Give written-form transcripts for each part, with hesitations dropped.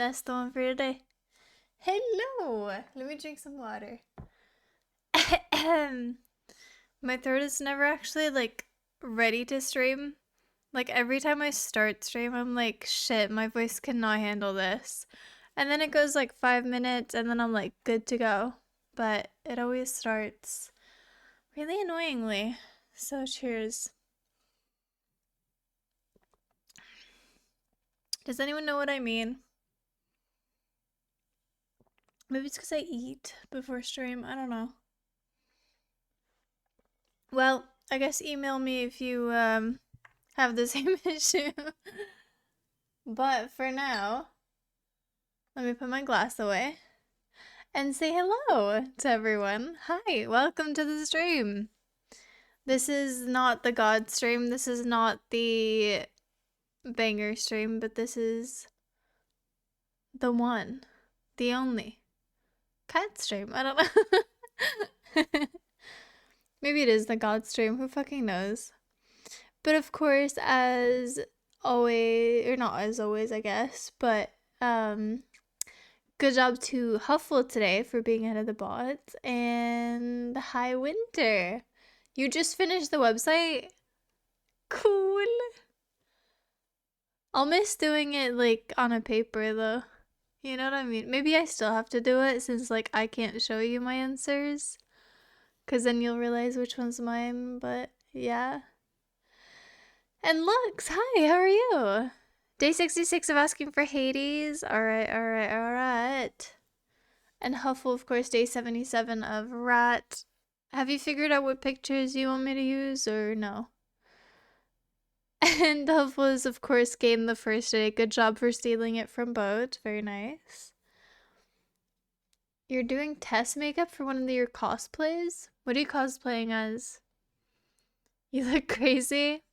That's the one for today. Hello! Let me drink some water. My throat is never actually, like, ready to stream. Like, every time I start stream, I'm like, shit, my voice cannot handle this. And then it goes, like, 5 minutes, and then I'm, like, good to go. But it always starts really annoyingly. So, cheers. Does anyone know what I mean? Maybe it's because I eat before stream. I don't know. Well, I guess email me if you have the same issue. But for now, let me put my glass away and say hello to everyone. Hi, welcome to the stream. This is not the God stream. This is not the banger stream, but this is the one, the only cat stream. I don't know. Maybe it is the God stream. Who fucking knows? But of course, as always, or not as always, I guess, but good job to Huffle today for being ahead of the bot. And hi, Winter. You just finished the website? Cool. I'll miss doing it, like, on a paper, though. You know what I mean? Maybe I still have to do it since, like, I can't show you my answers. Because then you'll realize which one's mine, but yeah. And Lux, hi, how are you? Day 66 of asking for Hades. Alright. And Huffle, of course, day 77 of Rat. Have you figured out what pictures you want me to use, or no? And Huffle is, of course, game the first day. Good job for stealing it from Boat. Very nice. You're doing test makeup for one of your cosplays? What are you cosplaying as? You look crazy.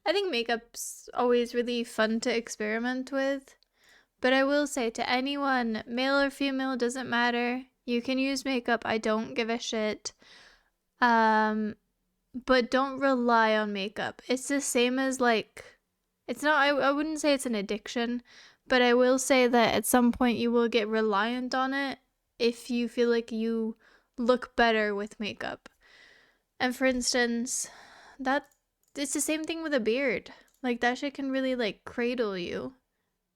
I think makeup's always really fun to experiment with. But I will say to anyone, male or female, doesn't matter. You can use makeup. I don't give a shit. But don't rely on makeup. It's the same as, like, it's not, I wouldn't say it's an addiction, but I will say that at some point you will get reliant on it if you feel like you look better with makeup. And for instance, it's the same thing with a beard. Like, that shit can really, like, cradle you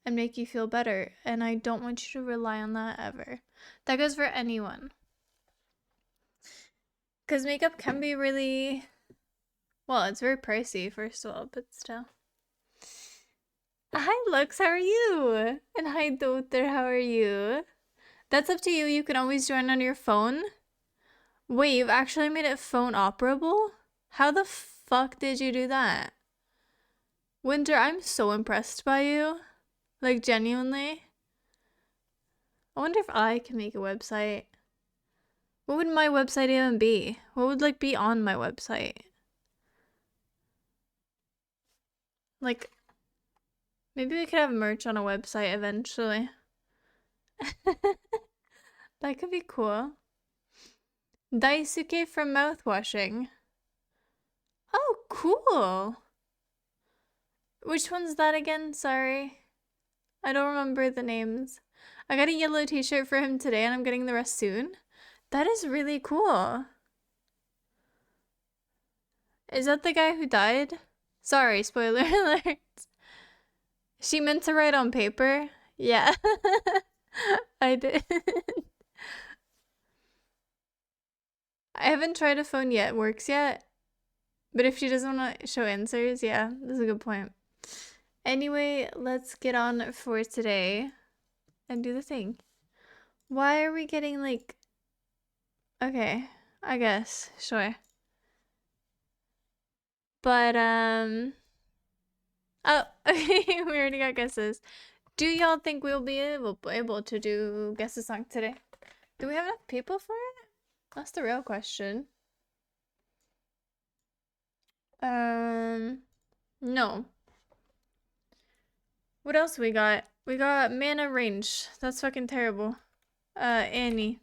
and make you feel better. And I don't want you to rely on that ever. That goes for anyone. Because makeup can be really, well, it's very pricey, first of all, but still. Hi, Lux, how are you? And hi, Daughter, how are you? That's up to you. You can always join on your phone. Wait, you've actually made it phone operable? How the fuck did you do that? Winter, I'm so impressed by you. Like, genuinely. I wonder if I can make a website. What would my website even be? What would, like, be on my website? Like, maybe we could have merch on a website eventually. That could be cool. Daisuke from mouthwashing. Oh, cool. Which one's that again? Sorry. I don't remember the names. I got a yellow t-shirt for him today and I'm getting the rest soon. That is really cool. Is that the guy who died? Sorry, spoiler alert. She meant to write on paper? Yeah. I did. I haven't tried a phone yet. Works yet? But if she doesn't want to show answers, yeah, that's a good point. Anyway, let's get on for today and do the thing. Why are we getting, like... Okay, I guess, sure. But, oh, okay, we already got guesses. Do y'all think we'll be able to do guess a song today? Do we have enough people for it? That's the real question. No. What else we got? We got mana range. That's fucking terrible. Annie.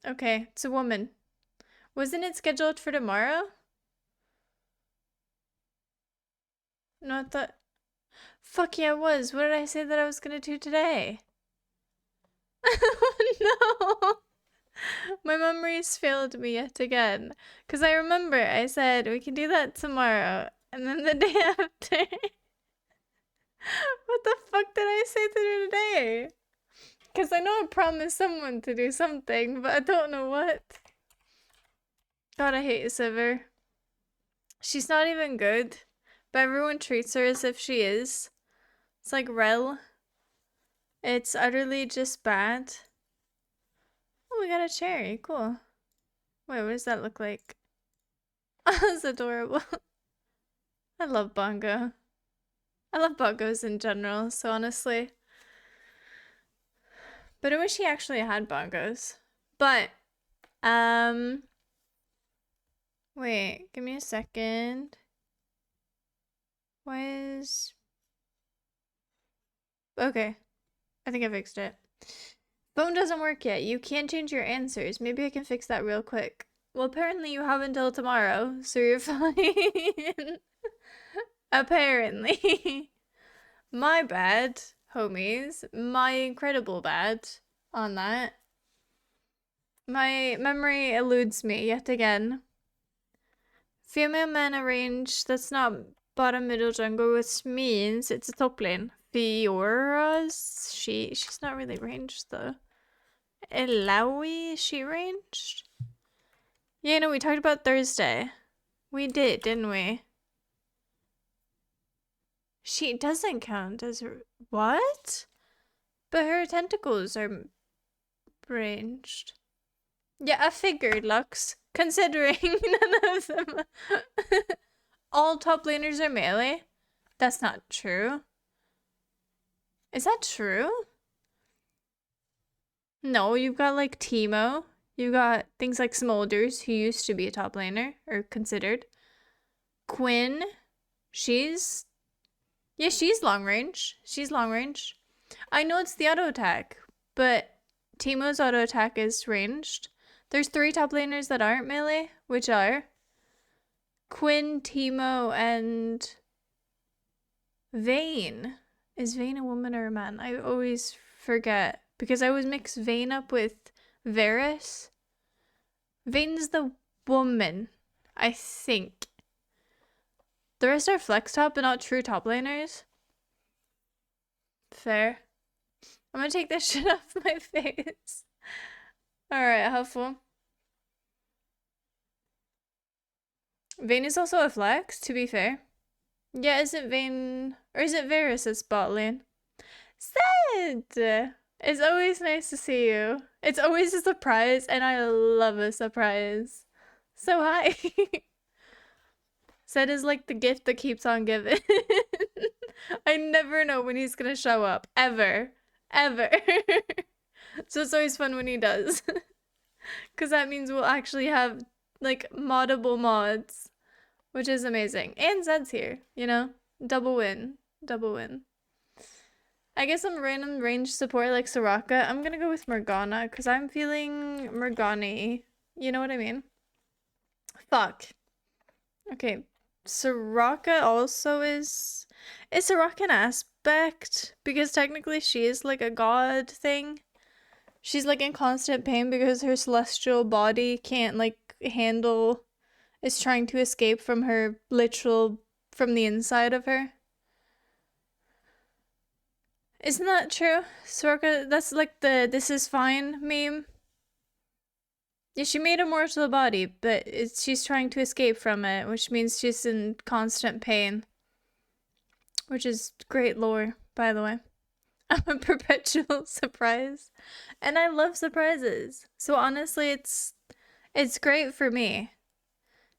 Okay, it's a woman. Wasn't it scheduled for tomorrow? No, I thought... Fuck yeah, it was. What did I say that I was gonna do today? No! My memories failed me yet again. Because I remember I said we can do that tomorrow. And then the day after. What the fuck did I say to do today? Because I know I promised someone to do something, but I don't know what. God, I hate Sivir. She's not even good, but everyone treats her as if she is. It's like Rel. It's utterly just bad. Oh, we got a cherry. Cool. Wait, what does that look like? Oh, that's adorable. I love Bongo. I love bongos in general, so honestly. But I wish he actually had bongos. But, wait, give me a second. Why is... Okay, I think I fixed it. Phone doesn't work yet. You can't change your answers. Maybe I can fix that real quick. Well, apparently you have until tomorrow, so you're fine. Apparently. My bad, homies. My incredible bad on that. My memory eludes me yet again. Female mana range that's not bottom middle jungle, which means it's a top lane. Fiora's she's not really ranged though. Elawi, is she ranged? Yeah, no, we talked about Thursday. We did, didn't we? She doesn't count as what? But her tentacles are ranged. Yeah, I figured, Lux. Considering none of them. All top laners are melee? That's not true. Is that true? No, you've got like Teemo. You've got things like Smolders, who used to be a top laner, or considered. Quinn, she's long range. She's long range. I know it's the auto attack, but Teemo's auto attack is ranged. There's 3 top laners that aren't melee, which are Quinn, Teemo, and Vayne. Is Vayne a woman or a man? I always forget because I always mix Vayne up with Varus. Vayne's the woman, I think. The rest are flex top, but not true top laners. Fair. I'm gonna take this shit off my face. Alright, helpful. Vayne is also a flex, to be fair. Yeah, isn't Vayne... Or is it Varus at bot lane? Zed! It's always nice to see you. It's always a surprise, and I love a surprise. So hi! Zed is like the gift that keeps on giving. I never know when he's gonna show up. Ever. Ever. So it's always fun when he does. Because that means we'll actually have, like, moddable mods. Which is amazing. And Zed's here, you know? Double win. Double win. I guess some random range support like Soraka. I'm gonna go with Morgana, because I'm feeling Morgana-y. You know what I mean? Fuck. Okay. Soraka also is Soraka an aspect? Because technically she is like a god thing. She's like in constant pain because her celestial body can't like handle, is trying to escape from her literal, from the inside of her. Isn't that true? Soraka, that's like the this is fine meme. Yeah, she made a mortal body, but she's trying to escape from it, which means she's in constant pain. Which is great lore, by the way. I'm a perpetual surprise. And I love surprises. So honestly, it's great for me.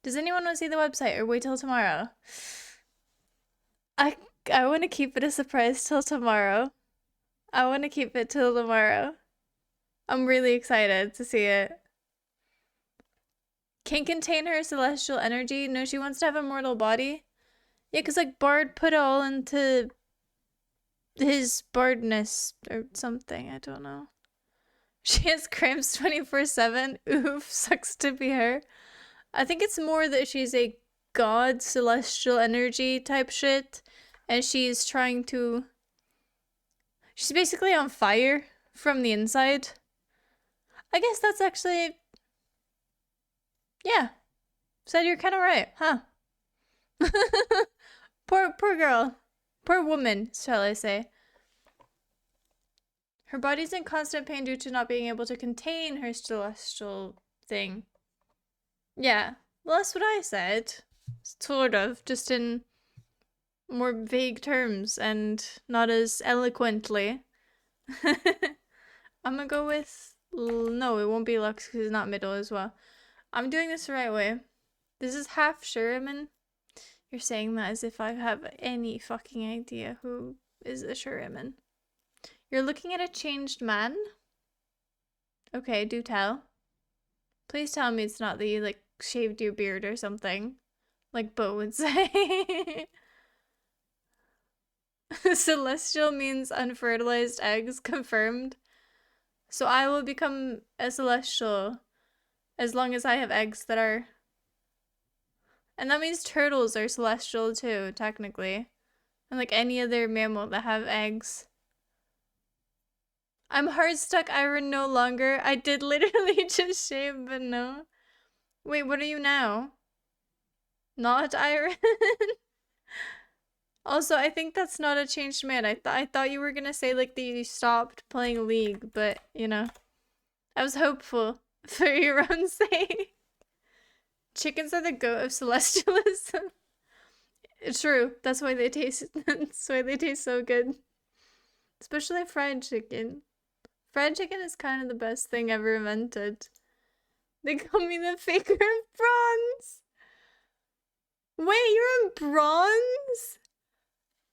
Does anyone want to see the website or wait till tomorrow? I want to keep it a surprise till tomorrow. I want to keep it till tomorrow. I'm really excited to see it. Can contain her celestial energy. No, she wants to have a mortal body. Yeah, because like Bard put it all into his bardness or something. I don't know. She has cramps 24/7. Oof, sucks to be her. I think it's more that she's a god celestial energy type shit. and she's trying to... She's basically on fire from the inside. I guess that's actually... Yeah. Said you're kind of right, huh? Poor girl. Poor woman, shall I say. Her body's in constant pain due to not being able to contain her celestial thing. Yeah. Well, that's what I said. Sort of. Just in more vague terms and not as eloquently. I'm gonna go with... No, it won't be Lux because it's not middle as well. I'm doing this the right way. This is half Shuriman. You're saying that as if I have any fucking idea who is a Shuriman. You're looking at a changed man? Okay, do tell. Please tell me it's not that you, like, shaved your beard or something. Like Bo would say. Celestial means unfertilized eggs, confirmed. So I will become a celestial as long as I have eggs that are... And that means turtles are celestial too, technically. And like any other mammal that have eggs. I'm hard stuck iron no longer. I did literally just shave, but no. Wait, what are you now? Not iron? Also, I think that's not a changed man. I thought you were gonna say like that you stopped playing League, but you know. I was hopeful for your own sake. Chickens are the goat of celestialism. It's true. That's why they taste so good. Especially fried chicken. Fried chicken is kind of the best thing ever invented. They call me the faker of bronze. Wait, you're in bronze?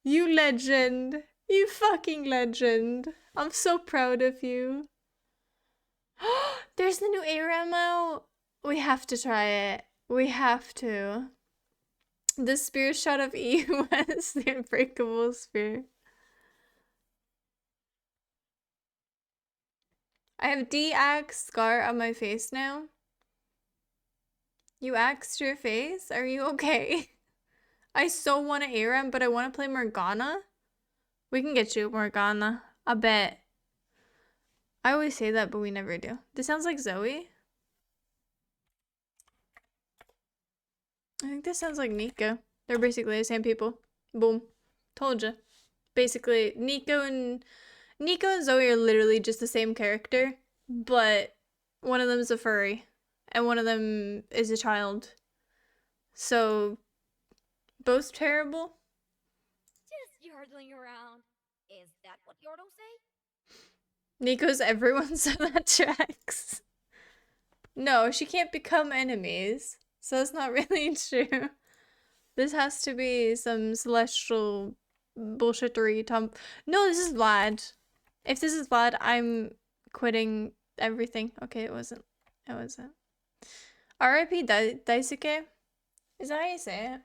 You legend. You fucking legend. I'm so proud of you. There's the new ARAM out. We have to try it. We have to. The spear shot of EUS, the unbreakable spear. I have D-axe scar on my face now. You axed your face? Are you okay? I so want to ARAM, but I want to play Morgana. We can get you Morgana. I bet. I always say that, but we never do. This sounds like Zoe. I think this sounds like Nico. They're basically the same people. Boom. Told ya. Basically, Nico and Zoe are literally just the same character, but one of them is a furry, and one of them is a child. So, both terrible. Just yodeling around. Is that what Yordle say? Nico's everyone, so that tracks. No, she can't become enemies, so it's not really true. This has to be some celestial bullshittery No, this is Vlad. If this is Vlad, I'm quitting everything. Okay, it wasn't. It wasn't. R.I.P. Daisuke? Is that how you say it?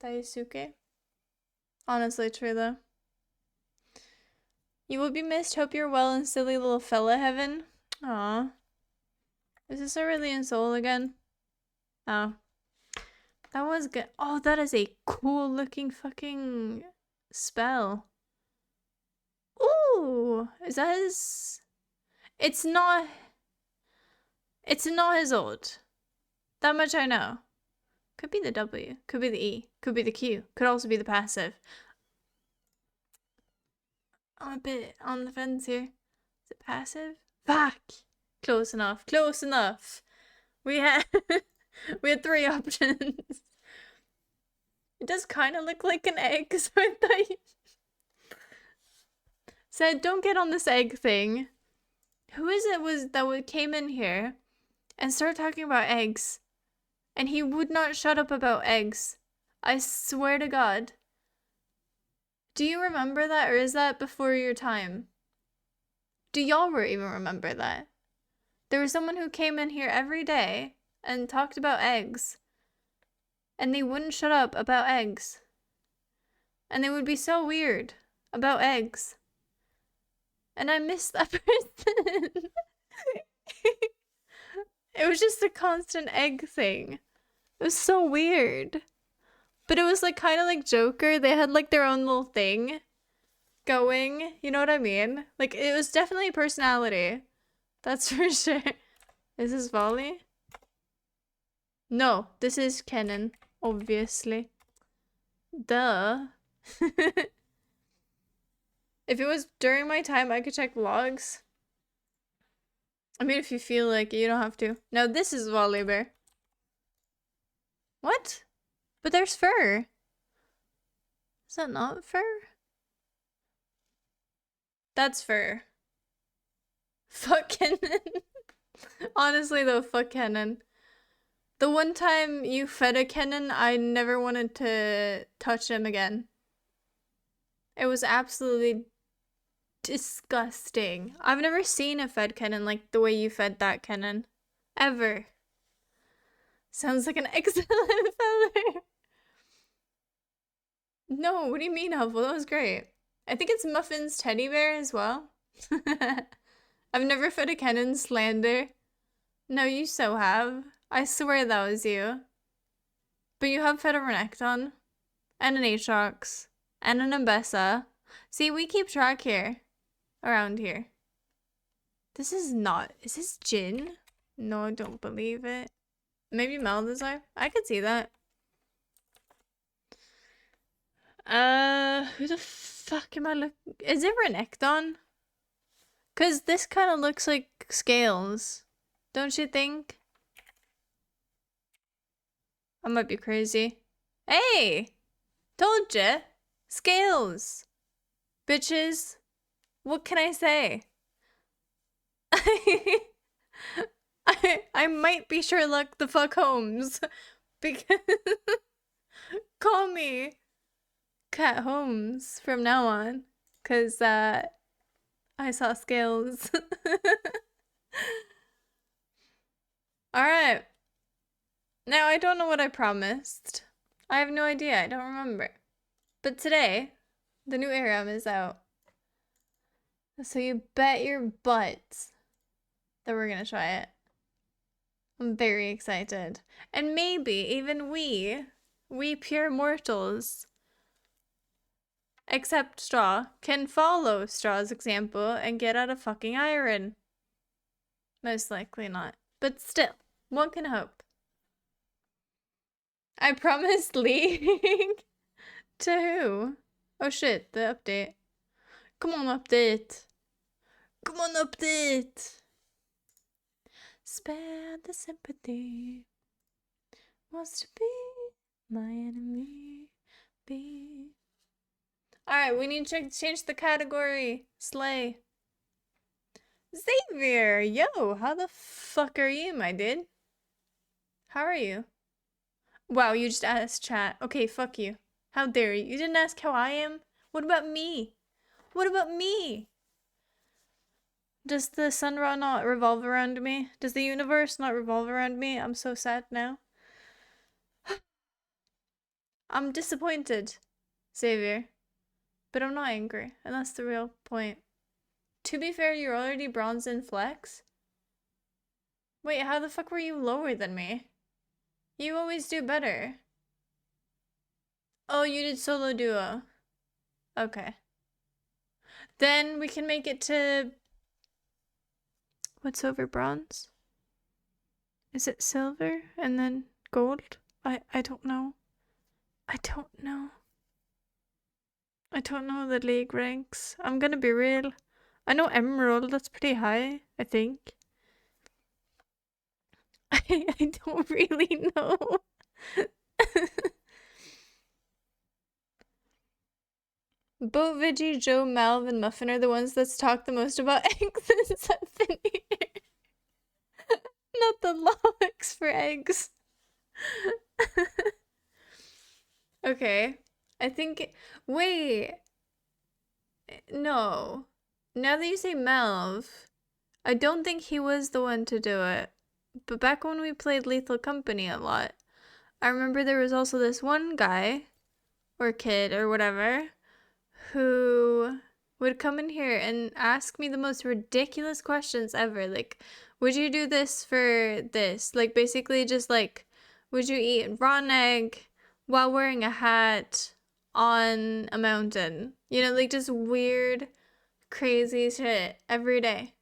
Daisuke? Honestly, true though. You will be missed. Hope you're well in silly little fella heaven. Aw. Is this Aurelian Soul again? Oh. That was good. Oh, that is a cool looking fucking spell. Ooh, is that his? It's not his ult. That much I know. Could be the W, could be the E, could be the Q, could also be the passive. I'm a bit on the fence here. Is it passive? Fuck! Close enough, close enough. We had 3 options. It does kind of look like an egg, so I thought you... Said, don't get on this egg thing. Who is it that came in here and started talking about eggs? And he would not shut up about eggs. I swear to God. Do you remember that, or is that before your time? Do y'all even remember that? There was someone who came in here every day and talked about eggs. And they wouldn't shut up about eggs. And they would be so weird about eggs. And I missed that person. It was just a constant egg thing. It was so weird. But it was like kind of like Joker. They had like their own little thing going. You know what I mean? Like it was definitely a personality. That's for sure. Is this Volley? No, this is Kennen, obviously. Duh. If it was during my time, I could check vlogs. I mean, if you feel like it, you don't have to. No, this is Volley Bear. What? But there's fur. Is that not fur? That's fur. Fuck Kennen. Honestly though, fuck Kennen. The one time you fed a Kennen, I never wanted to touch him again. It was absolutely disgusting. I've never seen a fed Kennen like the way you fed that Kennen. Ever. Sounds like an excellent feather. No, what do you mean helpful? That was great. I think it's Muffin's teddy bear as well. I've never fed a Kennen slander. No, you so have. I swear that was you. But you have fed a Renekton, and an Aatrox, and an Ambessa. See, we keep track here. Around here. This is not. Is this Jin? No, I don't believe it. Maybe Malderzar? I could see that. Who the fuck am I looking? Is it Renekton? Cause this kind of looks like Scales. Don't you think? I might be crazy. Hey! Told ya! Scales! Bitches! What can I say? I might be Sherlock the fuck Holmes. Because call me Cat Holmes from now on. Cause I saw Scales. Alright. Now I don't know what I promised. I have no idea, I don't remember. But today, the new ARAM is out. So you bet your butts that we're gonna try it. I'm very excited. And maybe even we pure mortals, except Straw, can follow Straw's example and get out of fucking iron. Most likely not. But still, one can hope. I promised League. To who? Oh shit, the update. Come on, update. Come on, update. Spare the sympathy. Wants to be my enemy. Be. Alright, we need to change the category. Slay. Xavier! Yo, how the fuck are you, my dude? How are you? Wow, you just asked chat. Okay, fuck you. How dare you? You didn't ask how I am? What about me? What about me? Does the sun not revolve around me? Does the universe not revolve around me? I'm so sad now. I'm disappointed, Xavier. But I'm not angry, and that's the real point. To be fair, you're already bronze in flex. Wait, how the fuck were you lower than me? You always do better. Oh, you did solo duo. Okay. Then we can make it to... What's over bronze? Is it silver and then gold? I don't know. I don't know. I don't know the league ranks. I'm gonna be real. I know emerald, that's pretty high, I think. I don't really know. Boat Veggie, Joe, Malv, and Muffin are the ones that's talked the most about eggs since I've been here. Not the logs for eggs. Okay. I think... Wait. No. Now that you say Malv, I don't think he was the one to do it. But back when we played Lethal Company a lot, I remember there was also this one guy, or kid, or whatever, who would come in here and ask me the most ridiculous questions ever. Like, would you do this for this? Like, basically just like, would you eat rotten egg? while wearing a hat on a mountain. You know, like just weird, crazy shit every day.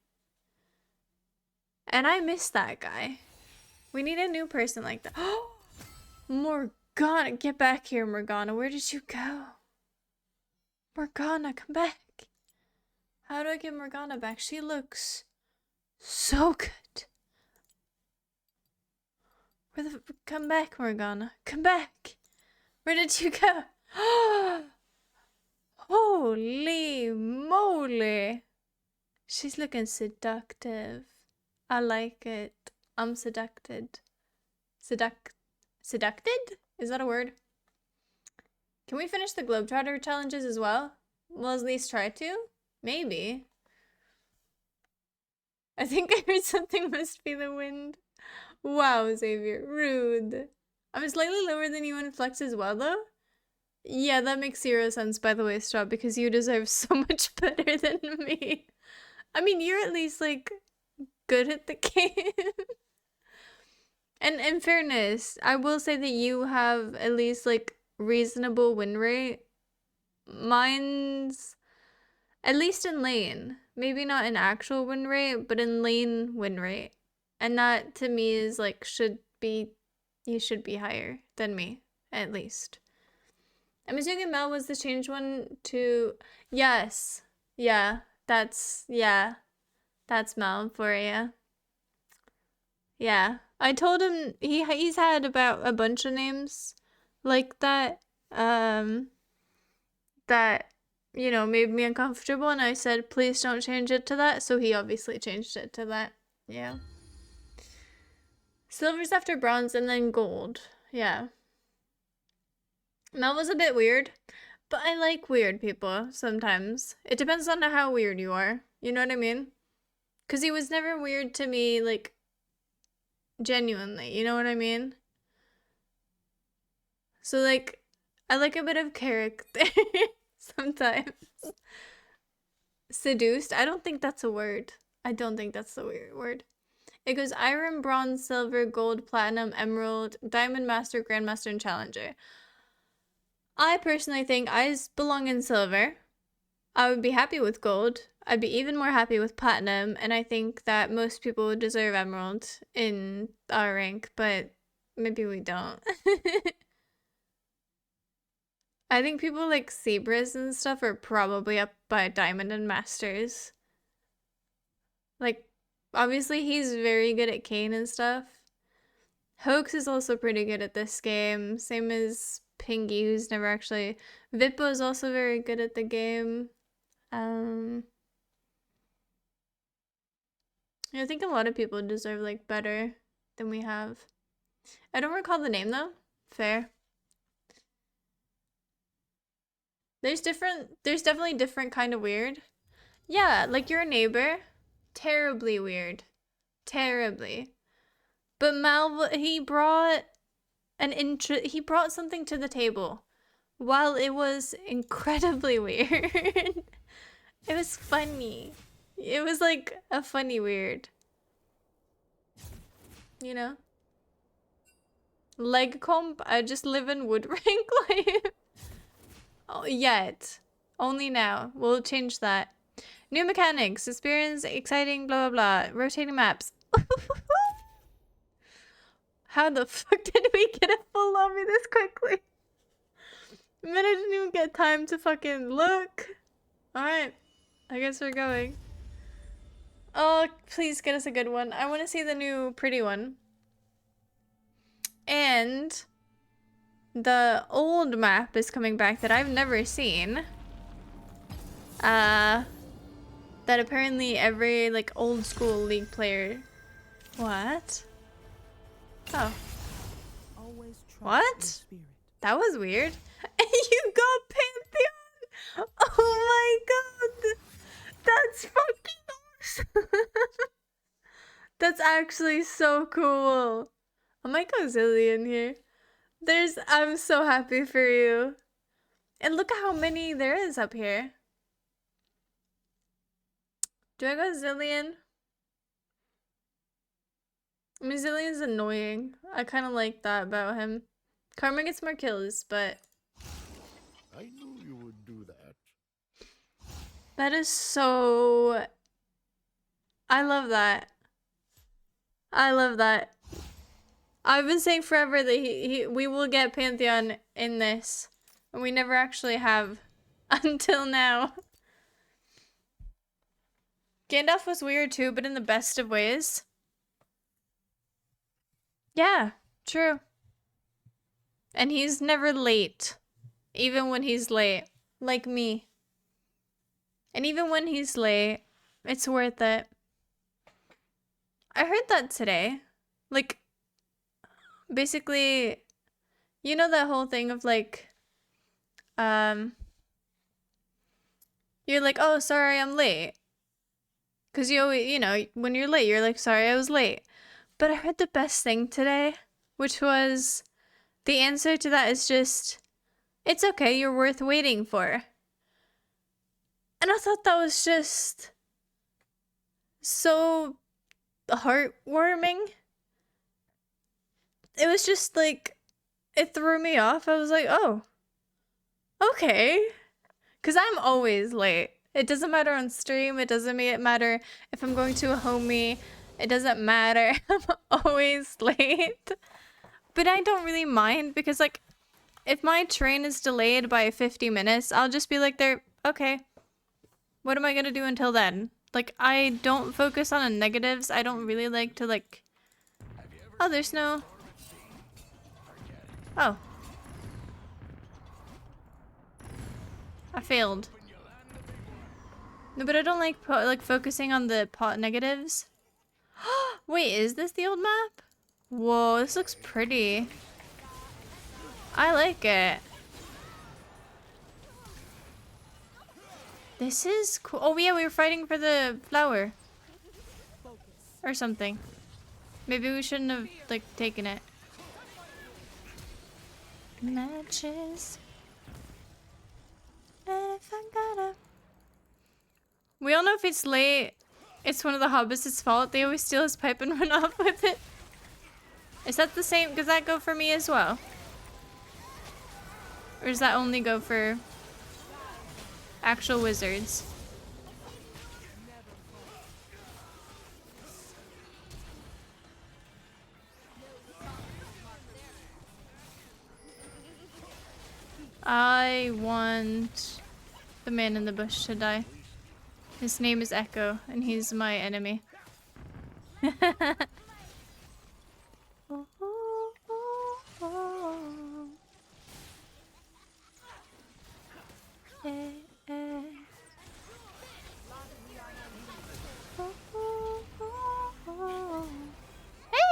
And I miss that guy. We need a new person like that. Oh, Morgana, get back here, Morgana. Where did you go? Morgana, come back. How do I get Morgana back? She looks so good. Come back, Morgana. Come back. Where did you go? Holy moly. She's looking seductive. I like it. I'm seducted. Seducted? Is that a word? Can we finish the Globetrotter challenges as well? We'll at least try to. Maybe. I think I heard something must be the wind. Wow, Xavier. Rude. I'm slightly lower than you in flex as well, though. Yeah, that makes 0 sense, by the way, Straw, because you deserve so much better than me. I mean, you're at least, like, good at the game. And in fairness, I will say that you have at least, like, reasonable win rate. Mine's, at least in lane, maybe not in actual win rate, but in lane win rate. And that, to me, is, like, you should be higher than me, at least. I'm assuming Mel was the changed one to, yes. Yeah, that's Mel for you. Yeah, I told him he's had about a bunch of names like that, that, you know, made me uncomfortable, and I said, please don't change it to that, so he obviously changed it to that. Yeah. Silver's after bronze and then gold. Yeah. Mel was a bit weird, but I like weird people sometimes. It depends on how weird you are. You know what I mean? Because he was never weird to me, like, genuinely. You know what I mean? So, like, I like a bit of character sometimes. Seduced? I don't think that's a word. I don't think that's the weird word. It goes iron, bronze, silver, gold, platinum, emerald, diamond, master, grandmaster, and challenger. I personally think I belong in silver. I would be happy with gold. I'd be even more happy with platinum, and I think that most people deserve emerald in our rank, but maybe we don't. I think people like Zebras and stuff are probably up by diamond and masters. Like, obviously he's very good at Kane and stuff. Hoax is also pretty good at this game, same as Pingy, who's never actually... Vippo is also very good at the game. I think a lot of people deserve, like, better than we have. I don't recall the name, though. Fair. There's definitely different kind of weird. Yeah, like your neighbor. Terribly weird. Terribly. But Mal, he brought he brought something to the table. While it was incredibly weird. It was funny. It was like a funny weird. You know? Leg comp, I just live in wood rank life. Oh, yet. Only now. We'll change that. New mechanics, experience, exciting, blah blah blah. Rotating maps. How the fuck did we get a full lobby this quickly? I mean, I didn't even get time to fucking look. Alright. I guess we're going. Oh, please get us a good one. I want to see the new pretty one. And the old map is coming back that I've never seen. That apparently every, like, old school League player... What? Oh. What? That was weird. You got Pantheon! Oh my god! That's fucking awesome! That's actually so cool. I might go Zillion here. I'm so happy for you. And look at how many there is up here. Do I go Zillion? I mean, Zillion's annoying. I kind of like that about him. Karma gets more kills, but I knew you would do that. that is so... I love that. I love that. I've been saying forever that we will get Pantheon in this. And we never actually have. Until now. Gandalf was weird too, but in the best of ways. Yeah, true. And he's never late. Even when he's late. Like me. And even when he's late, it's worth it. I heard that today. Like, basically, you know that whole thing of like, you're like, oh, sorry, I'm late. Because you always, you know, when you're late, you're like, sorry, I was late. But I heard the best thing today, which was, the answer to that is just, it's okay, you're worth waiting for. And I thought that was just so heartwarming. It was just like, it threw me off. I was like, oh, okay. Because I'm always late. It doesn't matter on stream. It doesn't matter if I'm going to a homie. It doesn't matter. I'm always late. But I don't really mind because, like, if my train is delayed by 50 minutes, I'll just be like, there, okay. What am I going to do until then? Like, I don't focus on the negatives. I don't really like to, like... Oh, there's no... Oh. I failed. No, but I don't like focusing on the negatives. Wait, is this the old map? Whoa, this looks pretty. I like it. This is cool. Oh yeah, we were fighting for the flower. Or something. Maybe we shouldn't have, like, taken it. Matches. If I gotta... We all know if it's late, it's one of the Hobbits' fault. They always steal his pipe and run off with it. Is that the same? Does that go for me as well? Or does that only go for actual wizards? I want the man in the bush to die. His name is Echo, and he's my enemy.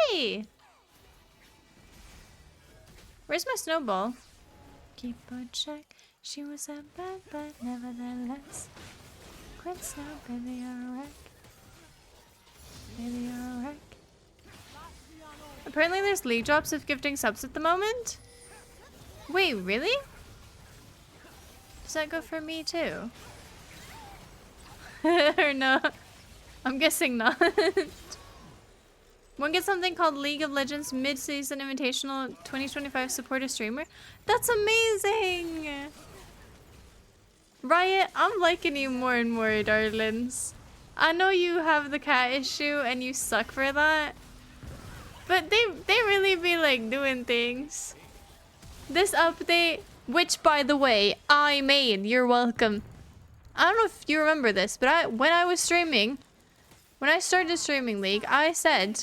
Hey! Where's my snowball? Keep a check. She was a bad, but nevertheless. Quit snow, baby, you're a wreck. Baby, you're a wreck. Apparently there's league drops of gifting subs at the moment. Wait, really? Does that go for me too? Or no? I'm guessing not. One gets something called League of Legends Mid-Season Invitational 2025 Supporter Streamer. That's amazing! Riot, I'm liking you more and more, darlings. I know you have the cat issue and you suck for that. But they really be like doing things. This update, which by the way, I made, you're welcome. I don't know if you remember this, but when I was streaming, when I started streaming League, I said,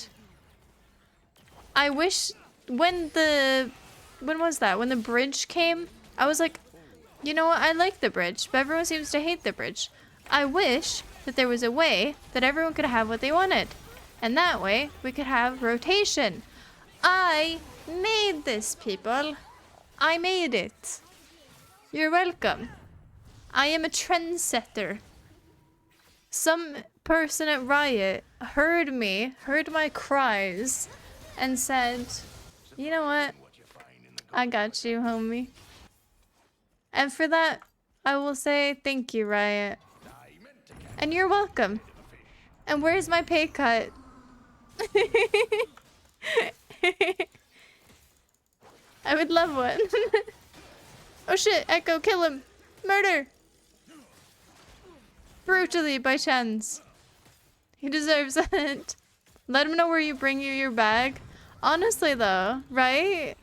I wish when was that? When the bridge came, I was like, you know what? I like the bridge, but everyone seems to hate the bridge. I wish that there was a way that everyone could have what they wanted. And that way, we could have rotation. I made this, people. I made it. You're welcome. I am a trendsetter. Some person at Riot heard me, heard my cries, and said, you know what? I got you, homie. And for that, I will say thank you, Riot. And you're welcome. And where's my pay cut? I would love one. Oh shit, Echo, kill him. Murder. Brutally, by chance. He deserves it. Let him know where you bring your bag. Honestly though, right?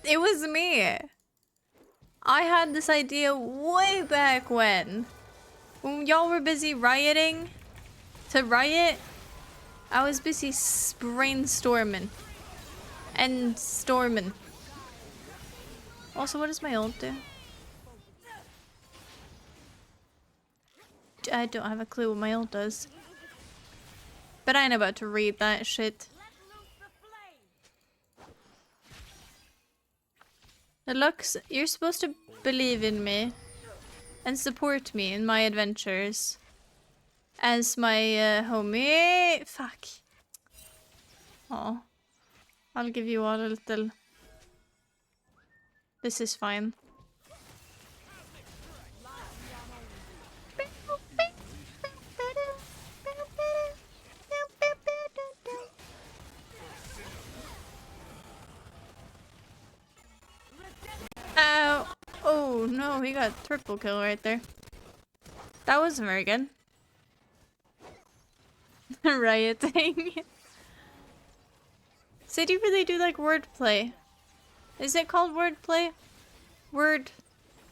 It was me. I had this idea way back when y'all were busy rioting to riot. I was busy brainstorming and storming. Also, what does my ult do? I don't have a clue what my ult does. But I ain't about to read that shit. Lux, you're supposed to believe in me and support me in my adventures as my homie. Fuck. Oh, I'll give you all a little. This is fine. Ow. Oh no, he got triple kill right there. That wasn't very good. Rioting. So do you really do like wordplay? Is it called wordplay? Word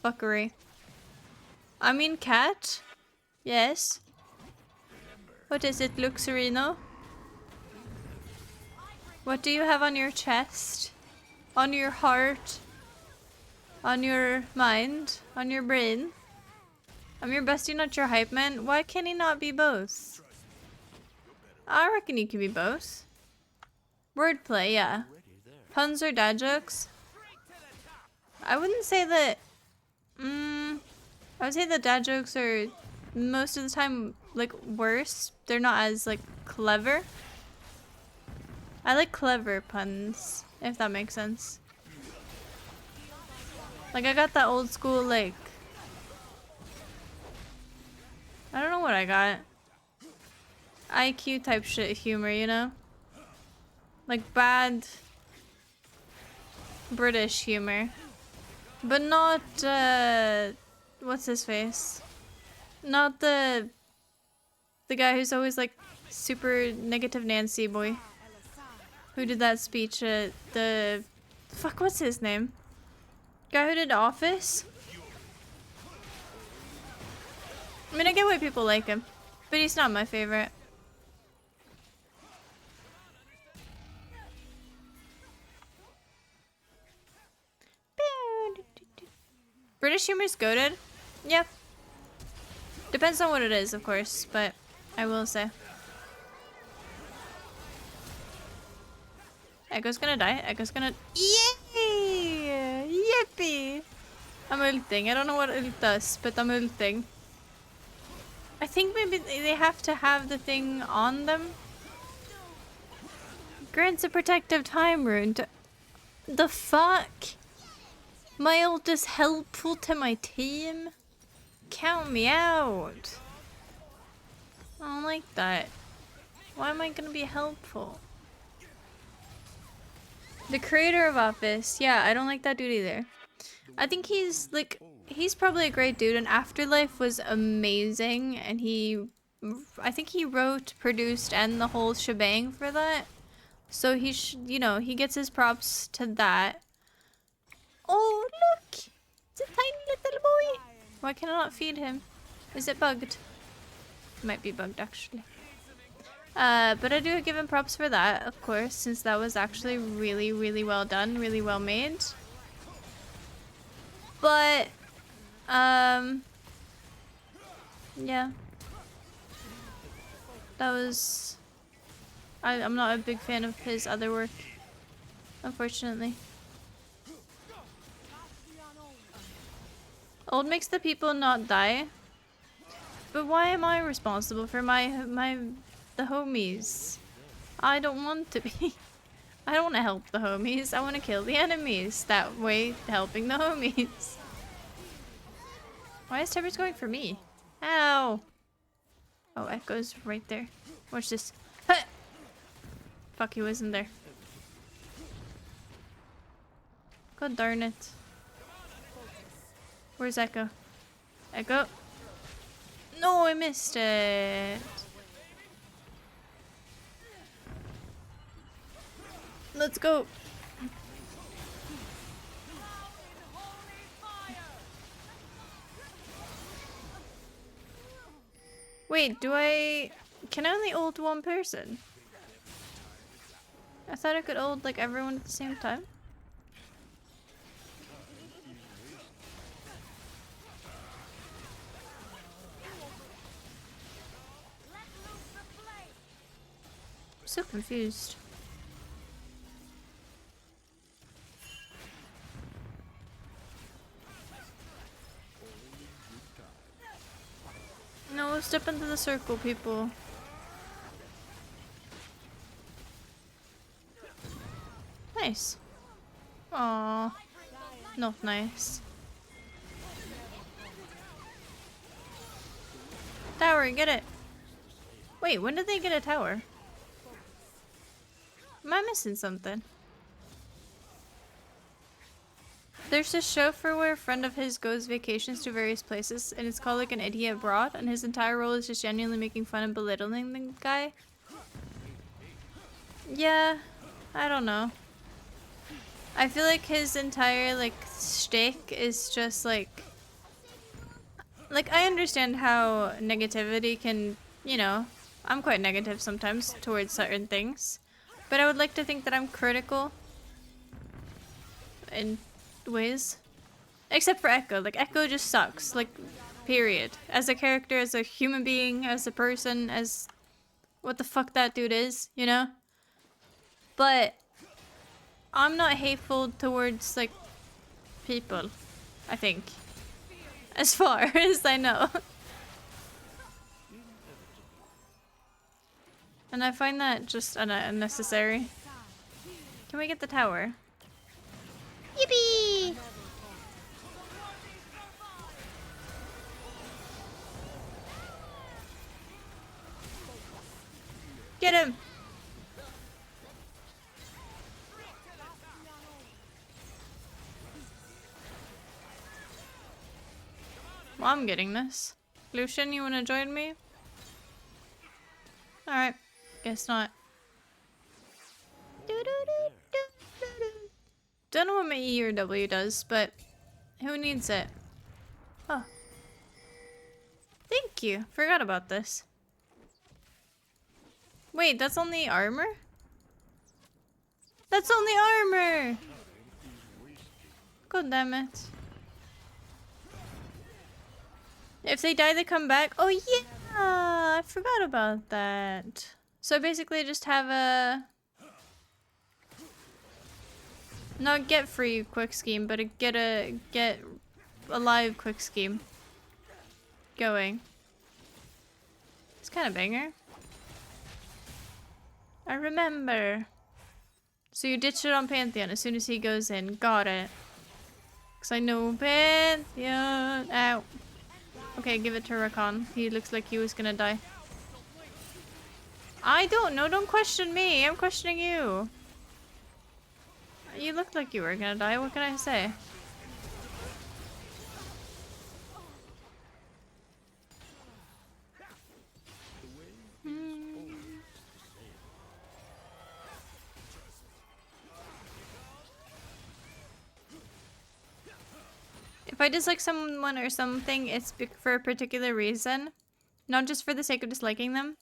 fuckery. I mean cat? Yes. What is it, Luxarino? What do you have on your chest? On your heart? On your mind? On your brain? I'm your bestie, not your hype man. Why can he not be both? I reckon he could be both. Wordplay, yeah. Puns or dad jokes? I wouldn't say that... I would say that dad jokes are most of the time, like, worse. They're not as, like, clever. I like clever puns, if that makes sense. Like, I got that old school, like... I don't know what I got. IQ type shit humor, you know? Like, bad... British humor. But not, what's his face? Not the guy who's always like super negative Nancy boy. Who did that speech at the... Fuck, what's his name? Guy who did Office? I mean, I get why people like him. But he's not my favorite. British humor's goated? Yep. Depends on what it is, of course, but I will say. Echo's gonna die. Echo's gonna... Yay! Yippee! I'm ulting. I don't know what ult does, but I'm ulting. I think maybe they have to have the thing on them. Grants a protective time rune. The fuck? My ult is helpful to my team? Count me out. I don't like that. Why am I gonna be helpful? The creator of Office. Yeah, I don't like that dude either. I think he's like, he's probably a great dude, and Afterlife was amazing, and I think he wrote, produced, and the whole shebang for that. So he you know, he gets his props to that. Oh, look! It's a tiny little boy! Why can I not feed him? Is it bugged? It might be bugged, actually. But I do give him props for that, of course, since that was actually really, really well done, really well made. But, yeah. That was... I'm not a big fan of his other work, unfortunately. Old makes the people not die. But why am I responsible for the homies? I don't want to be. I don't want to help the homies. I want to kill the enemies. That way, helping the homies. Why is Tibbers going for me? Ow! Oh, Echo's right there. Watch this. Huh! Fuck, he wasn't there. God darn it. Where's Echo? Echo? No, I missed it. Let's go. Wait, can I only ult one person? I thought I could ult like everyone at the same time. I'm so confused. No, step into the circle, people. Nice. Aww. Not nice. Tower, get it. Wait, when did they get a tower? Am I missing something? There's this show for where a friend of his goes vacations to various places, and it's called like An Idiot Abroad, and his entire role is just genuinely making fun and belittling the guy. Yeah, I don't know. I feel like his entire like shtick is just like I understand how negativity can, you know, I'm quite negative sometimes towards certain things, but I would like to think that I'm critical in ways. Except for Echo. Like, Echo just sucks. Like, period. As a character, as a human being, as a person, as what the fuck that dude is, you know? But I'm not hateful towards, like, people, I think. As far as I know. And I find that just unnecessary. Can we get the tower? Yippee! Get him! Well, I'm getting this. Lucian, you wanna join me? Alright. Guess not. Don't know what my E or W does, but who needs it? Oh. Thank you. Forgot about this. Wait, that's only armor? That's only armor! God damn it. If they die, they come back. Oh yeah! I forgot about that. So basically just have a... not get free quick scheme, but get a live quick scheme going. It's kind of banger. I remember. So you ditch it on Pantheon as soon as he goes in. Got it. Because I know Pantheon. Ow. Okay, give it to Rakan. He looks like he was gonna die. I don't know. Don't question me. I'm questioning you. You looked like you were gonna die. What can I say? If I dislike someone or something, it's for a particular reason. Not just for the sake of disliking them.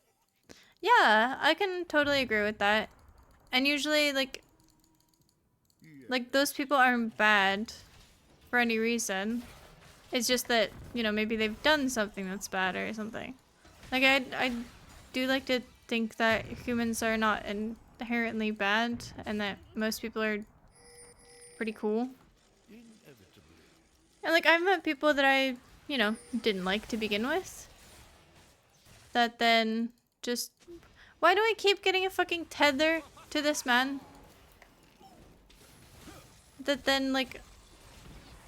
Yeah, I can totally agree with that. And usually, like those people aren't bad for any reason. It's just that, you know, maybe they've done something that's bad or something. Like, I do like to think that humans are not inherently bad and that most people are pretty cool. And like, I've met people that I, you know, didn't like to begin with. That then just... Why do I keep getting a fucking tether to this man? That then, like,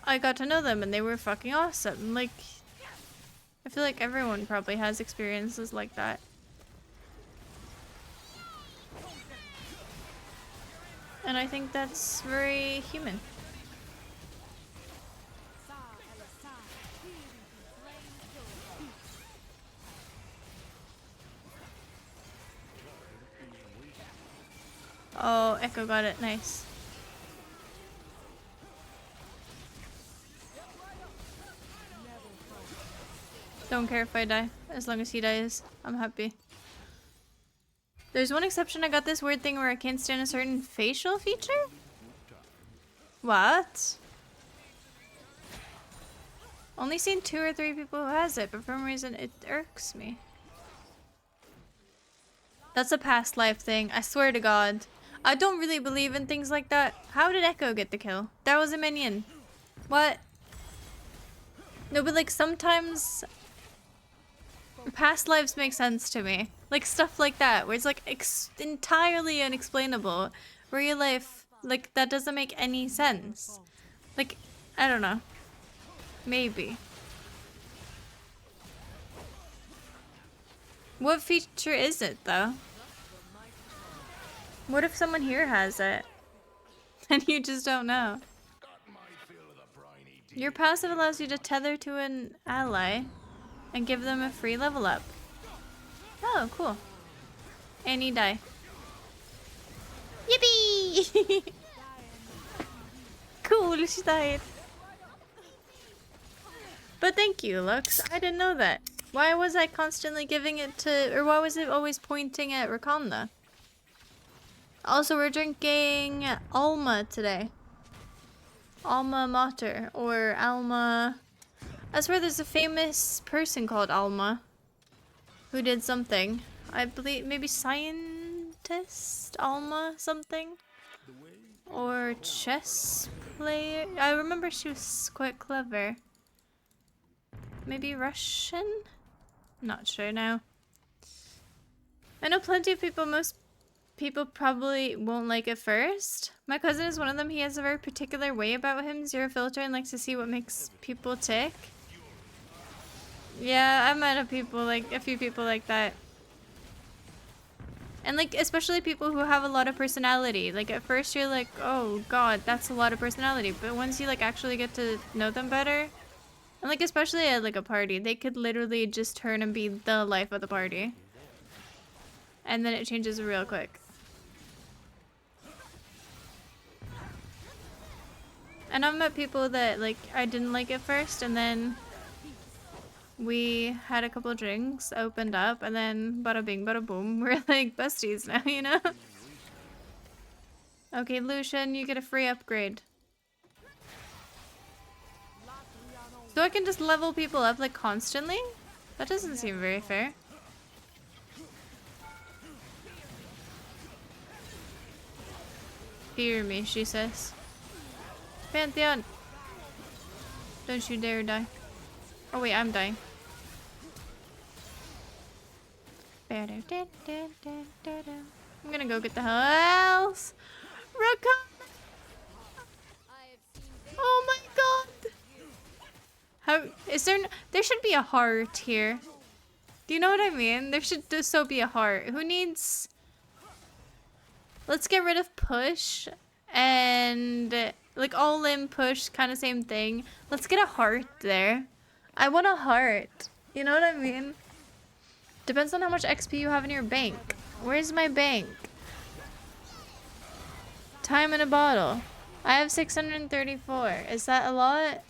I got to know them and they were fucking awesome. Like, I feel like everyone probably has experiences like that. And I think that's very human. Oh, Echo got it. Nice. Don't care if I die. As long as he dies, I'm happy. There's one exception. I got this weird thing where I can't stand a certain facial feature? What? Only seen 2 or 3 people who has it, but for some reason it irks me. That's a past life thing. I swear to God. I don't really believe in things like that. How did Echo get the kill? That was a minion. What? No, but like sometimes past lives make sense to me. Like stuff like that, where it's like entirely unexplainable. Real life, like that doesn't make any sense. Like, I don't know. Maybe. What feature is it though? What if someone here has it? And you just don't know. Your passive allows you to tether to an ally and give them a free level up. Oh, cool. Annie die. Yippee! Cool, she died. But thank you, Lux. I didn't know that. Why was I constantly giving it to, or why was it always pointing at Rakanna? Also, we're drinking Alma today. Alma Mater, or Alma... I swear there's a famous person called Alma who did something. I believe maybe scientist Alma something? Or chess player? I remember she was quite clever. Maybe Russian? Not sure now. I know plenty of people, most people probably won't like it first. My cousin is one of them. He has a very particular way about him, zero filter, and likes to see what makes people tick. Yeah, I've met a few people like that. And like, especially people who have a lot of personality. Like at first you're like, oh god, that's a lot of personality. But once you like actually get to know them better, and like especially at like a party, they could literally just turn and be the life of the party. And then it changes real quick. And I've met people that like I didn't like at first, and then we had a couple of drinks, opened up, and then bada bing, bada boom. We're like besties now, you know? Okay, Lucian, you get a free upgrade. So I can just level people up like constantly? That doesn't seem very fair. Fear me, she says. Pantheon! Don't you dare die. Oh wait, I'm dying. I'm gonna go get the health. Rakan! Oh my god! How is there should be a heart here. Do you know what I mean? There should just so be a heart. Who needs... Let's get rid of push and like all in push, kind of same thing. Let's get a heart there. I want a heart. You know what I mean? Depends on how much XP you have in your bank. Where's my bank? Time in a bottle. I have 634. Is that a lot?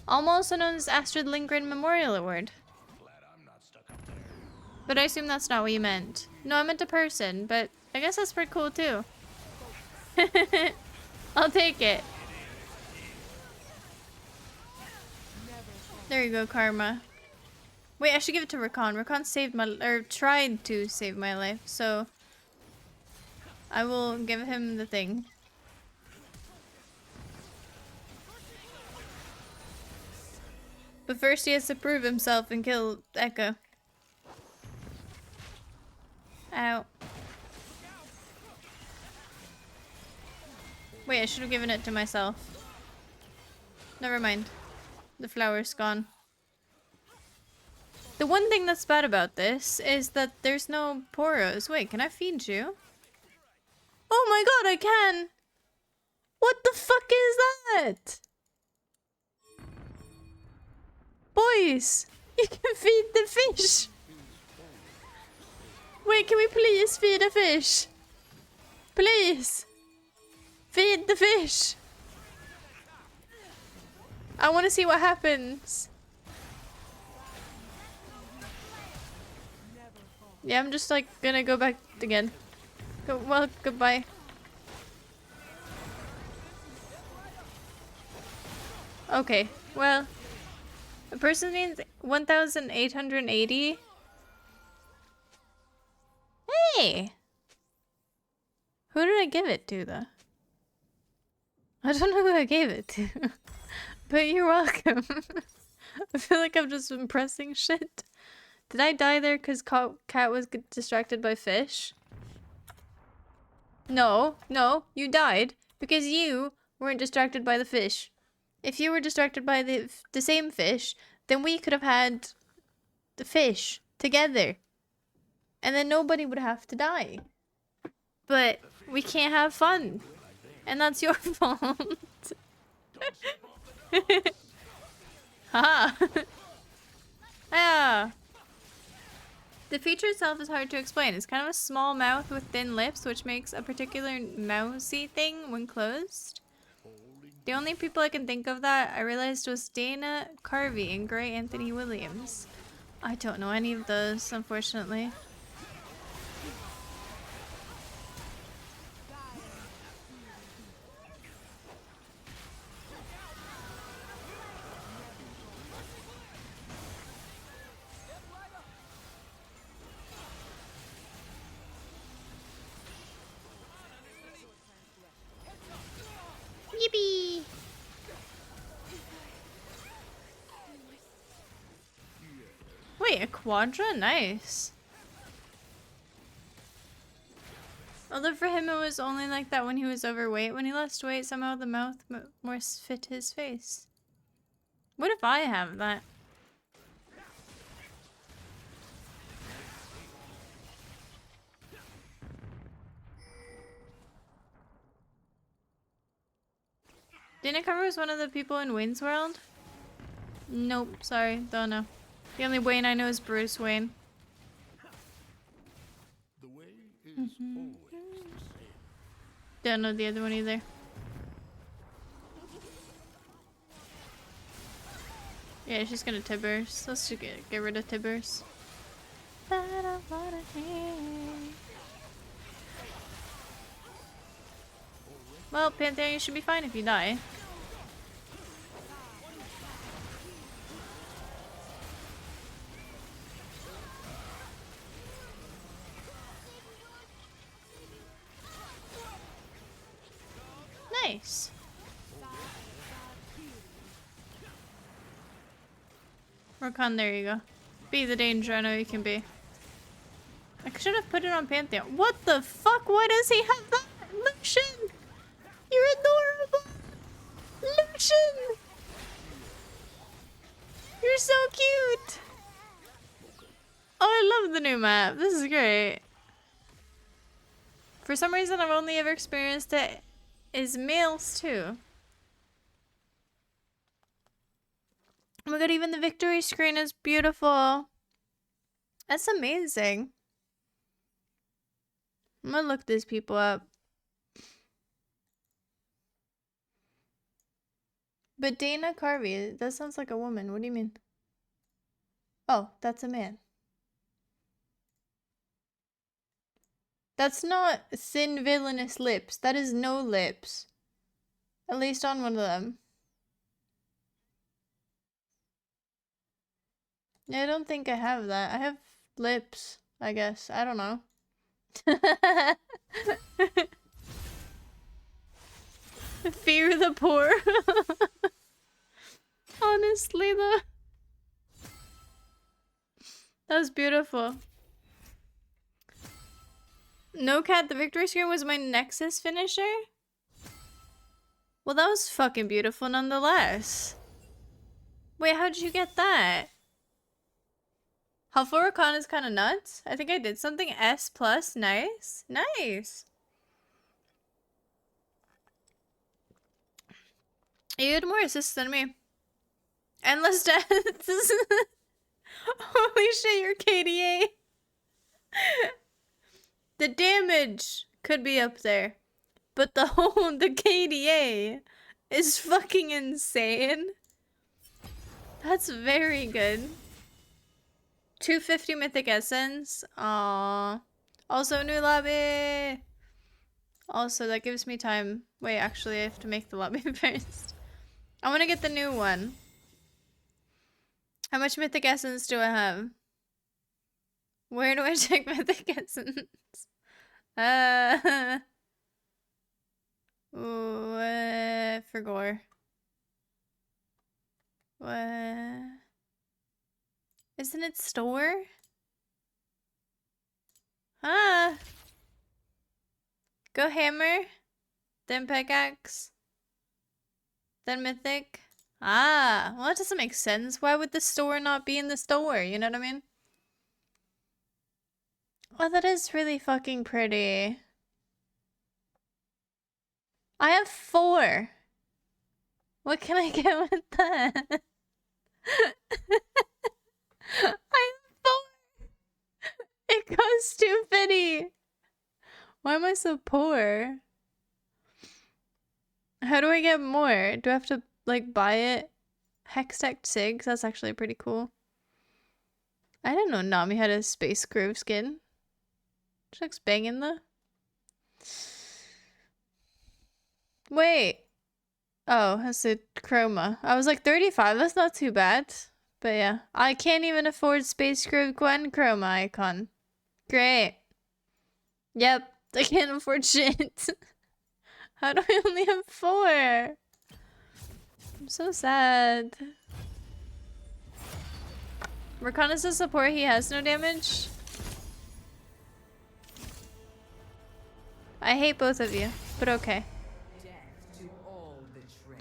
Also known as Astrid Lindgren Memorial Award. But I assume that's not what you meant. No, I meant a person, but I guess that's pretty cool too. I'll take it. There you go, Karma. Wait, I should give it to Rakan. Rakan saved my, or tried to save my life, so I will give him the thing. But first he has to prove himself and kill Echo. Ow. Wait, I should have given it to myself. Never mind. The flower's gone. The one thing that's bad about this is that there's no Poros. Wait, can I feed you? Oh my god, I can! What the fuck is that? Boys, you can feed the fish! Wait, can we please feed a fish? Please! Feed the fish! I want to see what happens. Yeah, I'm just like gonna go back again. Well, goodbye. Okay, well, a person means 1,880. Hey! Who did I give it to, though? I don't know who I gave it to. But you're welcome. I feel like I'm just been pressing shit. Did I die there because Cat was distracted by fish? No, no, you died because you weren't distracted by the fish. If you were distracted by the same fish, then we could have had the fish together. And then nobody would have to die. But we can't have fun. And that's your fault. Haha. Yeah. The feature itself is hard to explain. It's kind of a small mouth with thin lips, which makes a particular mousy thing when closed. The only people I can think of that I realized was Dana Carvey and Gray Anthony Williams. I don't know any of those, unfortunately. Yippee! Wait, a Quadra? Nice. Although for him it was only like that when he was overweight. When he lost weight, somehow the mouth more fit his face. What if I have that? Dana Carvey was one of the people in Wayne's World? Nope, sorry, don't know. The only Wayne I know is Bruce Wayne. The way is always the same. Don't know the other one either. Yeah, she's gonna Tibbers. Let's just get rid of Tibbers. Well, Pantheon, you should be fine if you die. Nice. Rakan, there you go. Be the danger I know you can be. I should have put it on Pantheon. What the fuck? Why does he have that? Lucian! You're adorable! Lucian! You're so cute! Oh, I love the new map. This is great. For some reason, I've only ever experienced it as males too. Oh my god, even the victory screen is beautiful. That's amazing. I'm gonna look these people up. But Dana Carvey, that sounds like a woman. What do you mean? Oh, that's a man. That's not thin villainous lips. That is no lips. At least on one of them. Yeah, I don't think I have that. I have lips, I guess. I don't know. Fear the poor. Honestly, though. That was beautiful. No Cat, the victory screen was my Nexus finisher? Well, that was fucking beautiful nonetheless. Wait, how'd you get that? Helpful Recon is kind of nuts. I think I did something S+. Nice. Nice. You had more assists than me. Endless deaths. Holy shit, you're KDA. The damage could be up there. But the KDA is fucking insane. That's very good. 250 Mythic Essence. Aww. Also, new lobby! Also, that gives me time. Wait, actually, I have to make the lobby first. I want to get the new one. How much Mythic Essence do I have? Where do I check Mythic Essence? For gore. What? Isn't it store? Ah! Go hammer. Then pickaxe. Then mythic. Ah! Well, that doesn't make sense. Why would the store not be in the store? You know what I mean? Oh, that is really fucking pretty. I have 4. What can I get with that? I have 4. It costs 250. Why am I so poor? How do I get more? Do I have to, like, buy it? Hextech Sigs? That's actually pretty cool. I didn't know Nami had a Space Grove skin. She looks banging though. Wait. Oh, that's a chroma. I was like 35, that's not too bad. But yeah, I can't even afford Space Grove Gwen chroma icon. Great. Yep, I can't afford shit. How do I only have 4? I'm so sad. Reconnaissance support, he has no damage. I hate both of you, but okay.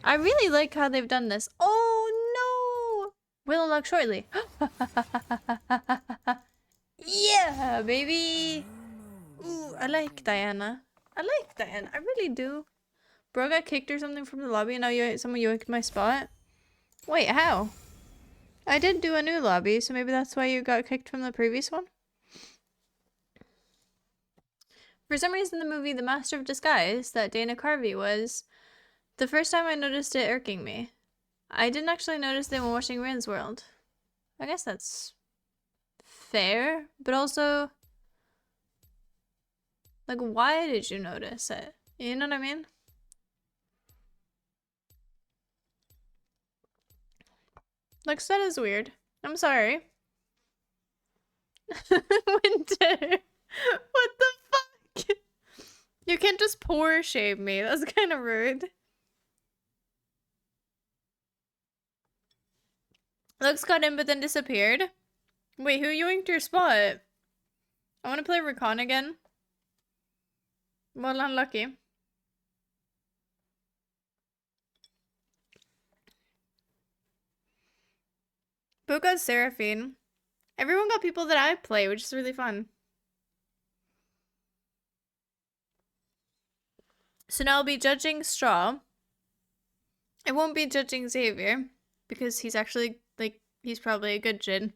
I really like how they've done this. Oh no! Will unlock shortly. Yeah, baby! Ooh, I like Diana. I like Diana. I really do. Bro got kicked or something from the lobby and now someone yoinked my spot. Wait, how? I did do a new lobby, so maybe that's why you got kicked from the previous one? For some reason, the movie The Master of Disguise that Dana Carvey was, the first time I noticed it irking me. I didn't actually notice them when watching Rain's World. I guess that's fair, but also, like, why did you notice it? You know what I mean? Like, that is weird. I'm sorry. Winter. What the fuck? You can't just poor shame me. That's kind of rude. Looks got in but then disappeared. Wait, who yoinked your spot? I want to play Recon again. Well, unlucky. Bo got Seraphine. Everyone got people that I play, which is really fun. So now I'll be judging Straw. I won't be judging Xavier, because he's actually, like, he's probably a good Jin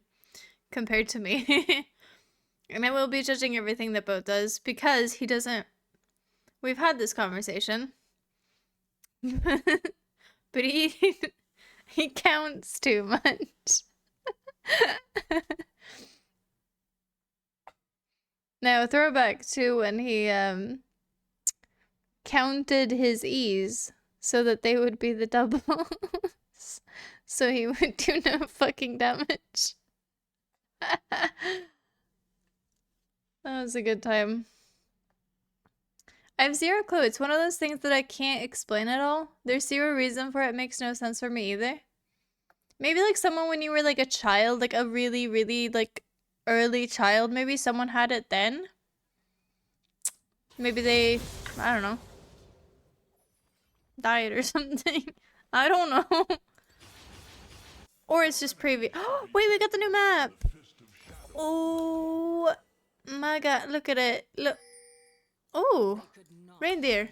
compared to me. And I will be judging everything that Bo does, because he doesn't... We've had this conversation. But he counts too much. Now, throwback to when he counted his E's so that they would be the doubles. So he would do no fucking damage. That was a good time. I have 0 clue. It's one of those things that I can't explain at all. There's 0 reason for it. It makes no sense for me either. Maybe like someone when you were like a child, like a really, really like early child, maybe someone had it then. Maybe they, I don't know, died or something. I don't know. Or it's just previous. Oh, wait, we got the new map. Oh my god, look at it. Look. Oh, reindeer.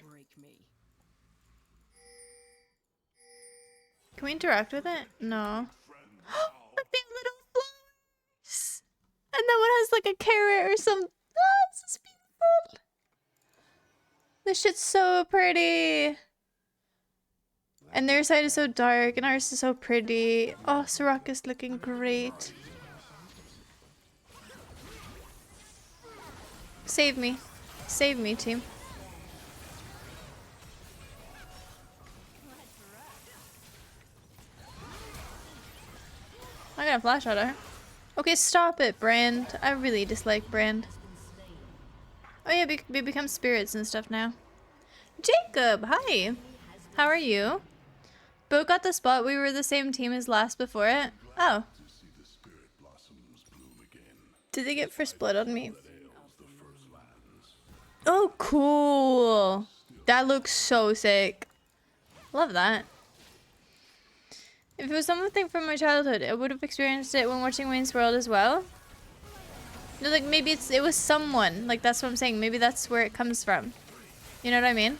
Can we interact with it? No. Look, they have little flowers. And that one has like a carrot or some. Oh, this is beautiful. This shit's so pretty. And their side is so dark, and ours is so pretty. Oh, Soraka's looking great. Save me. Save me, team. I got a flash at her. Okay, stop it, Brand. I really dislike Brand. Oh yeah, we become spirits and stuff now. Jacob, hi. How are you? Bo got the spot. We were the same team as last before it. Oh. Did they get first blood on me? Oh, cool. That looks so sick. Love that. If it was something from my childhood, I would have experienced it when watching Wayne's World as well. No, like maybe it was someone. Like that's what I'm saying. Maybe that's where it comes from. You know what I mean?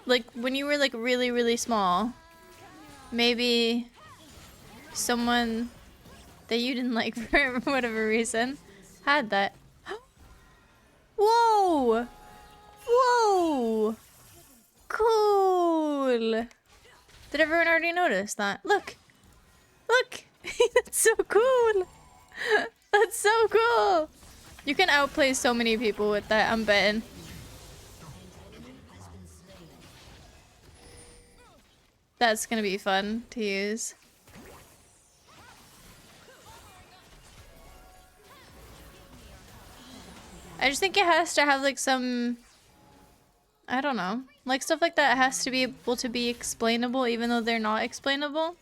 Like when you were like really, really small, maybe someone that you didn't like for whatever reason had that. Whoa! Whoa! Cool! Did everyone already notice that? Look! Look! That's so cool! That's so cool! You can outplay so many people with that, I'm betting. That's gonna be fun to use. I just think it has to have like some... I don't know. Like stuff like that has to be able to be explainable even though they're not explainable.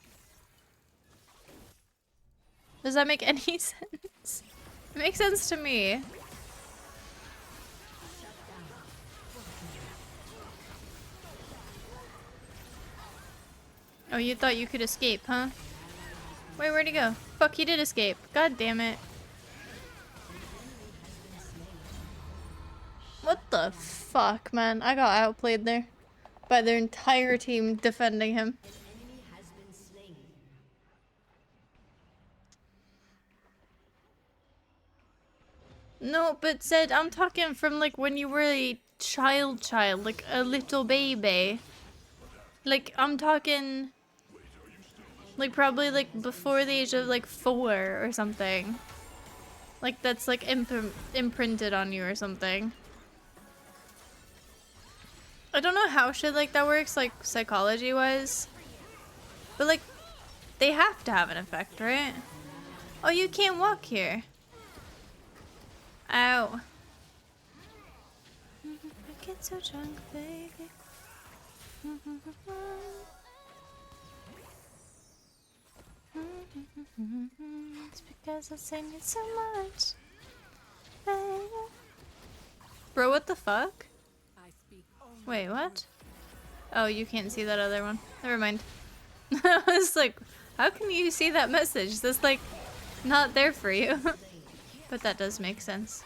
Does that make any sense? It makes sense to me. Oh, you thought you could escape, huh? Wait, where'd he go? Fuck, he did escape. God damn it. What the fuck, man? I got outplayed there by their entire team defending him. No, but said I'm talking from like when you were a child, like a little baby. Like I'm talking like probably like before the age of like 4 or something. Like that's like imprinted on you or something. I don't know how shit like that works, like psychology wise. But like they have to have an effect, right? Oh, you can't walk here. Ow. I get so drunk, baby. It's because I sing it so much. Baby. Bro, what the fuck? Wait, what? Oh, you can't see that other one. Never mind. I was like, how can you see that message? That's like not there for you. But that does make sense.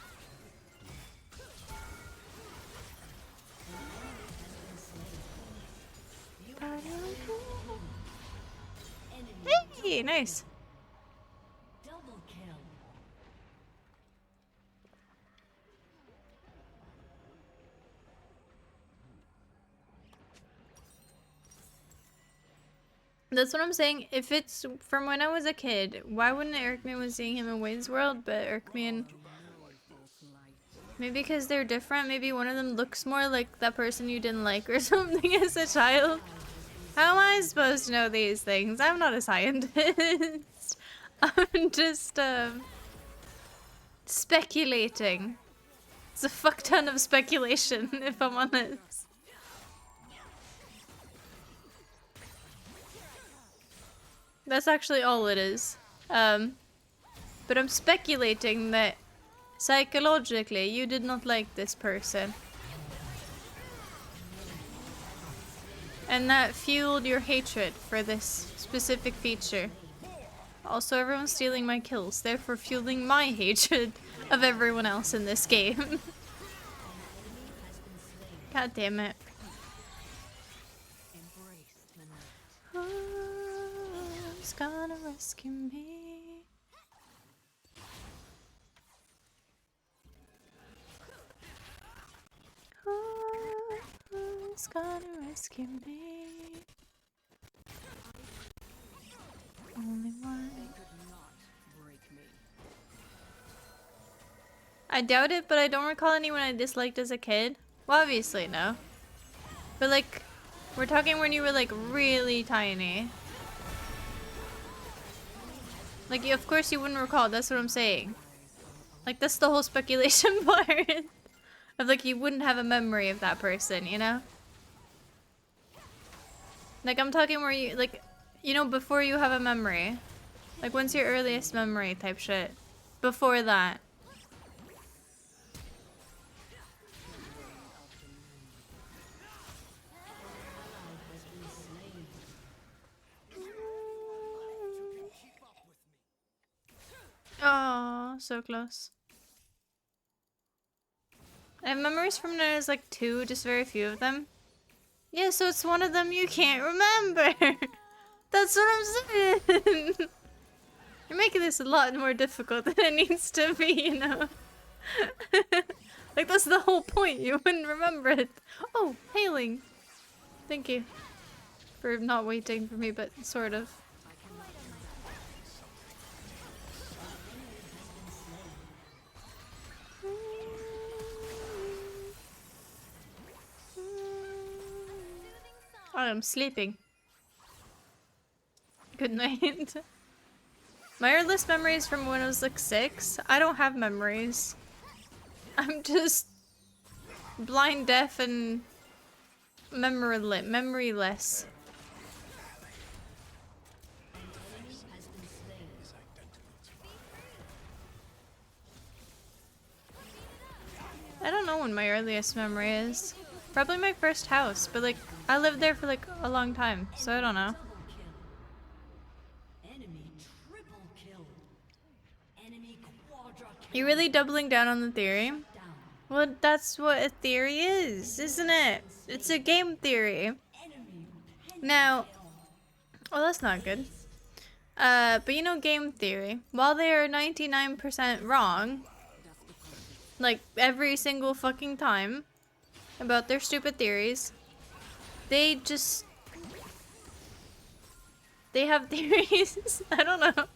Hey, nice. That's what I'm saying. If it's from when I was a kid, why wouldn't it irk me when seeing him in Wayne's World, but irk me in... Maybe because they're different. Maybe one of them looks more like that person you didn't like or something as a child. How am I supposed to know these things? I'm not a scientist. I'm just, speculating. It's a fuck ton of speculation, if I'm honest. That's actually all it is. But I'm speculating that psychologically you did not like this person. And that fueled your hatred for this specific feature. Also, everyone's stealing my kills, therefore fueling my hatred of everyone else in this game. God damn it. Who's gonna rescue me? Nobody's gonna rescue me. Only one. I doubt it, but I don't recall anyone I disliked as a kid. Well, obviously, no. But like, we're talking when you were like really tiny. Like, of course you wouldn't recall, that's what I'm saying. Like, that's the whole speculation part. Of like, you wouldn't have a memory of that person, you know? Like, I'm talking where you, like, you know, before you have a memory. Like, when's your earliest memory type shit? Before that. Oh, so close. I have memories from when I was like 2, just very few of them. Yeah, so it's one of them you can't remember. That's what I'm saying. You're making this a lot more difficult than it needs to be, you know? Like, that's the whole point. You wouldn't remember it. Oh, hailing. Thank you for not waiting for me, but sort of. I'm sleeping. Good night. My earliest memories from when I was like 6. I don't have memories. I'm just blind, deaf, and memoryless. I don't know when my earliest memory is. Probably my first house, but like I lived there for like a long time, so I don't know. You're really doubling down on the theory? Well, that's what a theory is, isn't it? It's a game theory. Now, well, that's not good. But you know game theory, while they are 99% wrong, like every single fucking time about their stupid theories, they have theories. I don't know.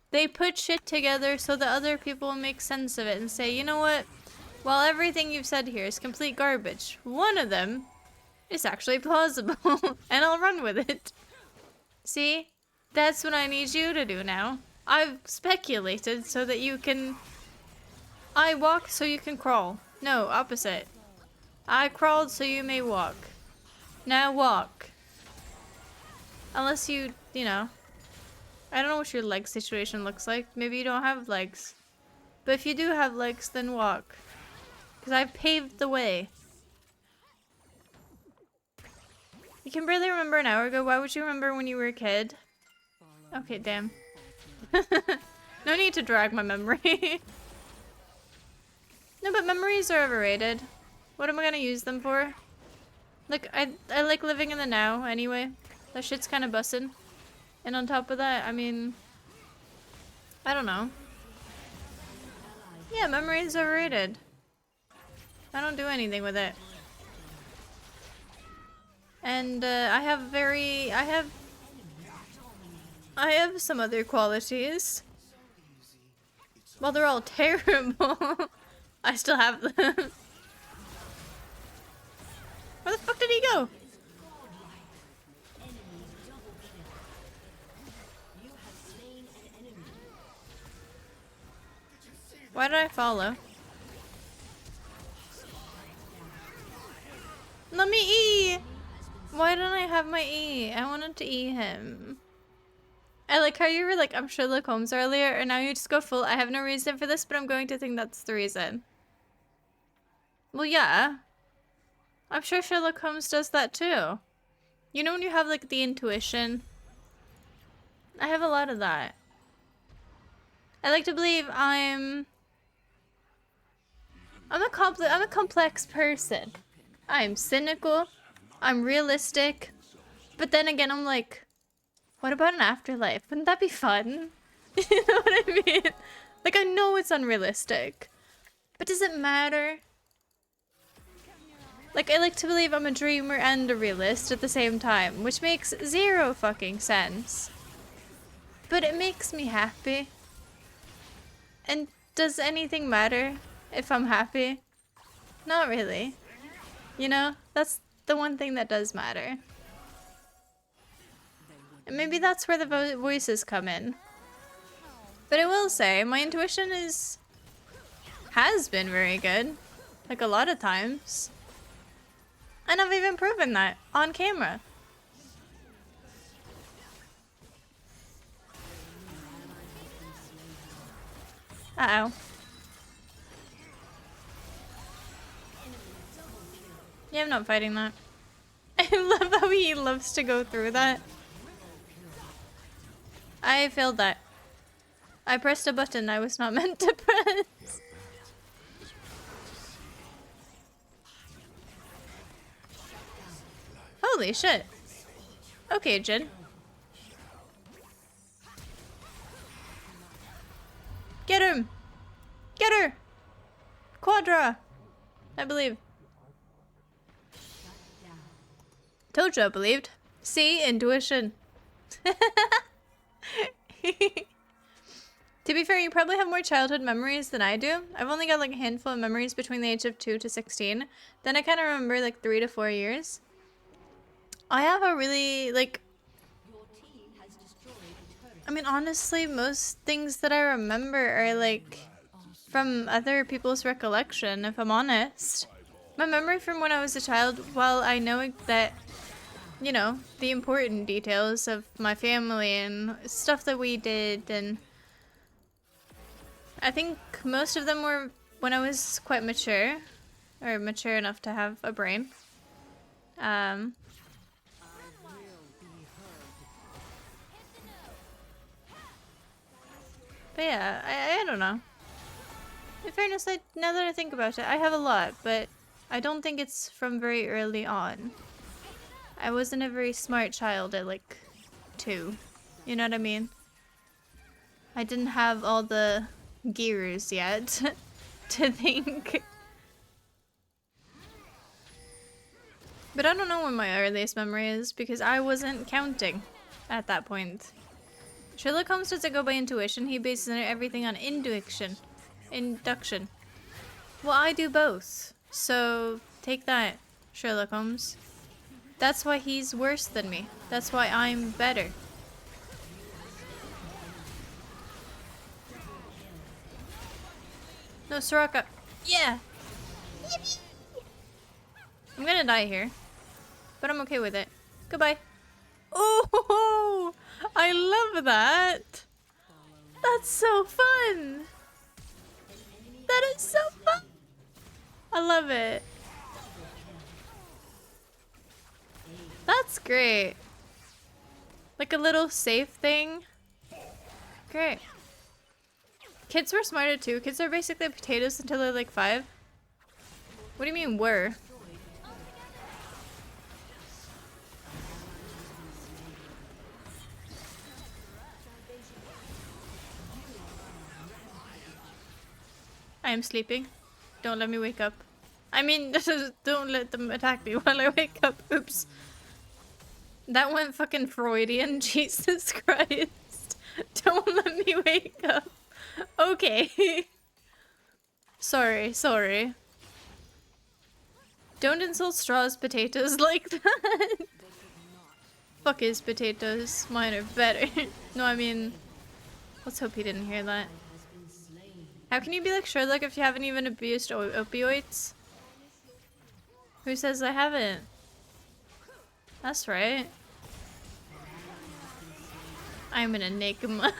They put shit together so that other people will make sense of it and say, you know what? While everything you've said here is complete garbage, one of them is actually plausible, and I'll run with it. See? That's what I need you to do now. I've speculated so that you can... I walk so you can crawl. No, opposite. I crawled so you may walk. Now walk. Unless you know... I don't know what your leg situation looks like. Maybe you don't have legs. But if you do have legs, then walk. Because I've paved the way. You can barely remember an hour ago. Why would you remember when you were a kid? Okay, damn. No need to drag my memory. No, but memories are overrated. What am I gonna use them for? Like, I like living in the now anyway. That shit's kind of bussin'. And on top of that, I mean... I don't know. Yeah, memory is overrated. I don't do anything with it. And, I have some other qualities. Well, they're all terrible. I still have them. Where the fuck did he go? Why did I follow? Let me E! Why don't I have my E? I wanted to E him. I like how you were like, I'm Sherlock Holmes earlier, and now you just go full, I have no reason for this, but I'm going to think that's the reason. Well, yeah. I'm sure Sherlock Holmes does that too. You know when you have like the intuition? I have a lot of that. I like to believe I'm a complex person. I'm cynical. I'm realistic. But then again, I'm like, what about an afterlife? Wouldn't that be fun? You know what I mean? Like, I know it's unrealistic. But does it matter? Like, I like to believe I'm a dreamer and a realist at the same time, which makes zero fucking sense. But it makes me happy. And does anything matter if I'm happy? Not really. You know, that's the one thing that does matter. And maybe that's where the voices come in. But I will say, my intuition has been very good. Like, a lot of times. And I've even proven that on camera. Uh-oh. Yeah, I'm not fighting that. I love how he loves to go through that. I failed that. I pressed a button I was not meant to press. Holy shit. Okay, Jin. Get him! Get her! Quadra! I believe. Tojo believed. See? Intuition. To be fair, you probably have more childhood memories than I do. I've only got like a handful of memories between the age of 2 to 16. Then I kind of remember like 3 to 4 years. I have a really, like... I mean, honestly, most things that I remember are like from other people's recollection, if I'm honest. My memory from when I was a child, while I know that, you know, the important details of my family and stuff that we did, and I think most of them were when I was quite mature, or mature enough to have a brain. But yeah, I don't know. In fairness, now that I think about it, I have a lot, but I don't think it's from very early on. I wasn't a very smart child at like 2. You know what I mean? I didn't have all the gears yet to think. But I don't know when my earliest memory is because I wasn't counting at that point. Sherlock Holmes doesn't go by intuition, he bases everything on induction. Well, I do both. So, take that, Sherlock Holmes. That's why he's worse than me. That's why I'm better. No, Soraka. Yeah! Yippee! I'm gonna die here. But I'm okay with it. Goodbye. Oh! I love that! That's so fun! That is so fun! I love it. That's great. Like a little safe thing. Great. Kids were smarter too. Kids are basically potatoes until they're like 5. What do you mean were? I am sleeping. Don't let me wake up. I mean, don't let them attack me while I wake up. Oops. That went fucking Freudian. Jesus Christ. Don't let me wake up. Okay. Sorry. Don't insult Straw's potatoes like that. Fuck his potatoes. Mine are better. No, I mean... Let's hope he didn't hear that. How can you be like Sherlock if you haven't even abused opioids? Who says I haven't? That's right. I'm an enigma.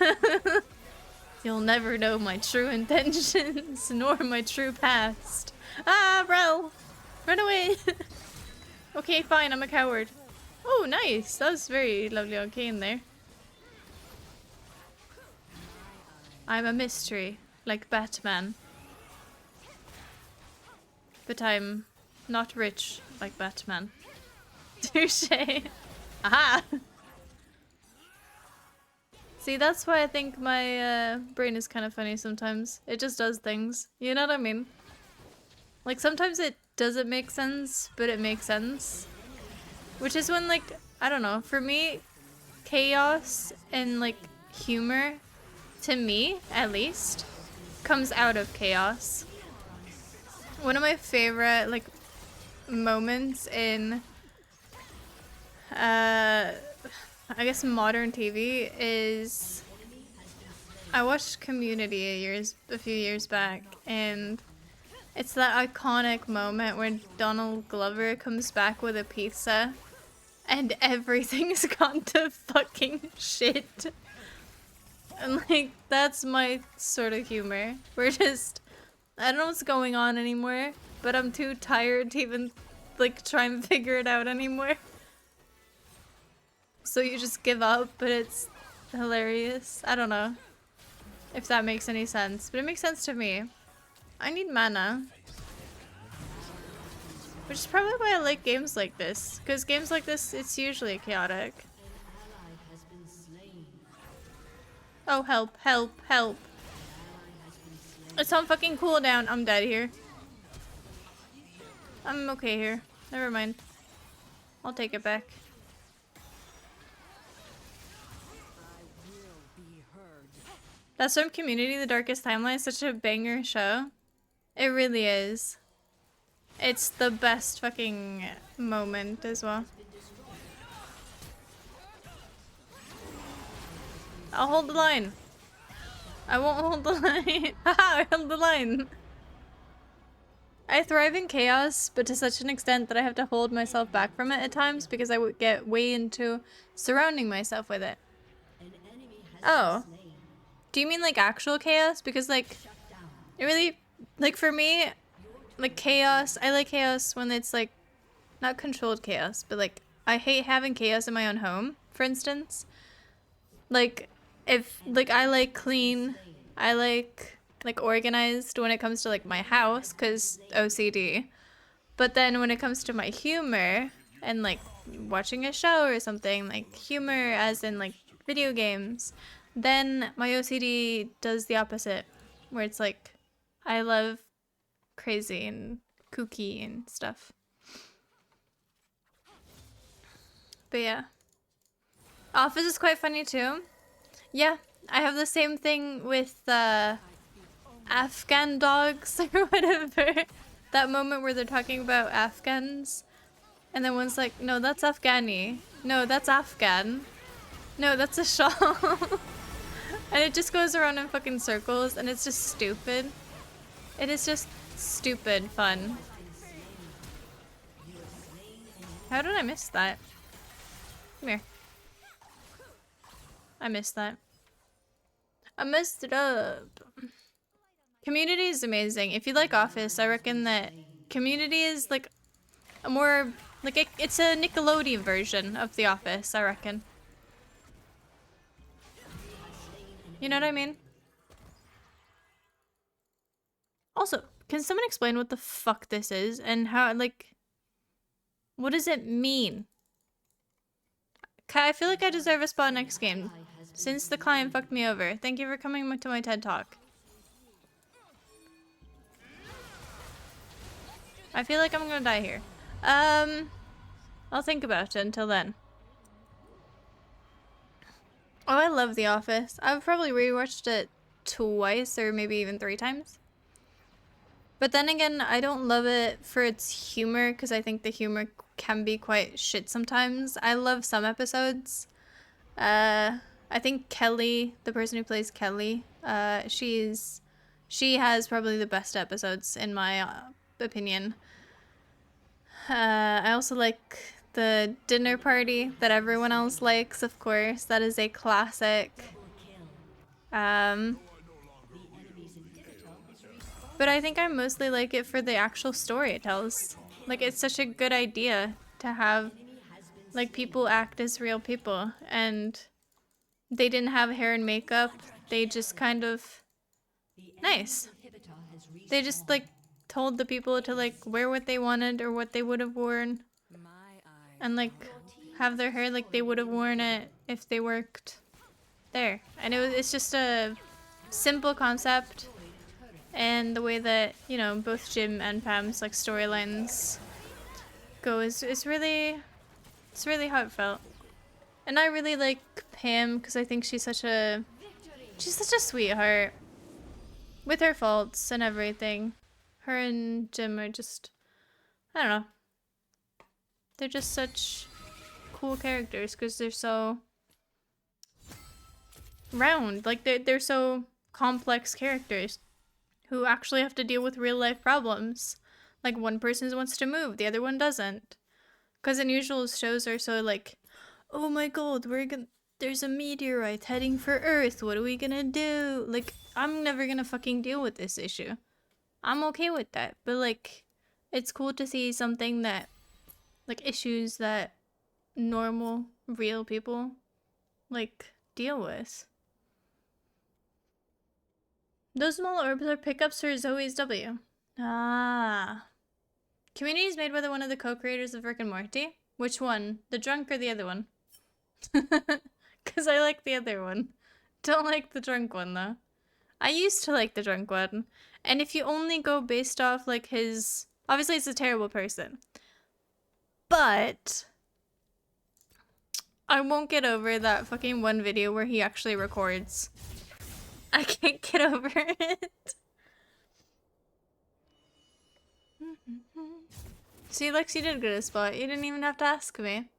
You'll never know my true intentions, nor my true past. Ah, Rel! Run away! Okay, fine, I'm a coward. Oh, nice! That was very lovely on Kane there. I'm a mystery, like Batman. But I'm not rich, like Batman. Touché! Aha! See, that's why I think my brain is kind of funny sometimes. It just does things. You know what I mean? Like, sometimes it doesn't make sense, but it makes sense. Which is when, like, I don't know, for me, chaos and, like, humor, to me, at least, comes out of chaos. One of my favorite, like, moments in, I guess modern TV is, I watched Community a few years back, and it's that iconic moment when Donald Glover comes back with a pizza and everything's gone to fucking shit. And like, that's my sort of humor. We're just, I don't know what's going on anymore, but I'm too tired to even like try and figure it out anymore. So you just give up, but it's hilarious. I don't know if that makes any sense, but it makes sense to me. I need mana. Which is probably why I like games like this. Because games like this, it's usually chaotic. Oh, help, help, help. It's on fucking cooldown. I'm dead here. I'm okay here. Never mind. I'll take it back. That Storm Community, The Darkest Timeline, is such a banger show. It really is. It's the best fucking moment as well. I'll hold the line. I won't hold the line. Haha, I held the line. I thrive in chaos, but to such an extent that I have to hold myself back from it at times because I would get way into surrounding myself with it. Oh. Do you mean like actual chaos? Because like, it really, like for me, like chaos, I like chaos when it's like, not controlled chaos, but like, I hate having chaos in my own home, for instance. Like, if, like I like clean, I like organized when it comes to like my house, cause OCD. But then when it comes to my humor, and like watching a show or something, like humor as in like video games, then my OCD does the opposite, where it's like, I love crazy and kooky and stuff. But yeah. Office is quite funny too. Yeah, I have the same thing with Afghan dogs or whatever. That moment where they're talking about Afghans. And then one's like, no, that's Afghani. No, that's Afghan. No, that's a shawl. And it just goes around in fucking circles, and it's just stupid. It is just stupid fun. How did I miss that? Come here. I missed that. I messed it up. Community is amazing. If you like Office, I reckon that Community is like a more, like it's a Nickelodeon version of The Office, I reckon. You know what I mean? Also, can someone explain what the fuck this is and how, like, what does it mean? I feel like I deserve a spot next game. Since the client fucked me over. Thank you for coming to my TED Talk. I feel like I'm gonna die here. I'll think about it until then. Oh, I love The Office. I've probably rewatched it twice or maybe even 3 times. But then again, I don't love it for its humor because I think the humor can be quite shit sometimes. I love some episodes. I think Kelly, the person who plays Kelly, she has probably the best episodes in my opinion. I also like the dinner party that everyone else likes, of course. That is a classic. But I think I mostly like it for the actual story it tells. Like, it's such a good idea to have, like, people act as real people. And they didn't have hair and makeup. They just kind of... Nice. They just, like, told the people to, like, wear what they wanted or what they would have worn. And, like, have their hair like they would have worn it if they worked there. And it's just a simple concept. and the way that, you know, both Jim and Pam's like storylines go is really, it's really heartfelt. And I really like Pam because I think she's such a sweetheart with her faults and everything. Her and Jim are just, I don't know, they're just such cool characters because they're so round. Like they're so complex characters who actually have to deal with real life problems. Like one person wants to move, the other one doesn't. Because unusual shows are so like, oh my god, there's a meteorite heading for Earth. What are we gonna do? Like, I'm never gonna fucking deal with this issue. I'm okay with that. But like, it's cool to see something that, like, issues that normal, real people, like, deal with. Those small orbs are pickups for Zoe's W. Ah. Community is made by one of the co-creators of Rick and Morty. Which one? The drunk or the other one? Because I like the other one. Don't like the drunk one, though. I used to like the drunk one. And if you only go based off, like, his... Obviously, he's a terrible person. But... I won't get over that fucking one video where he actually records. I can't get over it. See, Lex, you did good at a spot. You didn't even have to ask me.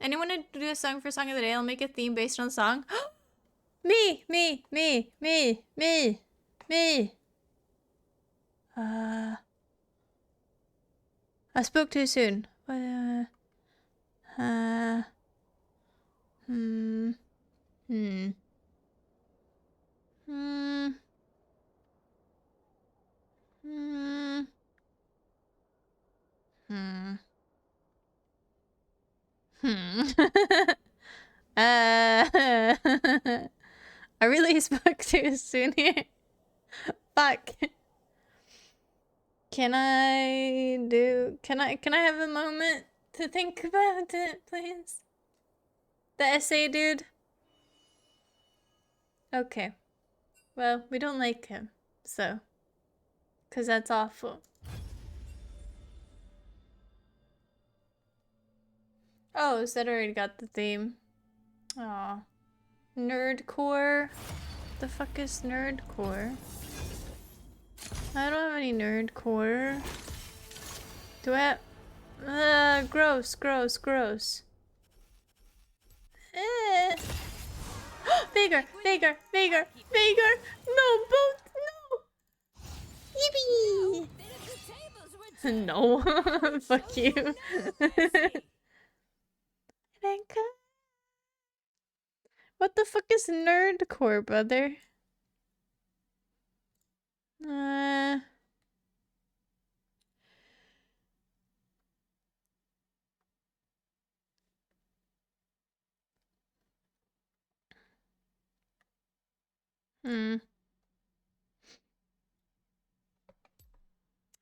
Anyone to do a song for Song of the Day? I'll make a theme based on the song. Me! I spoke too soon. Uh, hmm. Hmm. Hmm. Hmm. Hmm. Hmm. I really spoke too soon here. Fuck. Can I have a moment to think about it, please? The essay dude? Okay. Well, we don't like him, so. 'Cause that's awful. Oh, Zed already got the theme. Aw. Nerdcore? The fuck is nerdcore? I don't have any nerdcore. Do I have... gross. Eh. Bigger! No, both! No! Yippee! No. Fuck you. What the fuck is nerdcore, brother?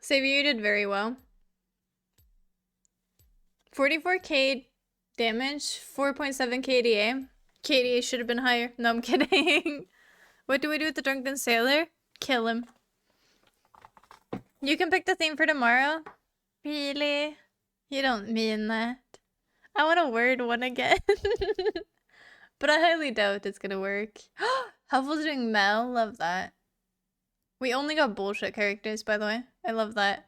Savior, you did very well. 44k damage, 4.7 KDA. KDA should have been higher. No, I'm kidding. What do we do with the drunken sailor? Kill him. You can pick the theme for tomorrow? Really? You don't mean that. I want a word one again. But I highly doubt it's gonna work. Huffle's doing Mel. Love that. We only got bullshit characters, by the way. I love that.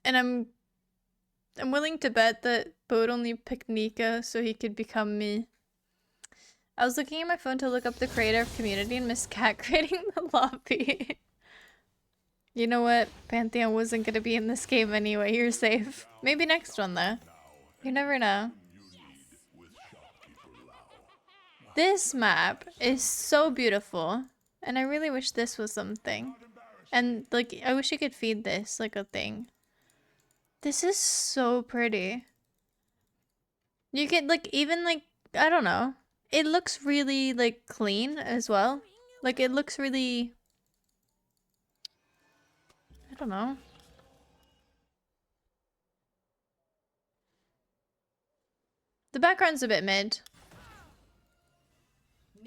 And I'm willing to bet that Bode only picked Nika so he could become me. I was looking at my phone to look up the creator of Community and missed Cat creating the lobby. You know what? Pantheon wasn't gonna be in this game anyway. You're safe. Maybe next one, though. You never know. This map is so beautiful. And I really wish this was something. And, like, I wish you could feed this, like, a thing. This is so pretty. You could, like, even, like, I don't know. It looks really, like, clean as well. Like, it looks really... I don't know. The background's a bit mid.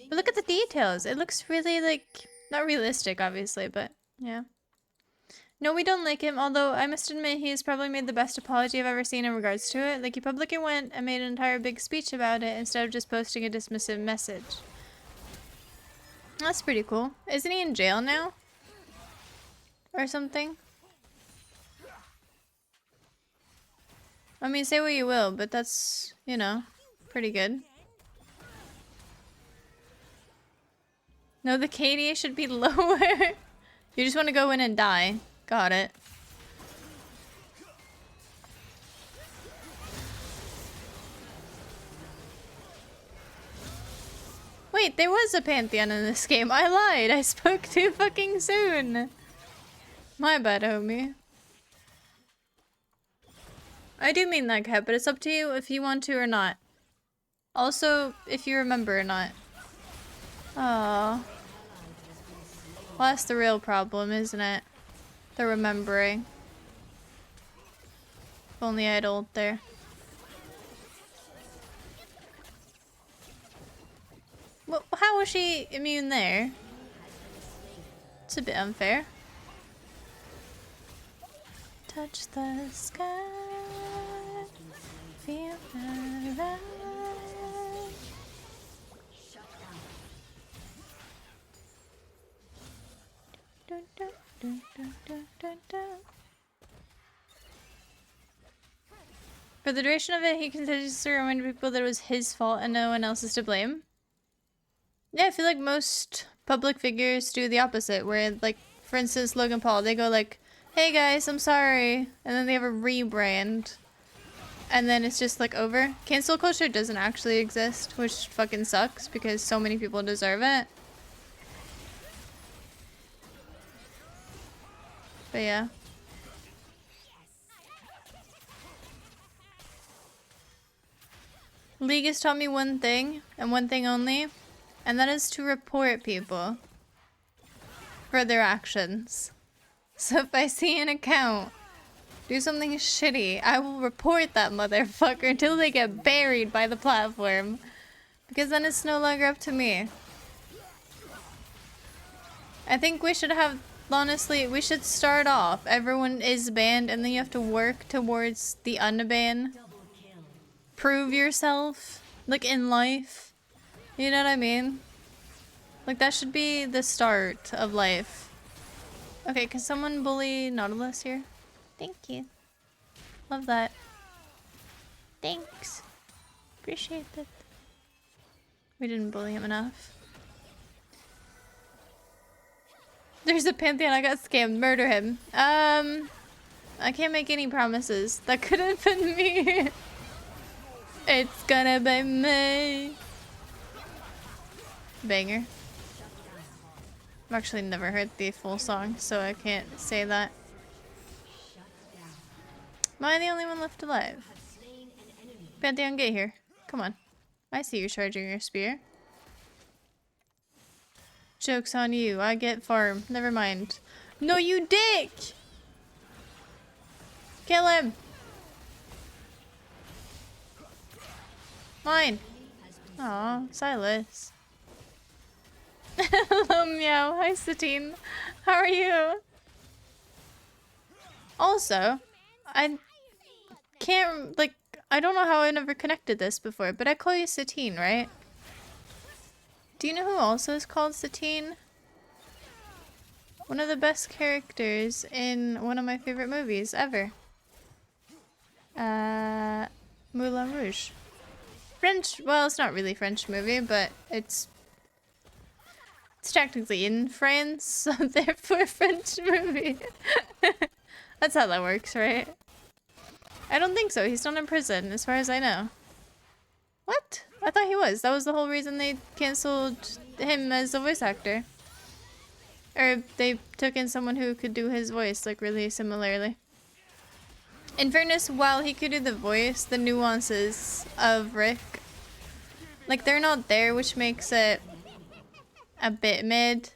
But look at the details. It looks really, like, not realistic, obviously, but yeah. No, we don't like him, although I must admit he's probably made the best apology I've ever seen in regards to it. Like, he publicly went and made an entire big speech about it instead of just posting a dismissive message. That's pretty cool. Isn't he in jail now? Or something? I mean, say what you will, but that's, you know, pretty good. No, the KDA should be lower. You just want to go in and die. Got it. Wait, there was a Pantheon in this game. I lied. I spoke too fucking soon. My bad, homie. I do mean that, Kat, but it's up to you if you want to or not. Also, if you remember or not. Oh. Well, that's the real problem, isn't it? The remembering. If only I'd ult there. Well, how was she immune there? It's a bit unfair. Touch the sky. Feel the light. Dun, dun, dun, dun, dun, dun, dun. For the duration of it, he continues to remind people that it was his fault and no one else is to blame. Yeah, I feel like most public figures do the opposite, where, like, for instance, Logan Paul, they go like, hey guys, I'm sorry, and then they have a rebrand, and then it's just, like, over. Cancel culture doesn't actually exist, which fucking sucks, because so many people deserve it. But yeah. League has taught me one thing, and one thing only, and that is to report people for their actions. So if I see an account do something shitty, I will report that motherfucker until they get buried by the platform. Because then it's no longer up to me. I think we should have, honestly, we should start off. Everyone is banned and then you have to work towards the unban. Prove yourself, like in life. You know what I mean? Like that should be the start of life. Okay, can someone bully Nautilus here? Thank you. Love that. Thanks. Appreciate it. We didn't bully him enough. There's a Pantheon, I got scammed. Murder him. I can't make any promises. That could have been me. It's gonna be me. Banger. I've actually never heard the full song, so I can't say that. Am I the only one left alive? Pantheon, get here. Come on. I see you charging your spear. Joke's on you. I get farm. Never mind. No, you dick! Kill him! Mine! Aw, Silas. Hello, Meow. Hi, Satine. How are you? Also, I can't, like, I don't know how I never connected this before, but I call you Satine, right? Do you know who also is called Satine? One of the best characters in one of my favorite movies ever. Moulin Rouge. French, well, it's not really a French movie, but it's technically in France, so therefore a French movie. That's how that works, right? I don't think so. He's not in prison, as far as I know. What? I thought he was. That was the whole reason they canceled him as a voice actor. Or they took in someone who could do his voice, like, really similarly. In fairness, while he could do the voice, the nuances of Rick, like, they're not there, which makes it a bit mid.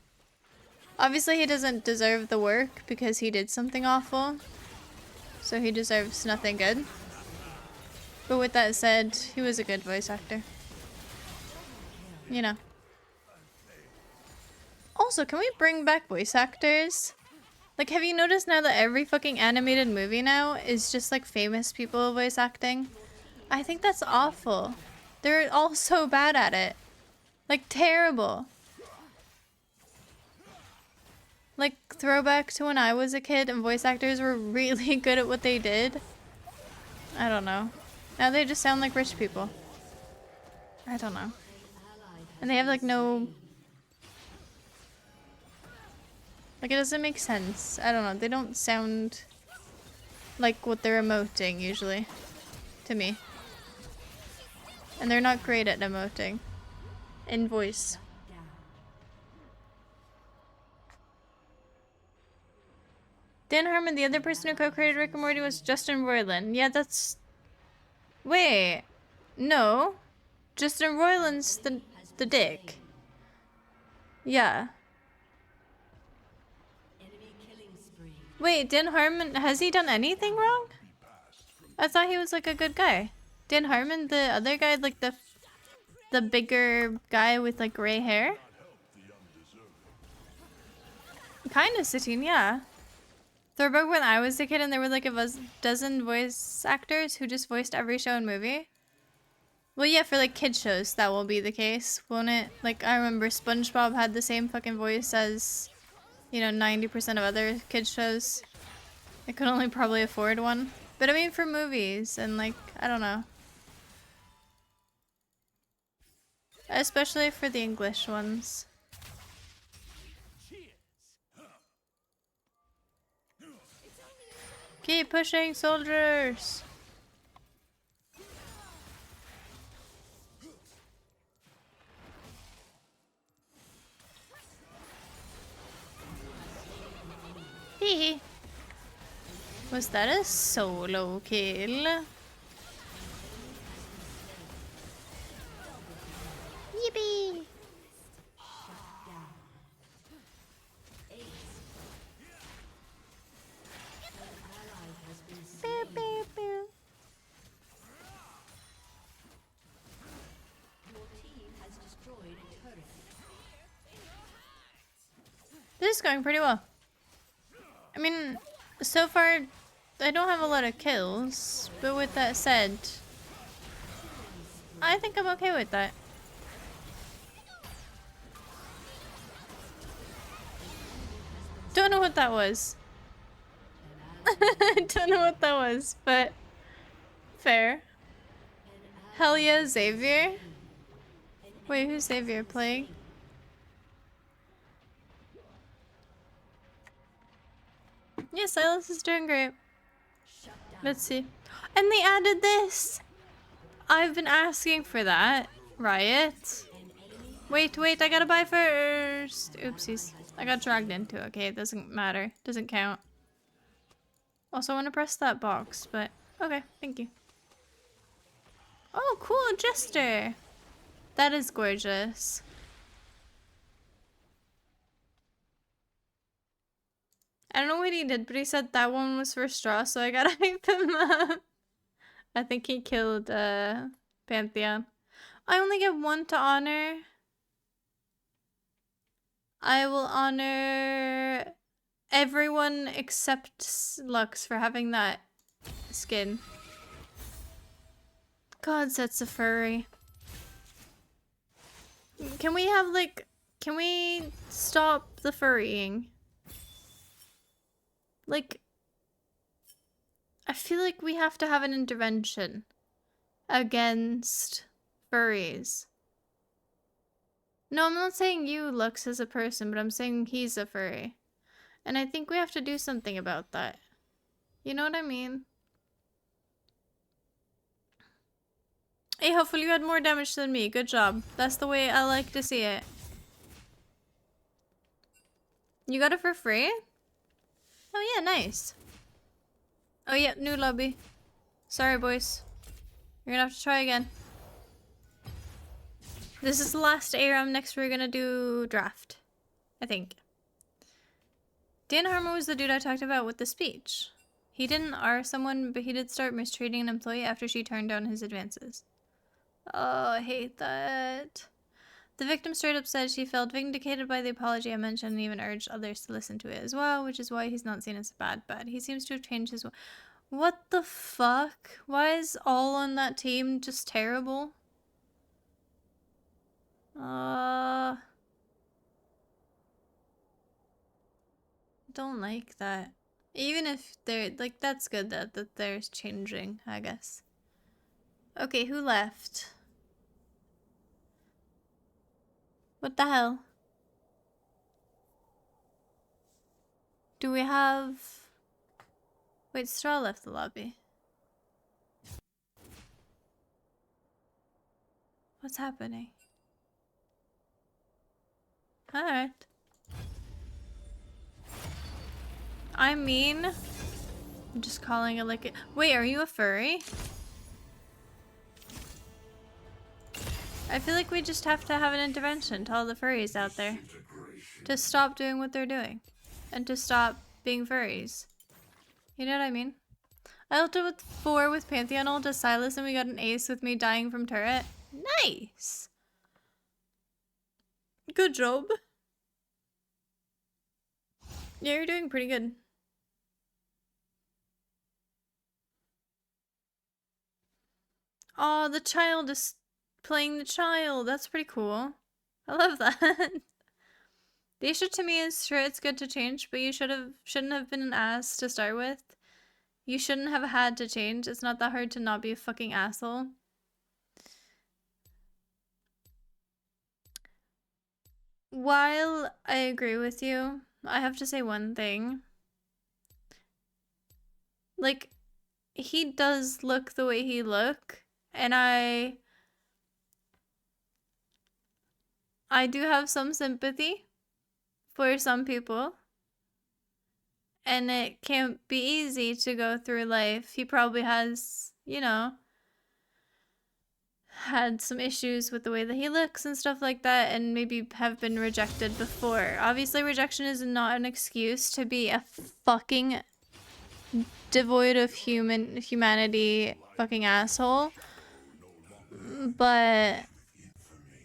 Obviously, he doesn't deserve the work because he did something awful. So he deserves nothing good. But with that said, he was a good voice actor. You know. Also, can we bring back voice actors? Like, have you noticed now that every fucking animated movie now is just like famous people voice acting? I think that's awful. They're all so bad at it. Like, terrible. Like, throwback to when I was a kid and voice actors were really good at what they did. I don't know. Now they just sound like rich people. I don't know. And they have like no... Like, it doesn't make sense. I don't know. They don't sound like what they're emoting usually. To me. And they're not great at emoting. In voice. Dan Harmon, the other person who co-created Rick and Morty, was Justin Roiland. Yeah, that's... Wait. No. Justin Roiland's the dick. Yeah. Wait, Dan Harmon, has he done anything wrong? I thought he was like a good guy. Dan Harmon, the other guy, like the bigger guy with like gray hair? Kind of sitting, yeah. Throwback when I was a kid and there were like a dozen voice actors who just voiced every show and movie. Well, yeah, for like kid shows, that will be the case, won't it? Like, I remember SpongeBob had the same fucking voice as, you know, 90% of other kid shows. I could only probably afford one. But I mean, for movies and like, I don't know. Especially for the English ones. Keep pushing, soldiers! Hee. Was that a solo kill? Yippee! Pew, pew, pew. This is going pretty well. I mean, so far, I don't have a lot of kills, but with that said, I think I'm okay with that. Don't know what that was. I don't know what that was, but fair. Hell yeah, Xavier. Wait, who's Xavier playing? Yeah, Silas is doing great. Let's see. And they added this! I've been asking for that. Riot. Wait, I gotta buy first. Oopsies. I got dragged into it. Okay, it doesn't matter. Doesn't count. Also, I want to press that box, but okay, thank you. Oh, cool, Jester. That is gorgeous. I don't know what he did, but he said that one was for Straw, so I gotta hype him up. I think he killed Pantheon. I only get one to honor. I will honor everyone except Lux for having that skin. God, that's a furry. Can we have like, can we stop the furrying? Like, I feel like we have to have an intervention against furries. No, I'm not saying you, Lux, as a person, but I'm saying he's a furry. And I think we have to do something about that. You know what I mean? Hey, hopefully you had more damage than me. Good job. That's the way I like to see it. You got it for free? Oh yeah, nice. Oh yeah, new lobby. Sorry, boys. You're gonna have to try again. This is the last ARAM. Next we're gonna do draft. I think. Dan Harmon was the dude I talked about with the speech. He didn't R someone, but he did start mistreating an employee after she turned down his advances. Oh, I hate that. The victim straight up said she felt vindicated by the apology I mentioned and even urged others to listen to it as well, which is why he's not seen as bad. He seems to have changed his... What the fuck? Why is all on that team just terrible? Don't like that. Even if they're, like, that's good that they're changing, I guess. Okay, who left? What the hell? Do we have... Wait, Straw left the lobby. What's happening? Alright. I mean... I'm just calling it like it. Wait, are you a furry? I feel like we just have to have an intervention to all the furries out there. To stop doing what they're doing. And to stop being furries. You know what I mean? I ulted with 4 with Pantheon ult as Silas and we got an ace with me dying from turret. Nice! Good job. Yeah, you're doing pretty good. Oh, the child is playing the child. That's pretty cool. I love that. The issue to me is sure it's good to change, but you shouldn't have been an ass to start with. You shouldn't have had to change. It's not that hard to not be a fucking asshole. While I agree with you, I have to say one thing. Like, he does look the way he look, and I do have some sympathy for some people. And it can't be easy to go through life. He probably has, you know, had some issues with the way that he looks and stuff like that, and maybe have been rejected before. Obviously, rejection is not an excuse to be a fucking devoid of humanity fucking asshole. But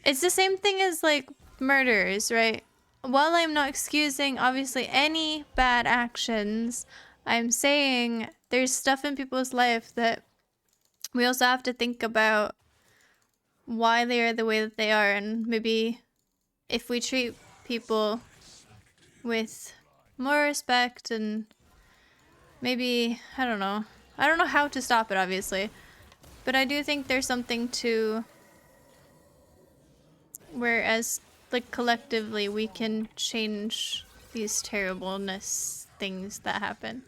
it's the same thing as, like, murders, right? While I'm not excusing, obviously, any bad actions, I'm saying there's stuff in people's life that we also have to think about why they are the way that they are, and maybe if we treat people with more respect and maybe, I don't know how to stop it, obviously, but I do think there's something to whereas, like, collectively we can change these terribleness things that happen.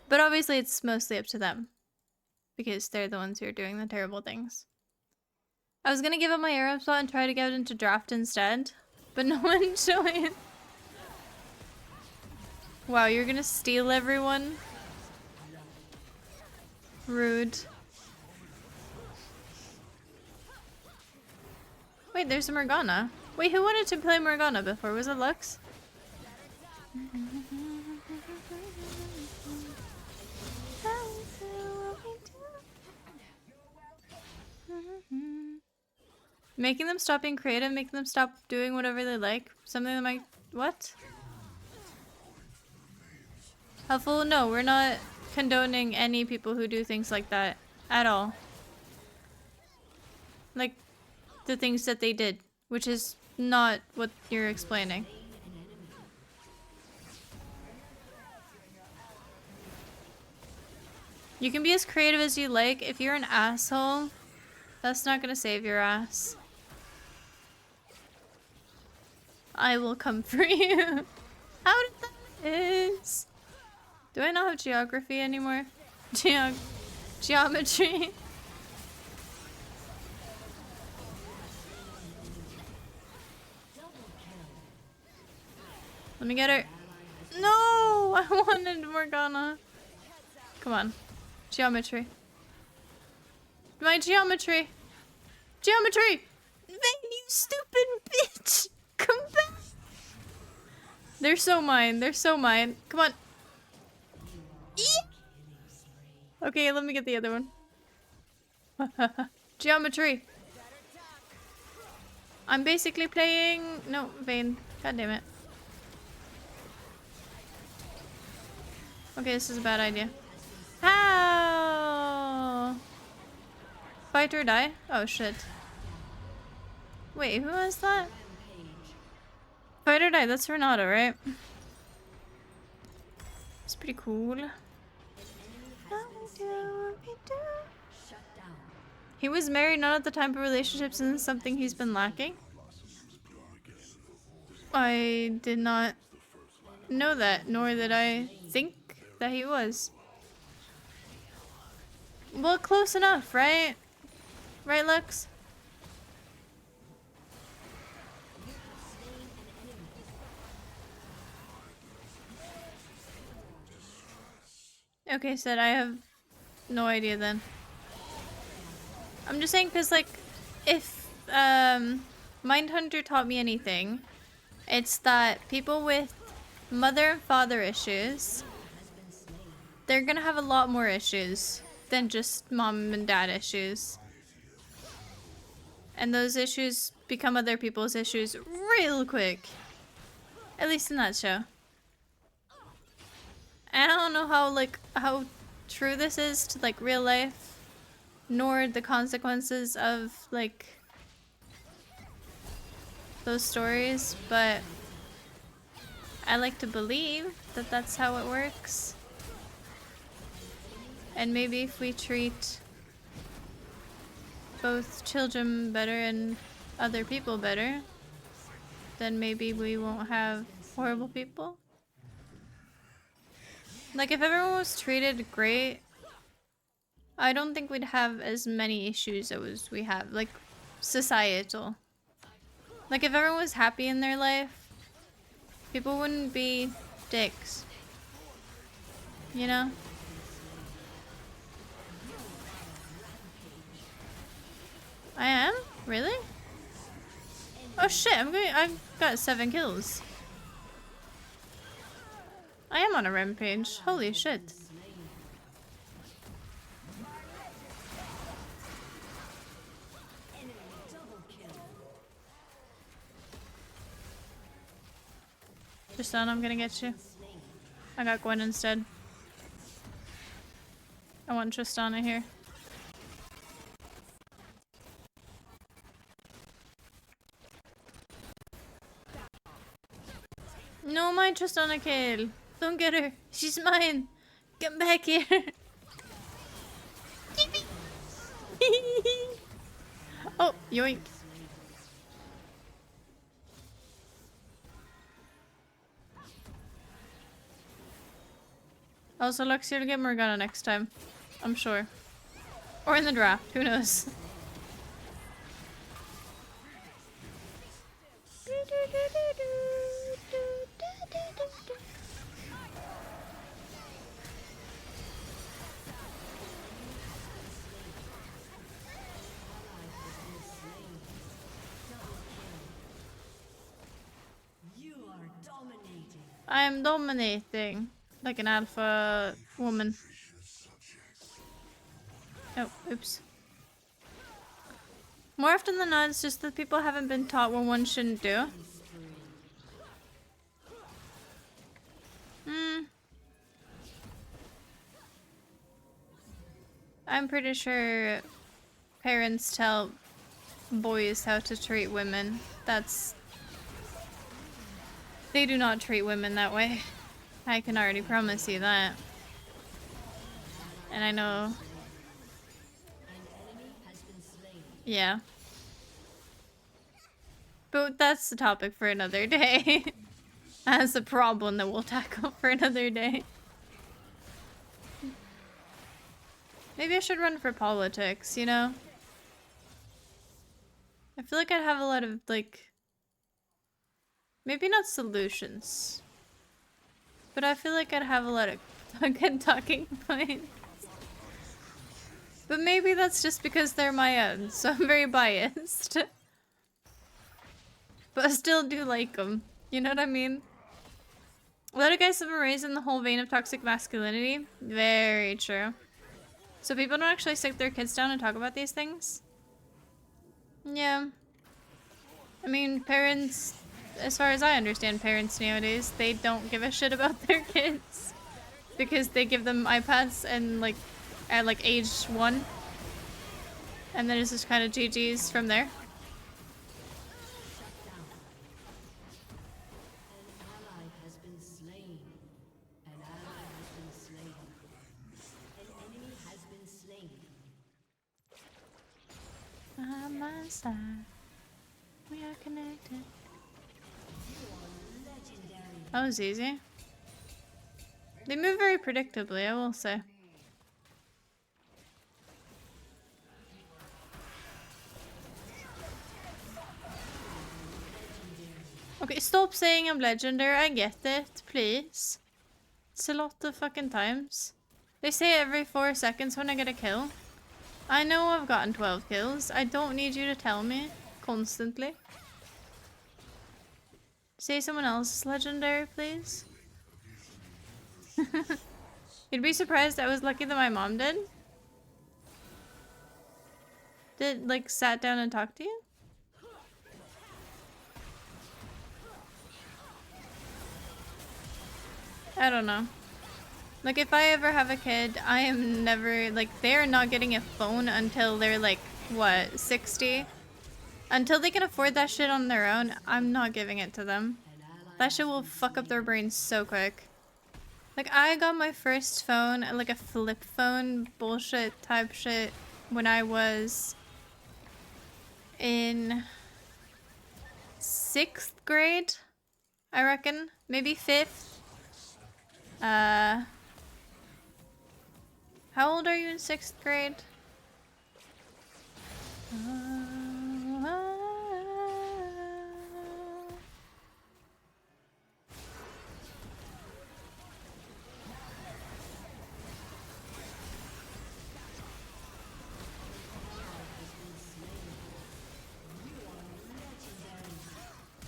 But obviously it's mostly up to them because they're the ones who are doing the terrible things. I was gonna give up my Arab spot and try to get into draft instead, but no one joined. Wow, you're gonna steal everyone? Rude. Wait, there's a Morgana. Wait, who wanted to play Morgana before? Was it Lux? Making them stop being creative, making them stop doing whatever they like. Something that might... What? Helpful? No, we're not condoning any people who do things like that at all. Like, the things that they did, which is not what you're explaining. You can be as creative as you like. If you're an asshole, that's not gonna save your ass. I will come for you. How did that is? Do I not have geography anymore? Geometry. Let me get her. No, I wanted Morgana. Come on. Geometry. My geometry. Geometry! Vayne, you stupid bitch! Come back! They're so mine. They're so mine. Come on. Okay, let me get the other one. Geometry. I'm basically playing... No, Vayne. God damn it. Okay, this is a bad idea. How? Fight or die? Oh shit. Wait, who was that? Fight or die, that's Renata, right? It's pretty cool. He was married not at the time, but relationships isn't something he's been lacking. I did not know that, nor did I think that he was. Well, close enough, right? Right, Lex? Okay, Sid, I have no idea then. I'm just saying because, like, if Mindhunter taught me anything, it's that people with mother and father issues, they're gonna have a lot more issues than just mom and dad issues. And those issues become other people's issues real quick. At least in that show. And I don't know how true this is to, like, real life, nor the consequences of, like, those stories, but I like to believe that that's how it works. And maybe if we treat both children better and other people better, then maybe we won't have horrible people. Like, if everyone was treated great, I don't think we'd have as many issues as we have, like, societal. Like, if everyone was happy in their life, people wouldn't be dicks. You know? I am? Really? Oh shit, I've got 7 kills. I am on a rampage. Holy shit. Tristan, I'm gonna get you. I got Gwen instead. I want Tristana here. No, my Tristana kill. Don't get her. She's mine. Come back here. Oh, yoink. Also, Lux, you'll get Morgana next time. I'm sure. Or in the draft. Who knows? I am dominating. Like an alpha woman. Oh, oops. More often than not, it's just that people haven't been taught what one shouldn't do. I'm pretty sure parents tell boys how to treat women. They do not treat women that way. I can already promise you that. And I know... Yeah. But that's the topic for another day. That's a problem that we'll tackle for another day. Maybe I should run for politics, you know? I feel like I'd have a lot of, like... Maybe not solutions. But I feel like I'd have a lot of good talking points. But maybe that's just because they're my own, so I'm very biased. But I still do like them. You know what I mean? A lot of guys have been raised in the whole vein of toxic masculinity. Very true. So people don't actually sit their kids down and talk about these things? Yeah. I mean, parents, as far as I understand parents nowadays, they don't give a shit about their kids. Because they give them iPads and like at like age 1. And then it's just kind of GG's from there. On my side, we are connected. That was easy. They move very predictably, I will say. Okay, stop saying I'm legendary. I get it, please. It's a lot of fucking times. They say it every 4 seconds when I get a kill. I know I've gotten 12 kills. I don't need you to tell me constantly. Say someone else is legendary, please. You'd be surprised I was lucky that my mom did. Like, sat down and talked to you? I don't know. Like, if I ever have a kid, I am never, like, they're not getting a phone until they're, like, what, 60? Until they can afford that shit on their own, I'm not giving it to them. That shit will fuck up their brains so quick. Like, I got my first phone, like a flip phone bullshit type shit, when I was in 6th grade, I reckon. Maybe 5th. How old are you in 6th grade?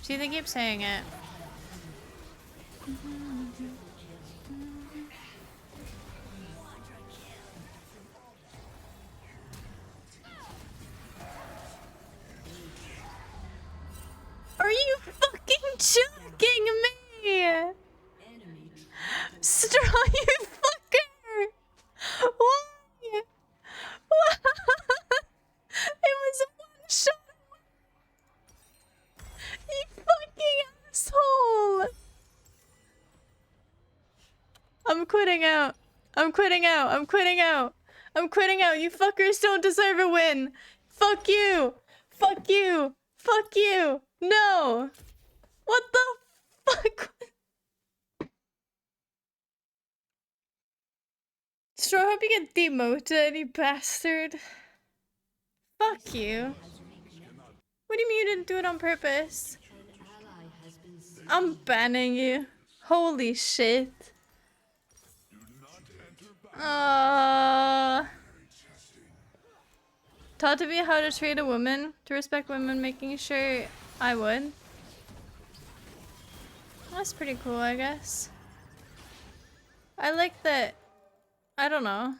See, they keep saying it. Are you fucking joking me? Straw, you fucker! Why? Why? It was a one shot. You fucking asshole! I'm quitting out. I'm quitting out. I'm quitting out. I'm quitting out. You fuckers don't deserve a win. Fuck you. Fuck you. Fuck you. No. What the fuck? Straw, hope you get demoted, you bastard. Fuck you. What do you mean you didn't do it on purpose? I'm banning you. Holy shit. Taught to me how to treat a woman, to respect women, making sure I would. That's pretty cool, I guess. I like that. I don't know.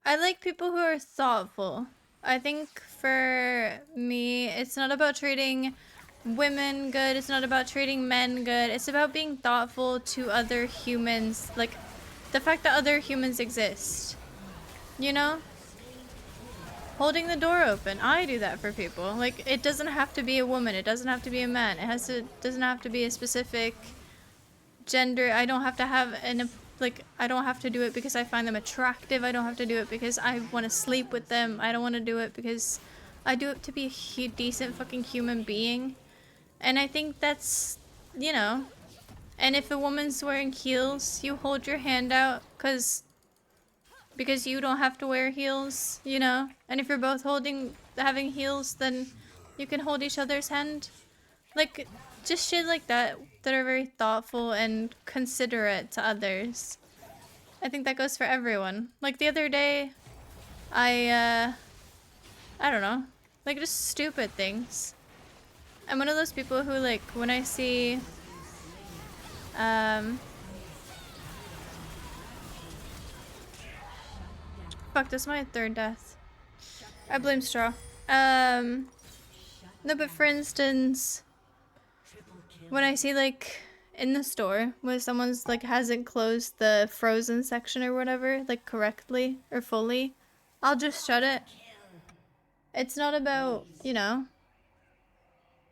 I like people who are thoughtful. I think for me, it's not about treating women good, it's not about treating men good, it's about being thoughtful to other humans, like the fact that other humans exist, you know? Holding the door open, I do that for people. Like, it doesn't have to be a woman, it doesn't have to be a man, doesn't have to be a specific gender. I don't have to have I don't have to do it because I find them attractive. I don't have to do it because I want to sleep with them. I don't want to do it because I do it to be a decent fucking human being. And I think that's, you know, and if a woman's wearing heels, you hold your hand out because you don't have to wear heels, you know? And if you're both having heels, then you can hold each other's hand. Like, just shit like that are very thoughtful and considerate to others. I think that goes for everyone. Like, the other day, I don't know. Like, just stupid things. I'm one of those people who, like, when I see, fuck, this is my 3rd death. I blame Straw. No, but for instance, when I see like in the store where someone's like hasn't closed the frozen section or whatever, like correctly or fully, I'll just shut it. It's not about, you know,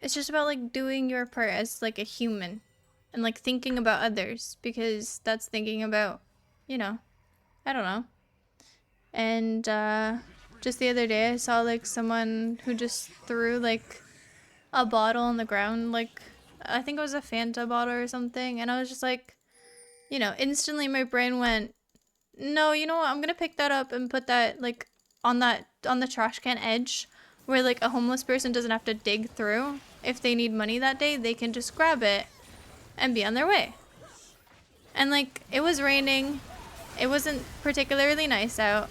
it's just about like doing your part as like a human and like thinking about others, because that's thinking about, you know, I don't know. And just the other day I saw like someone who just threw like a bottle on the ground, like I think it was a Fanta bottle or something, and I was just like, you know, instantly my brain went, no, you know what, I'm gonna pick that up and put that like on the trash can edge where like a homeless person doesn't have to dig through. If they need money that day, they can just grab it and be on their way. And like it was raining, it wasn't particularly nice out,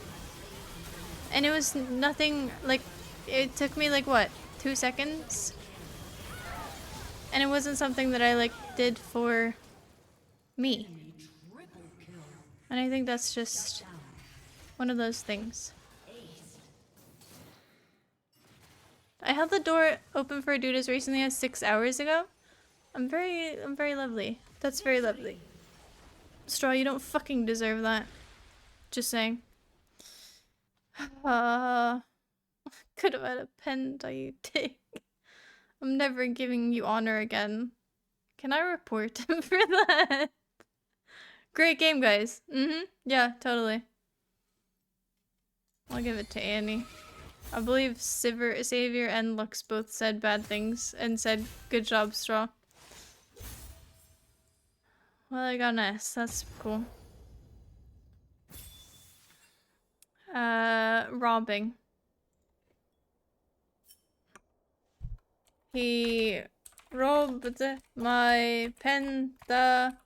and it was nothing, like it took me like what, 2 seconds, and it wasn't something that I like did for me. And I think that's just one of those things. I held the door open for a dude as recently as 6 hours ago. I'm very lovely. That's very lovely. Straw, you don't fucking deserve that. Just saying. Could have had a pen, you dick. I'm never giving you honor again. Can I report him for that? Great game, guys. Yeah, totally. I'll give it to Annie. I believe Savior and Lux both said bad things and said, good job, Straw. Well, I got an S. That's cool. Robbing. He robbed my penta.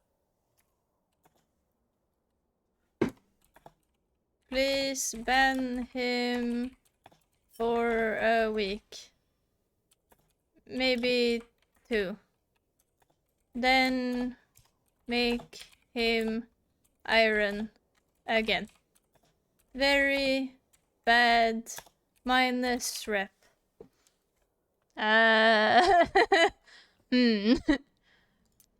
Please ban him for a week. Maybe 2. Then make him iron again. Very bad minus rep.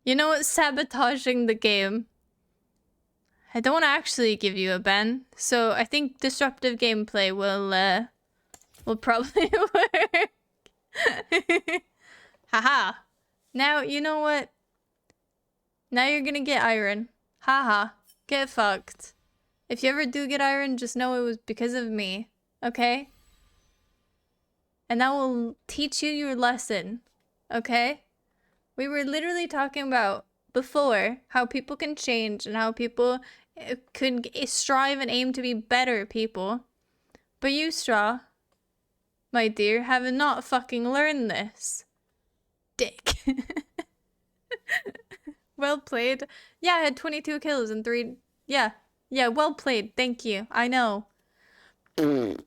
You know what? Sabotaging the game. I don't actually give you a ban, so I think disruptive gameplay will probably work. Haha. Now, you know what? Now you're gonna get iron. Haha. Get fucked. If you ever do get iron, just know it was because of me. Okay? And that will teach you your lesson. Okay? We were literally talking about before how people can change and how people could strive and aim to be better people. But you, Straw, my dear, have not fucking learned this. Dick. Well played. Yeah, I had 22 kills and 3... Yeah. Yeah, well played. Thank you. I know. That's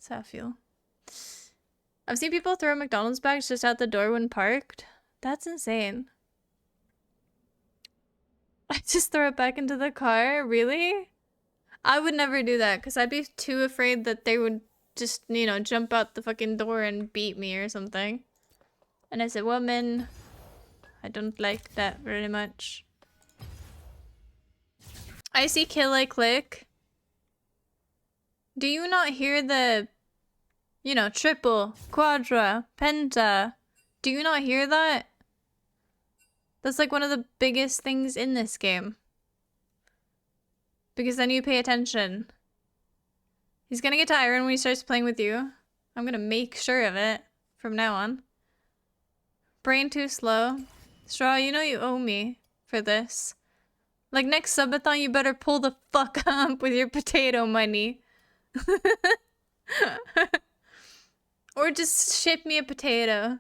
how I feel. I've seen people throw McDonald's bags just out the door when parked. That's insane. I just throw it back into the car? Really? I would never do that because I'd be too afraid that they would just, you know, jump out the fucking door and beat me or something. And as a woman, I don't like that very much. I see kill I click. Do you not hear the, you know, triple, quadra, penta? Do you not hear that? That's like one of the biggest things in this game. Because then you pay attention. He's gonna get to iron when he starts playing with you. I'm gonna make sure of it from now on. Brain too slow. Straw, you know you owe me for this. Like next subathon, you better pull the fuck up with your potato money. Or just ship me a potato.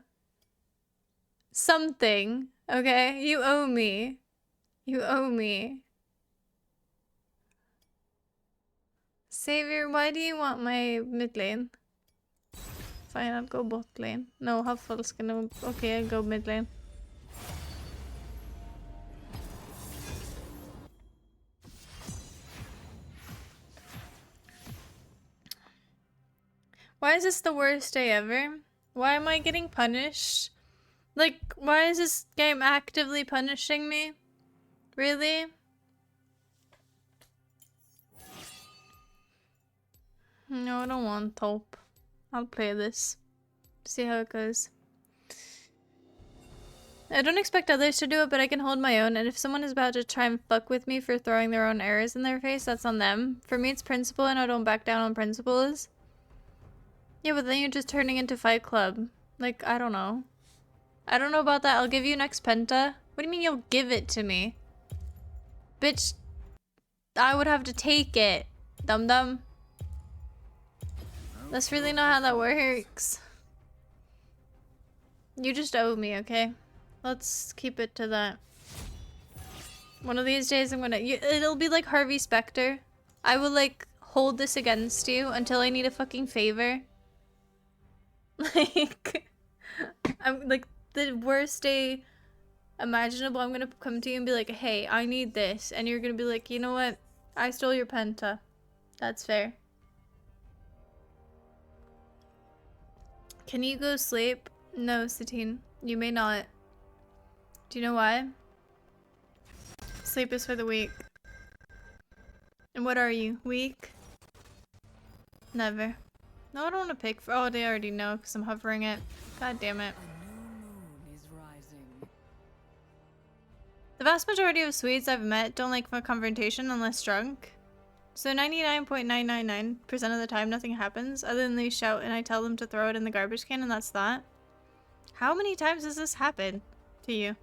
Something, okay? You owe me. You owe me. Savior, why do you want my mid lane? Fine, I'll go bot lane. No, Huffle's gonna... Okay, I'll go mid lane. Why is this the worst day ever? Why am I getting punished? Like, why is this game actively punishing me? Really? No, I don't want Taupe. I'll play this. See how it goes. I don't expect others to do it, but I can hold my own, and if someone is about to try and fuck with me for throwing their own errors in their face, that's on them. For me, it's principle, and I don't back down on principles. Yeah, but then you're just turning into Fight Club. Like, I don't know. I don't know about that. I'll give you next Penta. What do you mean you'll give it to me? Bitch, I would have to take it. Dum-dum. That's really not how that works. You just owe me, okay? Let's keep it to that. One of these days I'm gonna... it'll be like Harvey Specter. I will, like, hold this against you until I need a fucking favor. Like... I'm, like, the worst day imaginable. I'm gonna come to you and be like, hey, I need this. And you're gonna be like, you know what? I stole your Penta. That's fair. Can you go sleep? No, Satine. You may not. Do you know why? Sleep is for the weak. And what are you? Weak? Never. No, I don't want to pick for- oh, they already know because I'm hovering it. God damn it. A new moon is rising. The vast majority of Swedes I've met don't like my confrontation unless drunk. So 99.999% of the time nothing happens other than they shout and I tell them to throw it in the garbage can and that's that. How many times has this happened to you?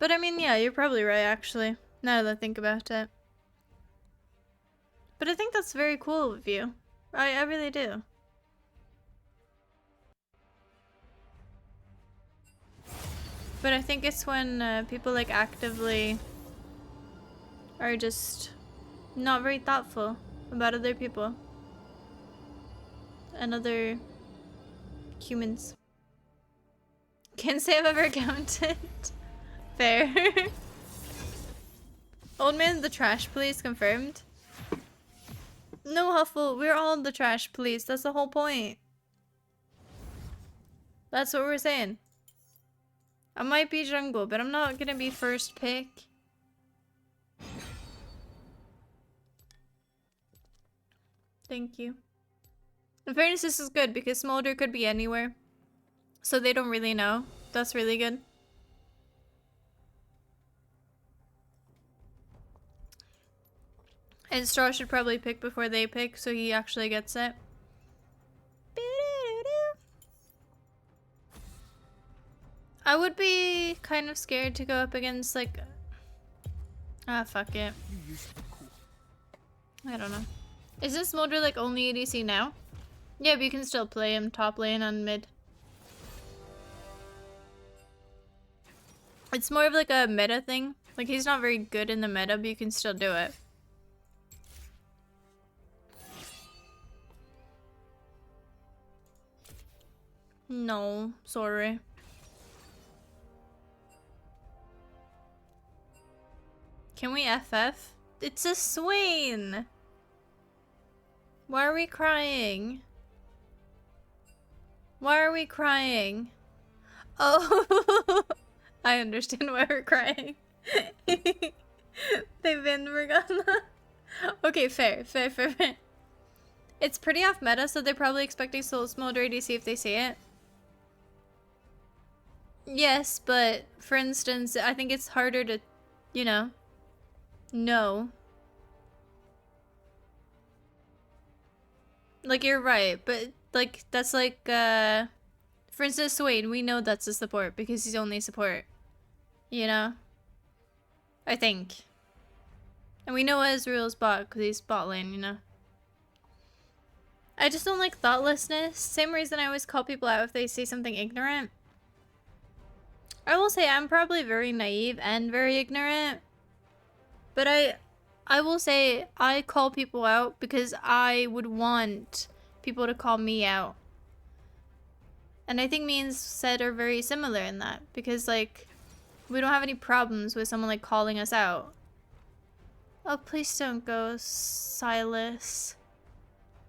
But I mean, yeah, you're probably right actually, now that I think about it. But I think that's very cool of you. I really do. But I think it's when people like actively are just not very thoughtful about other people and other humans. Can't say I've ever counted. Fair. Old man, the trash police confirmed. No, Huffle, we're all the trash police. That's the whole point. That's what we're saying. I might be jungle, but I'm not gonna be first pick. Thank you. In fairness, this is good because Smolder could be anywhere. So they don't really know. That's really good. And Straw should probably pick before they pick so he actually gets it. I would be kind of scared to go up against like... ah, fuck it. You used to be cool. I don't know. Is this Smolder like only ADC now? Yeah, but you can still play him top lane on mid. It's more of like a meta thing. Like he's not very good in the meta, but you can still do it. No, sorry. Can we FF? It's a Swain! Why are we crying? Why are we crying? Oh, I understand why we're crying. They've been forgotten. Okay, fair. It's pretty off meta, so they're probably expecting Soul Smolder ADC if they see it. Yes, but for instance, I think it's harder to, you know, like you're right, but like that's like for instance Swain, we know that's a support because he's only support, you know, I think, and we know Ezreal's bot because he's bot lane, you know. I just don't like thoughtlessness. Same reason I always call people out if they say something ignorant. I will say I'm probably very naive and very ignorant, but I will say I call people out because I would want people to call me out. And I think me and Sed are very similar in that because like we don't have any problems with someone like calling us out. Oh, please don't go, Silas.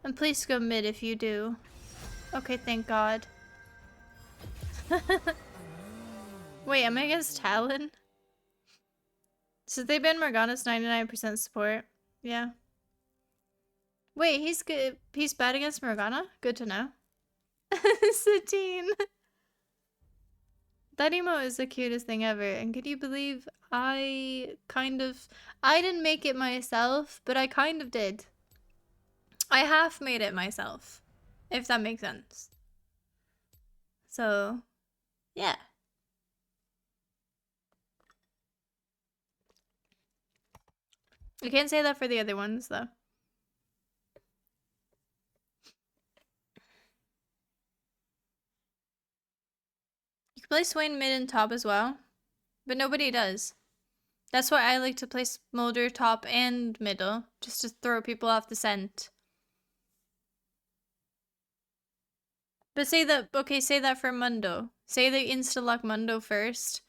And please go mid if you do. Okay, thank God. Wait, am I against Talon? So they ban Morgana's 99% support. Yeah. Wait, he's good. He's bad against Morgana? Good to know. Satine. That emote is the cutest thing ever. And could you believe I didn't make it myself, but I kind of did. I half made it myself, if that makes sense. So, yeah. I can't say that for the other ones, though. You can play Swain mid and top as well, but nobody does. That's why I like to play Smolder top and middle, just to throw people off the scent. But say that, okay, say that for Mundo. Say they insta-lock Mundo first,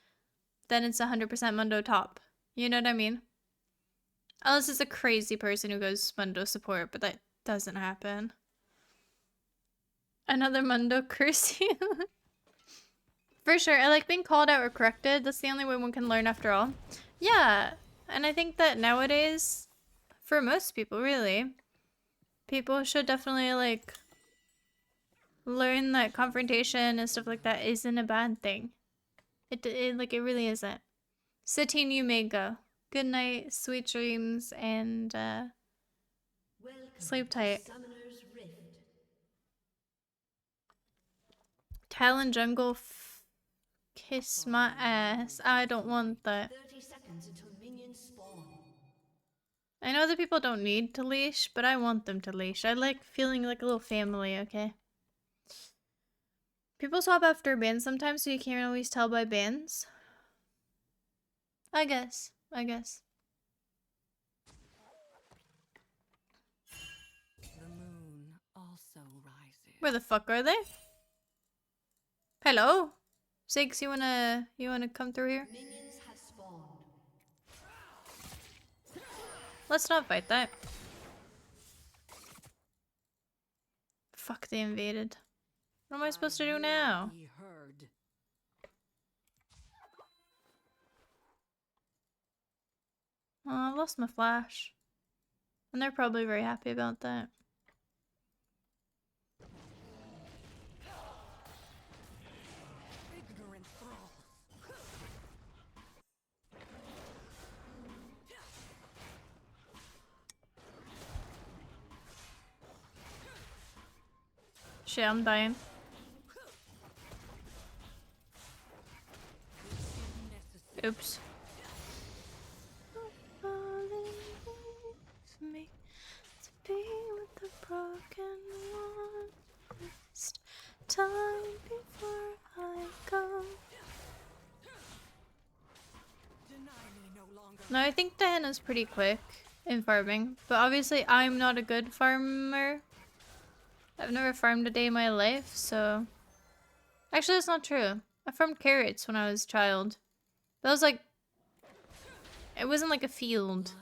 then it's 100% Mundo top. You know what I mean? Unless it's a crazy person who goes Mundo support, but that doesn't happen. Another Mundo curse you. For sure, I like being called out or corrected. That's the only way one can learn after all. Yeah, and I think that nowadays, for most people, really, people should definitely, like, learn that confrontation and stuff like that isn't a bad thing. It really isn't. Satine, you may go. Good night, sweet dreams, and, sleep tight. Talon jungle kiss my ass. I don't want that. 30 seconds until minions spawn. I know that people don't need to leash, but I want them to leash. I like feeling like a little family, okay? People swap after bans sometimes, so you can't always tell by bans. I guess. The moon also rises. Where the fuck are they? Hello? Sigs, you wanna come through here? Minions have spawned. Let's not fight that. Fuck, they invaded. What am I supposed to do now? Be heard. Oh, I lost my flash. And they're probably very happy about that. Ignorant thrall. Shit, I'm dying. Oops. Me to be with the broken one. Last time before I go. Deny me no longer. No, I think Diana's pretty quick in farming, but obviously I'm not a good farmer. I've never farmed a day in my life, so... Actually, that's not true. I farmed carrots when I was a child. That was like... It wasn't like a field.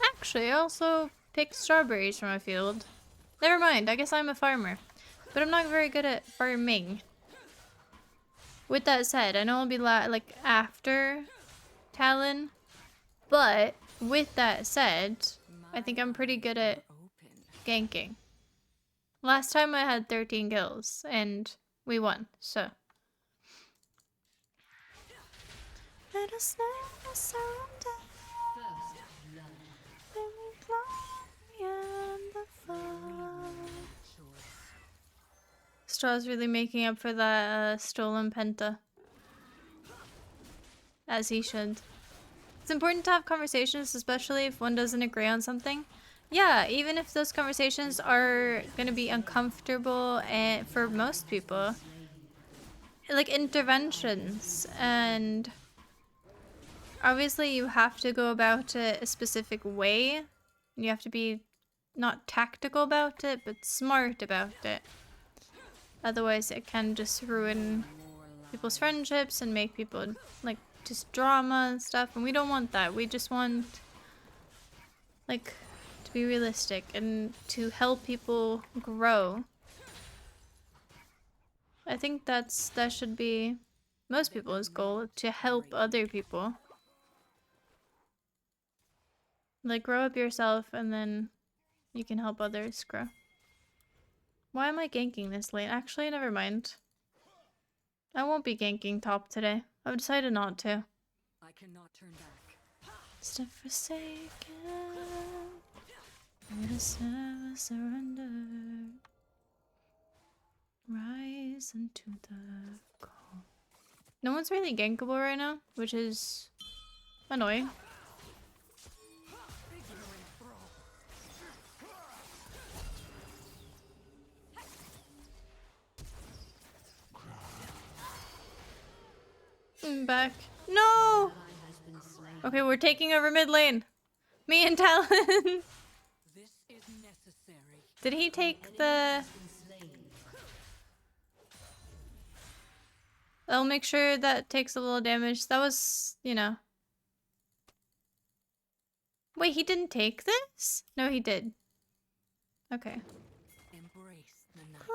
Actually, I also picked strawberries from a field. Never mind, I guess I'm a farmer. But I'm not very good at farming. With that said, I know I'll be like after Talon. But with that said, I think I'm pretty good at ganking. Last time I had 13 kills, and we won, so. Let us never surrender. Let me fly and the fall. Straw's really making up for that stolen penta. As he should. It's important to have conversations, especially if one doesn't agree on something. Yeah, even if those conversations are gonna be uncomfortable and for most people. Like interventions, and obviously you have to go about it a specific way. You have to be not tactical about it, but smart about it. Otherwise it can just ruin people's friendships and make people like just drama and stuff, and we don't want that. We just want like to be realistic and to help people grow. I think that should be most people's goal, to help other people. Like, grow up yourself and then you can help others grow. Why am I ganking this lane? Actually, never mind. I won't be ganking top today. I've decided not to. I cannot turn back. Step forsaken. Let us never surrender. Rise into the call. No one's really gankable right now, which is annoying. Back. No! Okay, we're taking over mid lane. Me and Talon. This is necessary. Did he take the... I'll make sure that takes a little damage. That was, you know. Wait, he didn't take this? No, he did. Okay. Embrace the night.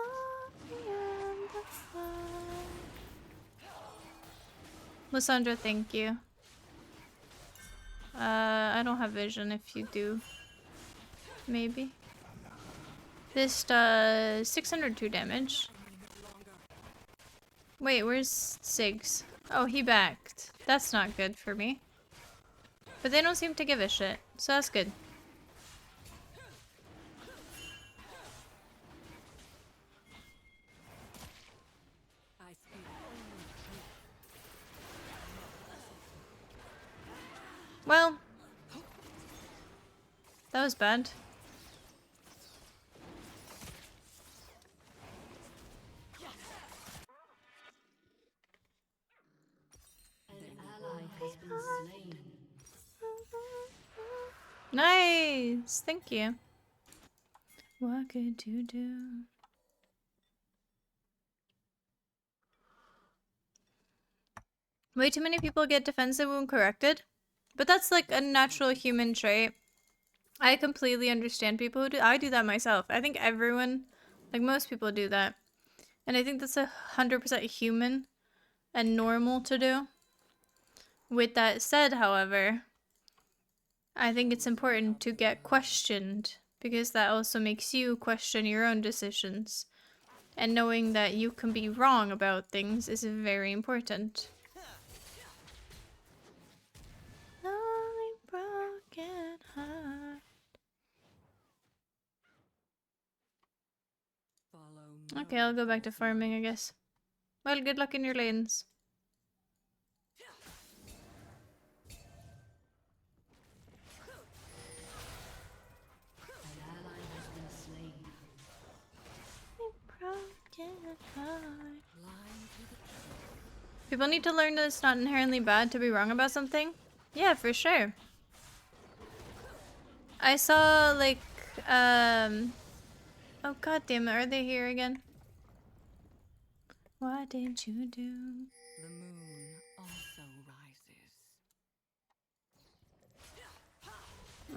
Lysandra, thank you. I don't have vision if you do. Maybe. This does 602 damage. Wait, where's Sigs? Oh, he backed. That's not good for me. But they don't seem to give a shit, so that's good. I speak only truth. Well, that was bad. An ally has been slain. Nice! Thank you. What could you do? Way too many people get defensive when corrected. But that's like a natural human trait. I completely understand people who do. I do that myself. I think everyone, like most people do that. And I think that's 100% human and normal to do. With that said, however, I think it's important to get questioned, because that also makes you question your own decisions. And knowing that you can be wrong about things is very important. Lonely broken heart. Follow Okay, I'll go back to farming, I guess. Well, good luck in your lanes. An ally has been slain. Broken heart. blind to the truth. People need to learn that it's not inherently bad to be wrong about something. Yeah, for sure. I saw, like, oh god damn it, are they here again? What did you do? The moon also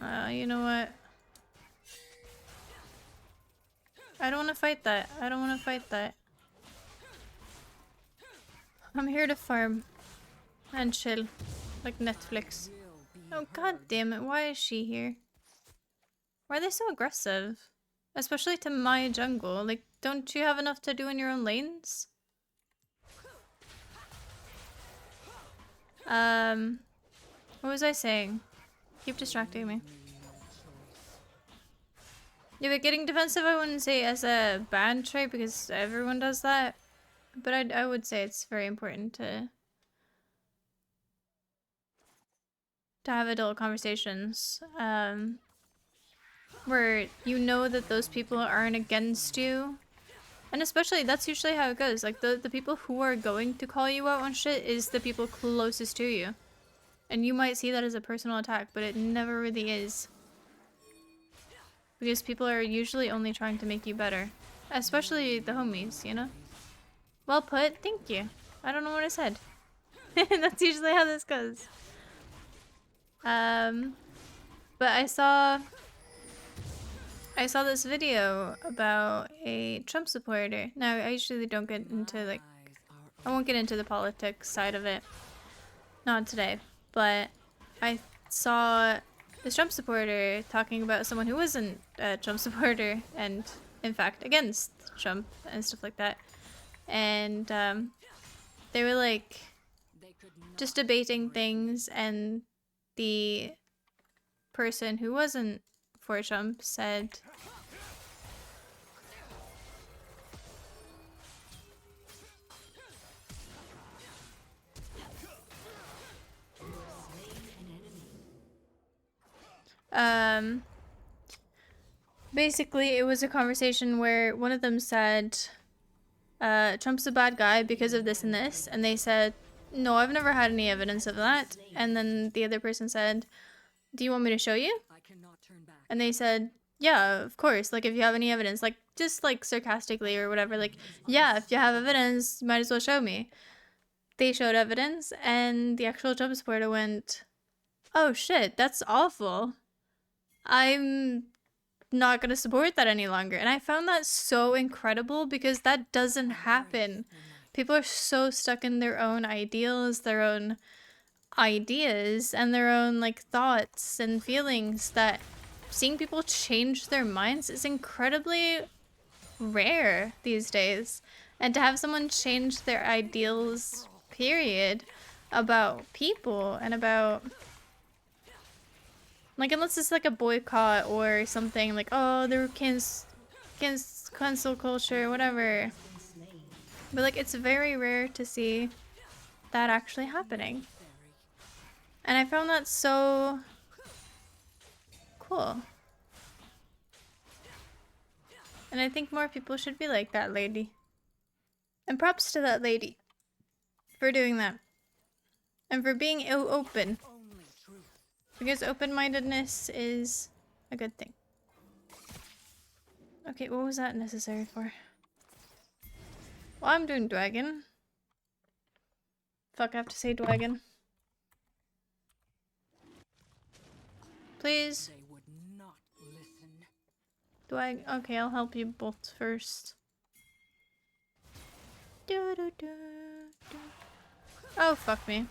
rises. You know what? I don't want to fight that. I don't want to fight that. I'm here to farm and chill, like Netflix. Will be Oh god damn it, why is she here? Why are they so aggressive? Especially to my jungle. Like, don't you have enough to do in your own lanes? What was I saying? Keep distracting me. Yeah, but getting defensive I wouldn't say as a bad trait, because everyone does that. But I would say it's very important to have adult conversations. Where you know that those people aren't against you. And especially, that's usually how it goes. Like, the people who are going to call you out on shit is the people closest to you. And you might see that as a personal attack, but it never really is. Because people are usually only trying to make you better. Especially the homies, you know? Well put, thank you. I don't know what I said. That's usually how this goes. But I I saw this video about a Trump supporter. Now, I usually don't get into like, Eyes are I won't get into the politics side of it. Not today. But I saw this Trump supporter talking about someone who wasn't a Trump supporter and, in fact, against Trump and stuff like that. And they were like they could just not debating break things, and the person who wasn't for Trump said, basically it was a conversation where one of them said, Trump's a bad guy because of this and this, and they said, no, I've never had any evidence of that. And then the other person said, do you want me to show you? I cannot turn back. And they said, yeah, of course, like if you have any evidence, like just like sarcastically or whatever, like, yeah, if you have evidence, you might as well show me. They showed evidence, and the actual Trump supporter went, oh shit, that's awful. I'm not going to support that any longer. And I found that so incredible because that doesn't happen. People are so stuck in their own ideals, their own ideas, and their own like thoughts and feelings that seeing people change their minds is incredibly rare these days. And to have someone change their ideals, period, about people and about, like, unless it's like a boycott or something, like, oh, they're cancel culture, whatever. But like, it's very rare to see that actually happening. And I found that so cool. And I think more people should be like that lady. And props to that lady for doing that. And for being open. Only truth. Because open-mindedness is a good thing. Okay, what was that necessary for? Well, I'm doing dragon. Fuck, I have to say dragon. Please. They would not listen. Okay, I'll help you both first. Oh, fuck me.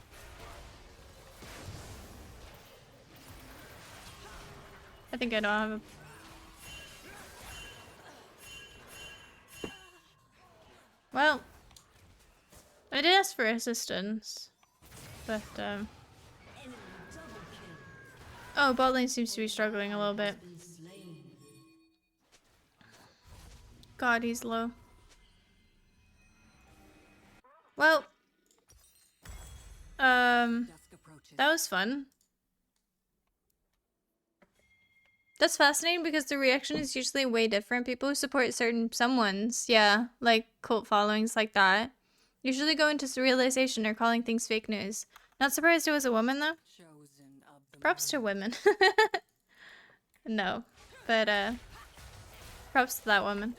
I think I don't have a... Well, I did ask for assistance, but, oh, bot lane seems to be struggling a little bit. God, he's low. Well, Dusk approaches. that was fun. That's fascinating because the reaction is usually way different. People who support certain someones, yeah, like cult followings like that, usually go into realization or calling things fake news. Not surprised it was a woman though. Chosen of the Props to women. No, but props to that woman.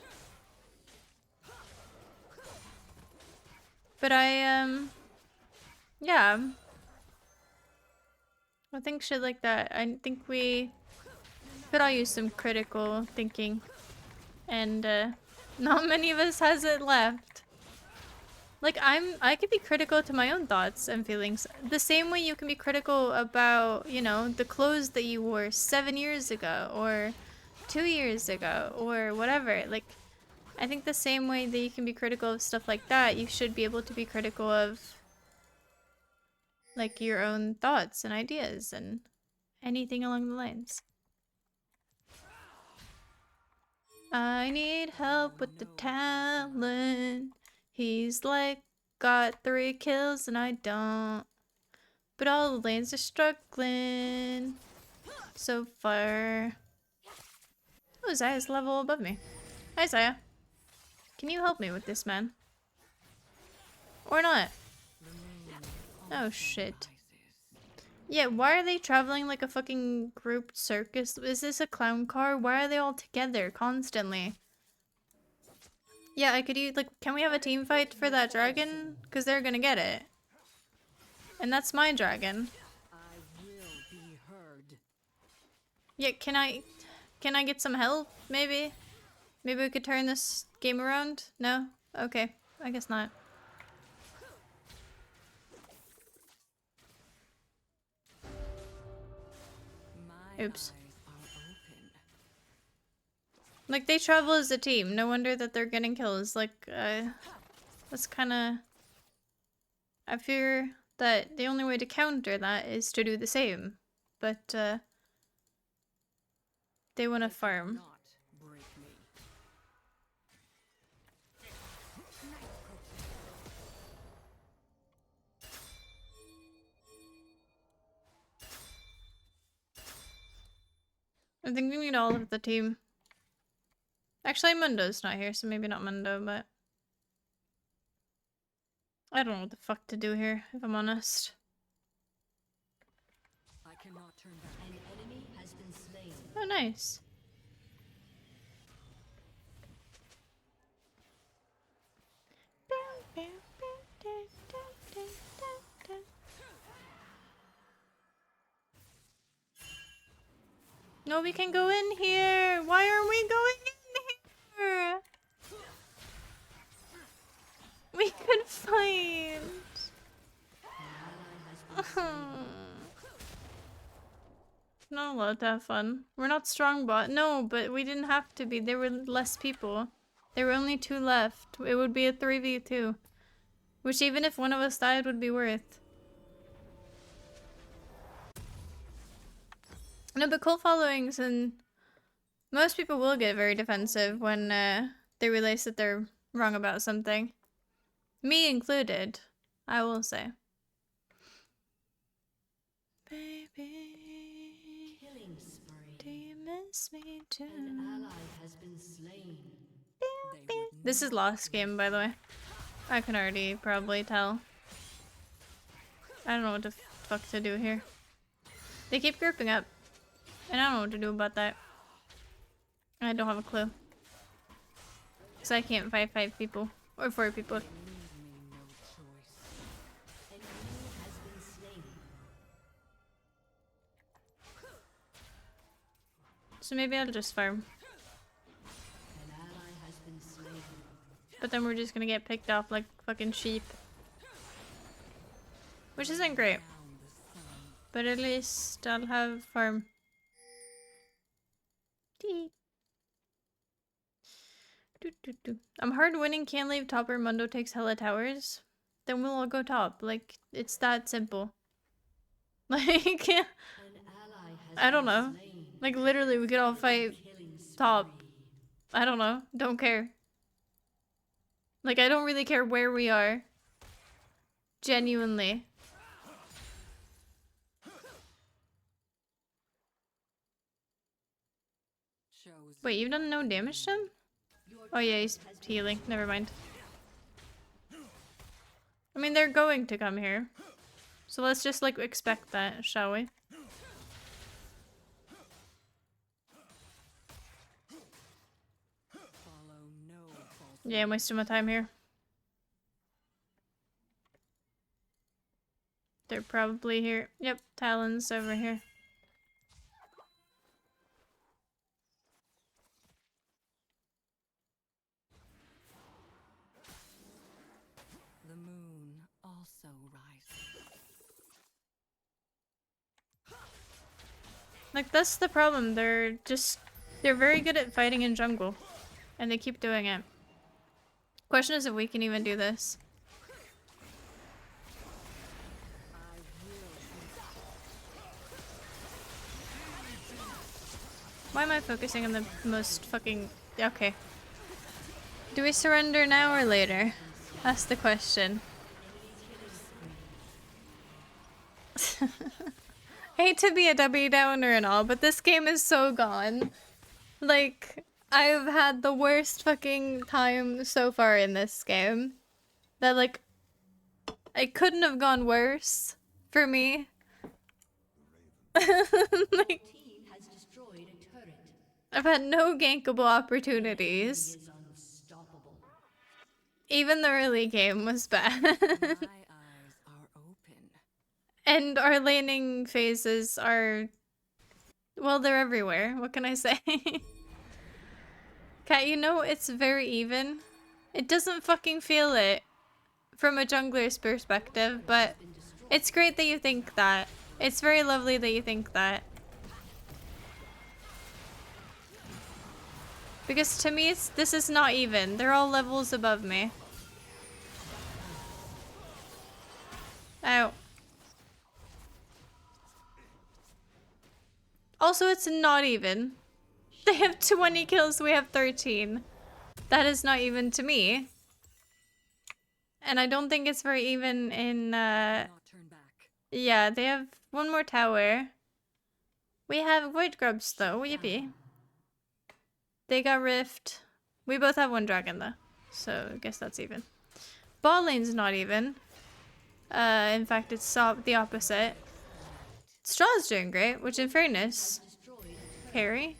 But yeah. I think shit like that. I think we could all use some critical thinking. And not many of us has it left. Like I could be critical to my own thoughts and feelings. The same way you can be critical about, you know, the clothes that you wore 7 years ago or 2 years ago or whatever. Like, I think the same way that you can be critical of stuff like that, you should be able to be critical of like your own thoughts and ideas and anything along the lines. I need help with the talent. He's like got 3 kills and I don't. But all the lanes are struggling so far. Oh, Zaya's level above me. Hi, Zaya. Can you help me with this, man? Or not? Oh, shit. Yeah, why are they traveling like a fucking grouped circus? Is this a clown car? Why are they all together constantly? Yeah, I could use, like, can we have a team fight for that dragon? Because they're gonna get it. And that's my dragon. I will be heard. Yeah, can I... Can I get some help, maybe? Maybe we could turn this game around? No? Okay. I guess not. My Oops. eyes are open. Like, they travel as a team. No wonder that they're getting kills. Like, that's kinda... I fear that the only way to counter that is to do the same. But, they wanna farm. Not break me. I think we need all of the team. Actually, Mundo's not here, so maybe not Mundo, but... I don't know what the fuck to do here, if I'm honest. I cannot turn back. An enemy has been slain. Oh, nice. No, we can go in here. Why aren't we going in here? We could fight. Not allowed to have fun. We're not strong bot. No, but we didn't have to be. There were less people. There were only 2 left. It would be a 3v2. Which even if one of us died would be worth. No, but cult followings and most people will get very defensive when they realize that they're wrong about something. Me included, I will say. Baby, Killing spree. do you miss me too? An ally has been slain. They would This is lost game, by the way. I can already probably tell. I don't know what the fuck to do here. They keep grouping up. And I don't know what to do about that. I don't have a clue. Because I can't fight 5 people. Or 4 people. leave me no choice. An enemy has been slain. So maybe I'll just farm. An ally has been slain. But then we're just gonna get picked off like fucking sheep. Which isn't great. Down the sun. But at least I'll have farm. Dee. I'm hard winning, can't leave top or Mundo takes hella towers. Then we'll all go top. Like, it's that simple. Like, An ally has I don't been know. slain. Like, literally, we could all fight Killing spree. top. I don't know. Don't care. Like, I don't really care where we are. Genuinely. Shows Wait, you've done no damage to him? Oh yeah, he's healing. Never mind. I mean, they're going to come here. So let's just, like, expect that, shall we? follow no fault. Yeah, I'm wasting my time here. They're probably here. Yep, Talon's over here. The moon also rises. Like, that's the problem. They're very good at fighting in jungle. And they keep doing it. Question is if we can even do this. Why am I focusing on the most fucking... Okay. Do we surrender now or later? That's the question. Hate to be a W downer and all, but this game is so gone. Like, I've had the worst fucking time so far in this game. That, like, it couldn't have gone worse for me. Like, Team has destroyed a turret. I've had no gankable opportunities. Is unstoppable. Even the early game was bad. My eyes are open. And our laning phases are Well, they're everywhere. What can I say? Kat, you know it's very even. It doesn't fucking feel it from a jungler's perspective, but it's great that you think that. It's very lovely that you think that. Because to me, this is not even. They're all levels above me. Ow. Also, it's not even. They have 20 kills, we have 13. That is not even to me. And I don't think it's very even in, Not turn back. yeah, they have one more tower. We have Void Grubs, though. Yippee. They got Rift. We both have one dragon, though. So, I guess that's even. Ball lane's not even. In fact, it's the opposite. Straw's doing great, which in fairness, carry.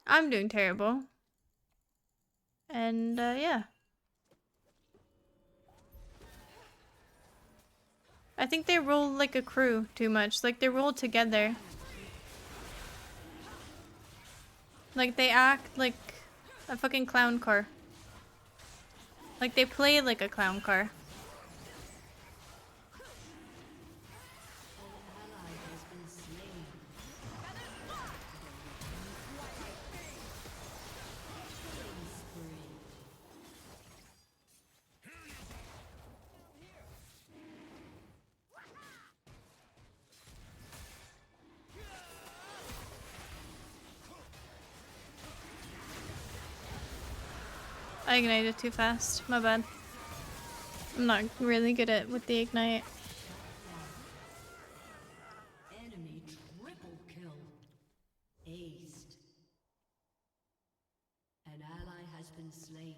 I'm doing terrible. And, yeah. I think they roll like a crew too much. Like, they roll together. Like, they act like a fucking clown car. Like, they play like a clown car. I ignited too fast. My bad. I'm not really good at with the ignite. Enemy triple kill. Aced. An ally has been slain.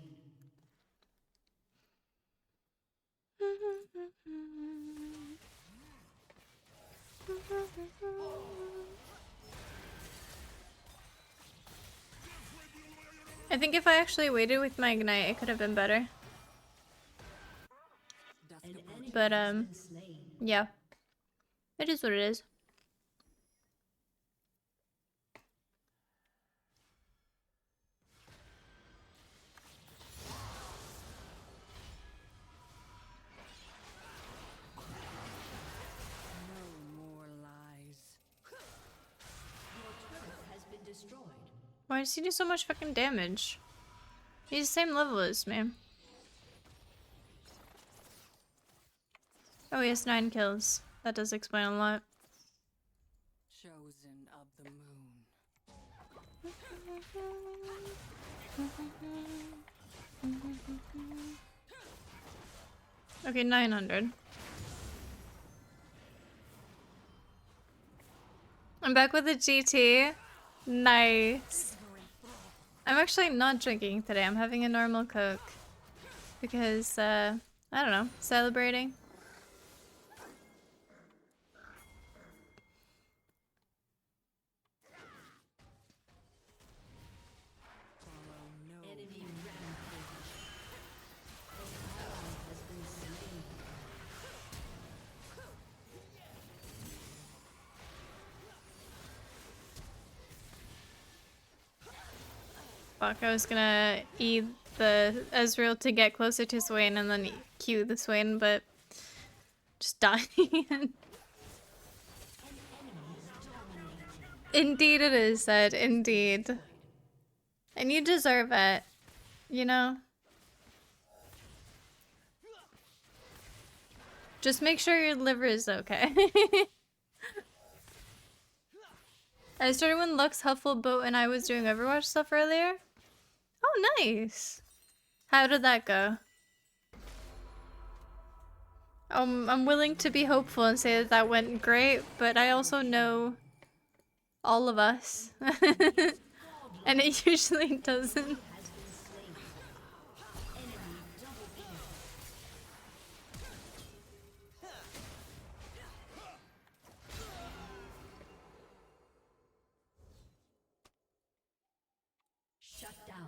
I think if I actually waited with my ignite, it could have been better. Dusk An approaching. enemy But, has been slain. yeah. It is what it is. No more lies. Your turret has been destroyed. Why does he do so much fucking damage? He's the same level as me. Oh, he has 9 kills. That does explain a lot. Chosen of the moon. Okay, 900. I'm back with the GT. Nice. I'm actually not drinking today. I'm having a normal Coke. Because, I don't know, celebrating. Follow no. Enemy rampage. An ally has been slain. Fuck, I was gonna E the Ezreal to get closer to Swain and then Q the Swain, but just dying. Indeed it is, Ed. Indeed. And you deserve it. You know? Just make sure your liver is okay. I started when Lux, Huffle, Boat, and I was doing Overwatch stuff earlier. Oh, nice. How did that go? I'm willing to be hopeful and say that that went great, but I also know all of us. And it usually doesn't. Has been slain. Enemy double kill. Shut down.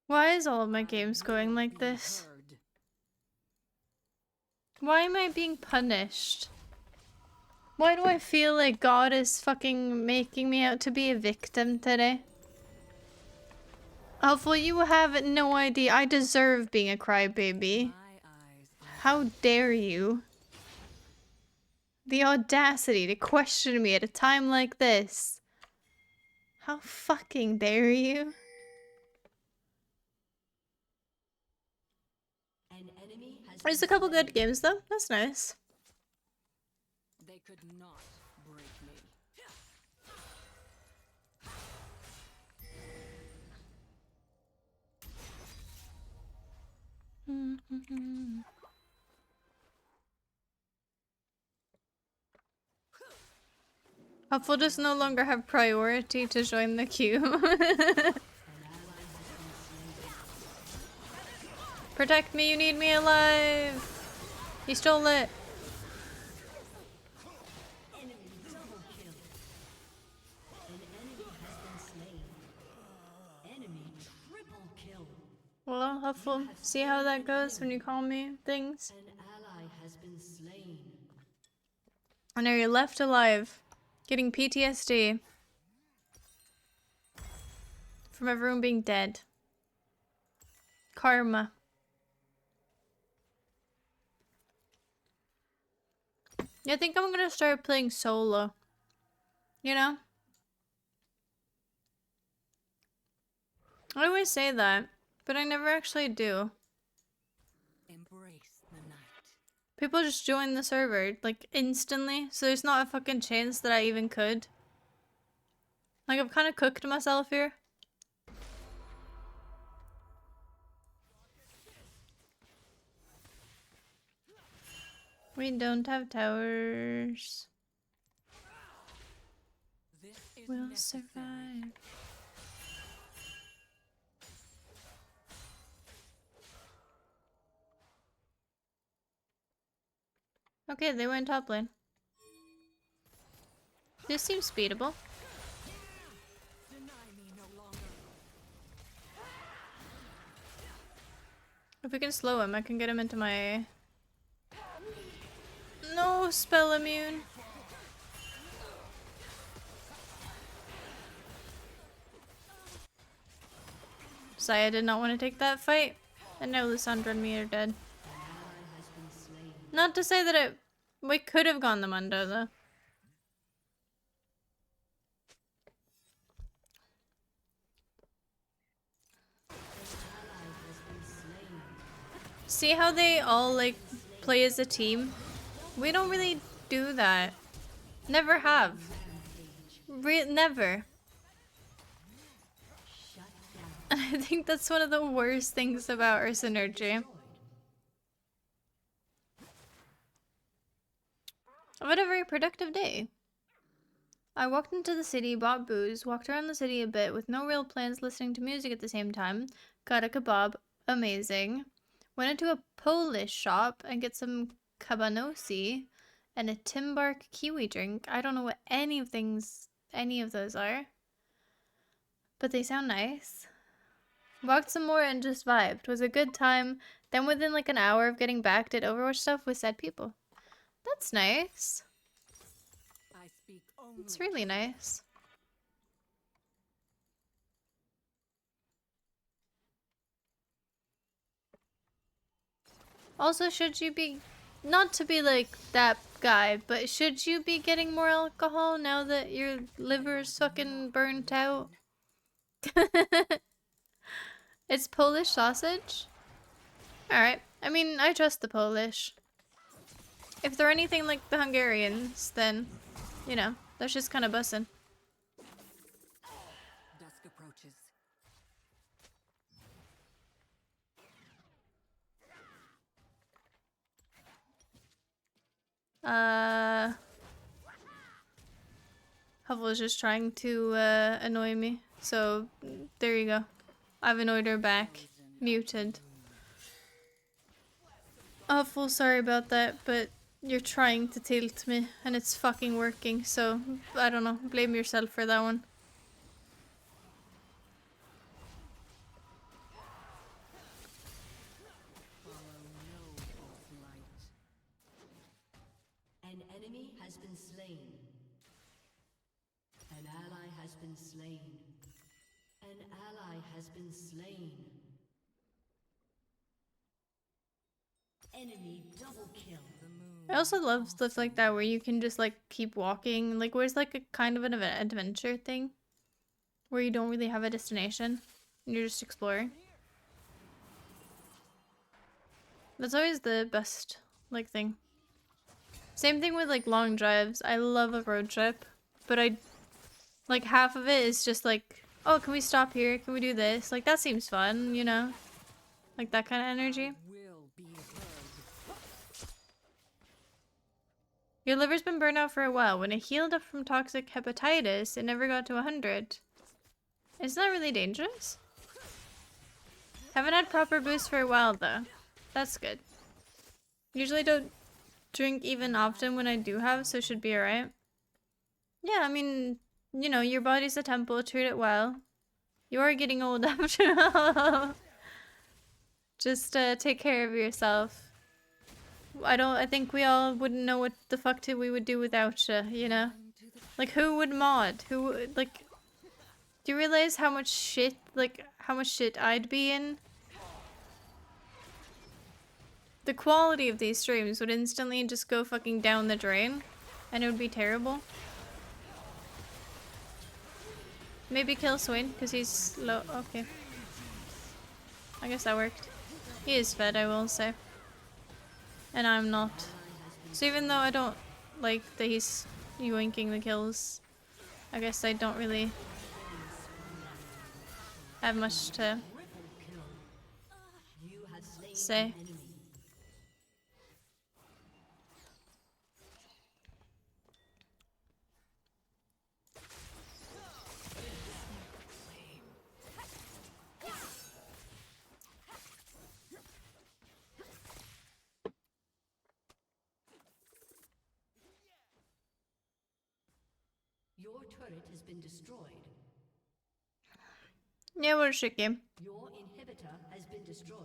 Why is all of my games going like Be this? heard. Why am I being punished? Why do I feel like God is fucking making me out to be a victim today? Hopefully you have no idea. I deserve being a crybaby. My eyes are How dare you? The audacity to question me at a time like this. How fucking dare you? An enemy has There's been a couple slain. good games though. That's nice. They could not break me. Hopeful does no longer have priority to join the queue. Protect me, you need me alive! He stole it! Enemy double kill. An enemy has been slain. Enemy triple kill. Well, Hopeful, see how that goes when you call me things? An ally has been slain. And now you're left alive, getting PTSD from everyone being dead. Karma. Yeah, I think I'm gonna start playing solo. You know? I always say that, but I never actually do. Embrace the night. People just join the server, like, instantly, so there's not a fucking chance that I even could. Like, I've kind of cooked myself here. We don't have towers. This is We'll necessary. survive. Okay, they went top lane. This seems beatable. Deny me no longer. If we can slow him, I can get him into my... No, spell immune. Saya did not want to take that fight. And now Lysandra and me are dead. Not to say that we could have gone the Mundo, though. See how they all, like, play as a team? We don't really do that. Never have. Never. And I think that's one of the worst things about our synergy. I've had a very productive day. I walked into the city, bought booze, walked around the city a bit with no real plans, listening to music at the same time, got a kebab, amazing. Went into a Polish shop and get some kabanosi and a Timbark kiwi drink. I don't know what any of those are, but they sound nice. Walked some more and just vibed. It was a good time. Then within like an hour of getting back, did Overwatch stuff with said people. That's nice. I speak only. It's really nice. Also, should you be, not to be like that guy, but should you be getting more alcohol now that your liver's fucking burnt out? It's Polish sausage? Alright. I mean, I trust the Polish. If they're anything like the Hungarians, then, you know, that's just kind of bussin'. Dusk approaches. Huffle is just trying to annoy me. So, there you go. I've annoyed her back. Muted. Huffle, sorry about that, but you're trying to tilt me, and it's fucking working, so I don't know. Blame yourself for that one. been slain. An ally has been slain. An ally has been slain. Enemy double kill. The moon I also love stuff like that where you can just like keep walking. Like where's like a kind of an adventure thing where you don't really have a destination and you're just exploring. That's always the best like thing. Same thing with like long drives. I love a road trip, but I like half of it is just like, oh, can we stop here? Can we do this? Like that seems fun, you know? Like that kind of energy. will be heard. Your liver's been burned out for a while. When it healed up from toxic hepatitis, it never got to 100. Isn't that really dangerous? Haven't had proper boost for a while though. That's good. Usually don't drink even often when I do have, so should be alright. Yeah, I mean, you know, your body's a temple, treat it well. You are getting old after all. Just take care of yourself. I think we all wouldn't know what the fuck we would do without you, you know? Like, who would mod? Who would, like... Do you realize how much shit, like, how much shit I'd be in? The quality of these streams would instantly just go fucking down the drain. And it would be terrible. Maybe kill Swain, because he's low. Okay. I guess that worked. He is fed, I will say. And I'm not. So even though I don't like that he's yoinking the kills, I guess I don't really have much to say. Your turret has been destroyed. Yeah, what a shit game. Your inhibitor has been destroyed.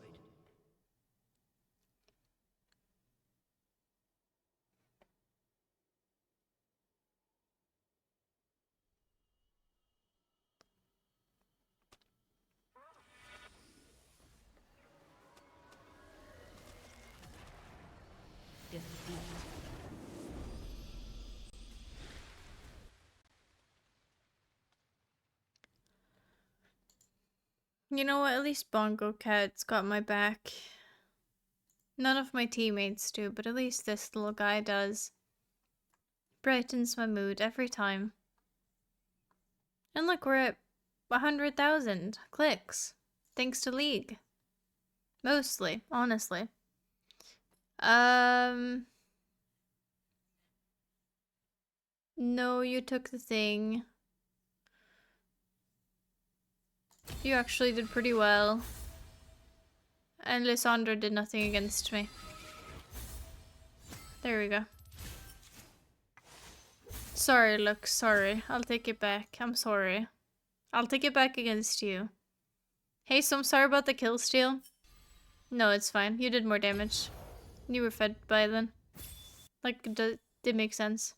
Defeat. You know what? At least Bongo Cat's got my back. None of my teammates do, but at least this little guy does. Brightens my mood every time. And look, we're at 100,000 clicks. Thanks to League. Mostly, honestly. No, you took the thing. You actually did pretty well. And Lysandra did nothing against me. There we go. Sorry, look, sorry. I'll take it back. I'm sorry. I'll take it back against you. Hey, so I'm sorry about the kill steal. No, it's fine. You did more damage. You were fed by then. Like, it did make sense.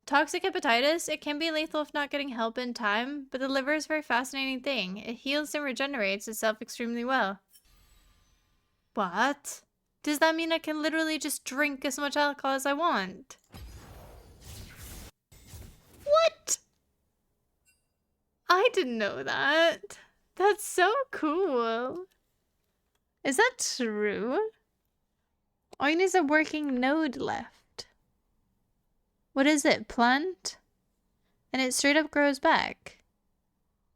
Toxic hepatitis, it can be lethal if not getting help in time, but the liver is a very fascinating thing. It heals and regenerates itself extremely well. What? Does that mean I can literally just drink as much alcohol as I want? What? I didn't know that. That's so cool. Is that true? Oin is a working node left. What is it? Plant? And it straight up grows back.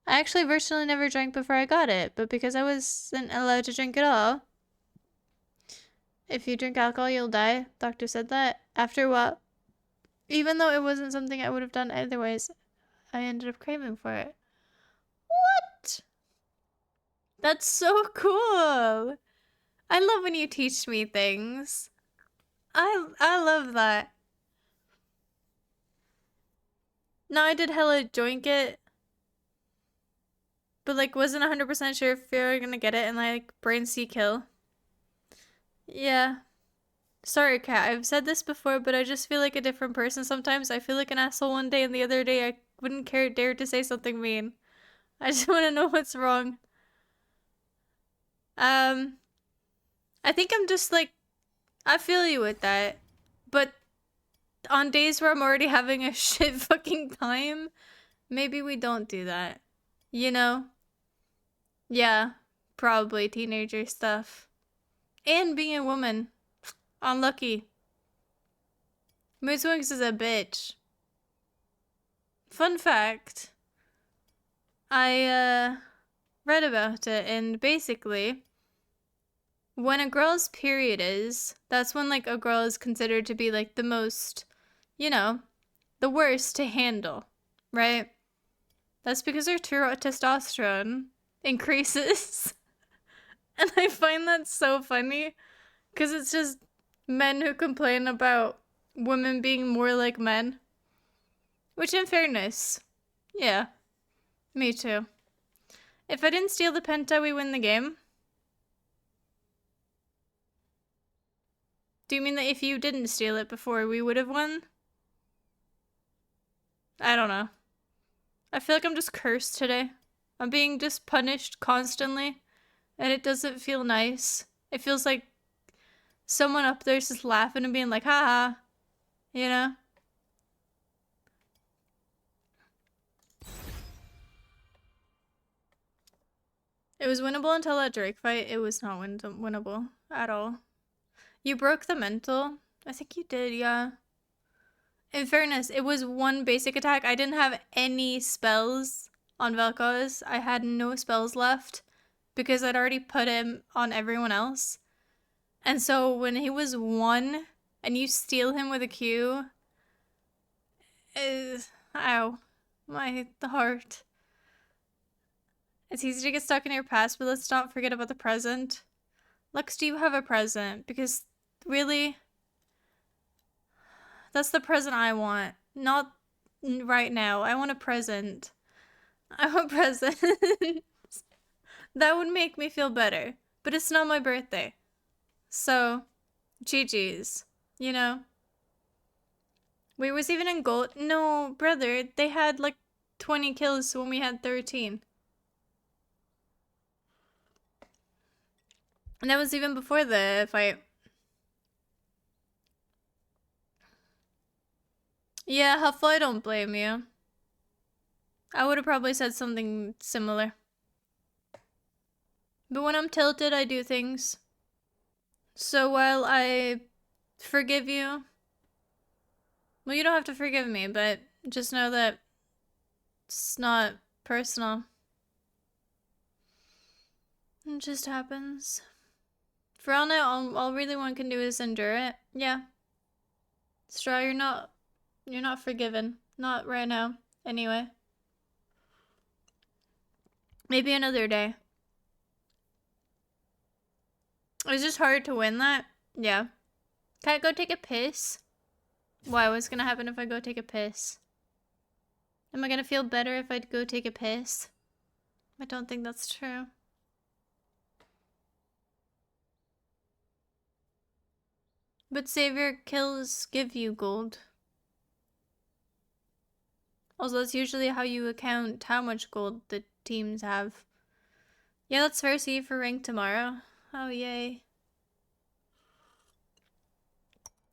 I actually virtually never drank before I got it, but because I wasn't allowed to drink at all. If you drink alcohol, you'll die. Doctor said that. After a while, even though it wasn't something I would have done otherwise, I ended up craving for it. What? That's so cool. I love when you teach me things. I love that. No, I did hella joink it. But like wasn't 100% sure if you were gonna get it and like brain C kill. Yeah. Sorry, Kat, I've said this before, but I just feel like a different person sometimes. I feel like an asshole one day, and the other day I wouldn't dare to say something mean. I just want to know what's wrong. I think I'm just like, I feel you with that. But on days where I'm already having a shit fucking time, maybe we don't do that. You know? Yeah, probably teenager stuff. And being a woman. Unlucky. Mood swings is a bitch. Fun fact. I read about it, and basically when a girl's period is, that's when like a girl is considered to be like the most, you know, the worst to handle, right? That's because her testosterone increases. And I find that so funny because it's just men who complain about women being more like men. Which, in fairness, yeah, me too. If I didn't steal the penta, we win the game. Do you mean that if you didn't steal it before, we would have won? I don't know. I feel like I'm just cursed today. I'm being just punished constantly, and it doesn't feel nice. It feels like someone up there's just laughing and being like, haha, you know? It was winnable until that Drake fight. It was not winnable at all. You broke the mental? I think you did, yeah. In fairness, it was one basic attack. I didn't have any spells on Vel'Koz. I had no spells left because I'd already put him on everyone else. And so when he was 1 and you steal him with a Q, ow, the heart. It's easy to get stuck in your past, but let's not forget about the present. Lux, do you have a present? Because really, that's the present I want. Not right now. I want a present. I want presents. That would make me feel better. But it's not my birthday. So, GG's. You know? We was even in gold. No, brother, they had like 20 kills when we had 13. And that was even before the fight. Yeah, Huffle, I don't blame you. I would have probably said something similar. But when I'm tilted, I do things. So while I forgive you, well, you don't have to forgive me, but just know that it's not personal. It just happens. For all now, all really one can do is endure it. Yeah. Straw, you're not forgiven. Not right now. Anyway. Maybe another day. It was just hard to win that. Yeah. Can I go take a piss? Why? What's gonna happen if I go take a piss? Am I gonna feel better if I go take a piss? I don't think that's true. But savior kills give you gold. Also, that's usually how you account how much gold the teams have. Yeah, that's fair. See you for rank tomorrow. Oh, yay.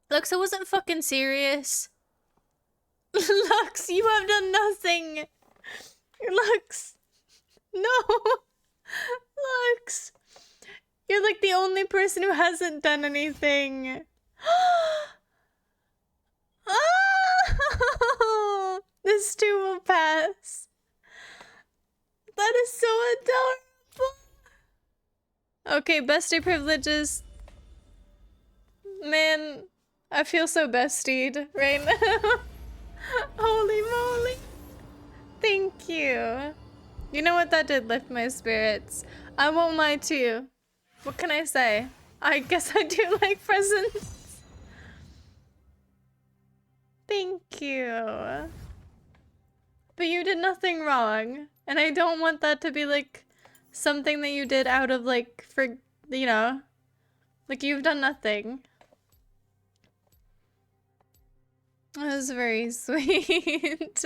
Lux, I wasn't fucking serious. Lux, you have done nothing. Lux. No. Lux. You're like the only person who hasn't done anything. Oh, this too will pass. That is so adorable. Okay, bestie privileges. Man, I feel so bestied right now. Holy moly. Thank you. You know what? That did lift my spirits. I won't lie to you. What can I say? I guess I do like presents. Thank you. But you did nothing wrong. And I don't want that to be like something that you did out of like, for, you know, like you've done nothing. That was very sweet.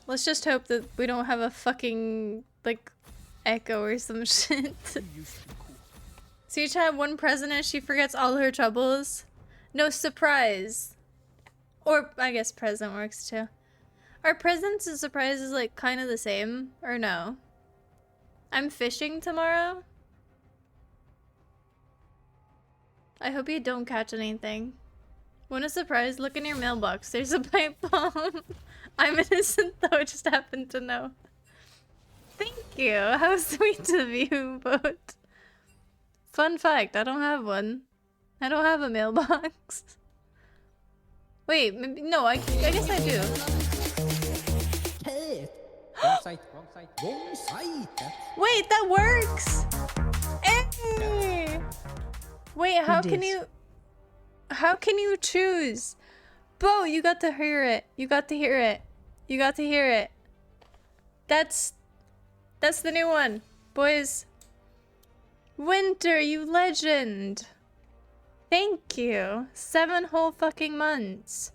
Let's just hope that we don't have a fucking, like, echo or some shit. You used to be cool. So each time one president, she forgets all her troubles. No surprise. Or, I guess present works too. Are presents and surprises, like, kind of the same? Or no? I'm fishing tomorrow. I hope you don't catch anything. Want a surprise? Look in your mailbox. There's a pipe bomb. I'm innocent though, I just happen to know. Thank you. How sweet of you both. Fun fact, I don't have one. I don't have a mailbox. Wait, maybe, no, I guess I do. Hey! Wrong site, wrong site, wrong site! Wait, that works! Hey! Wait, how can you choose? Bo, you got to hear it. You got to hear it. You got to hear it. That's the new one. Boys. Winter, you legend. Thank you. 7 whole fucking months.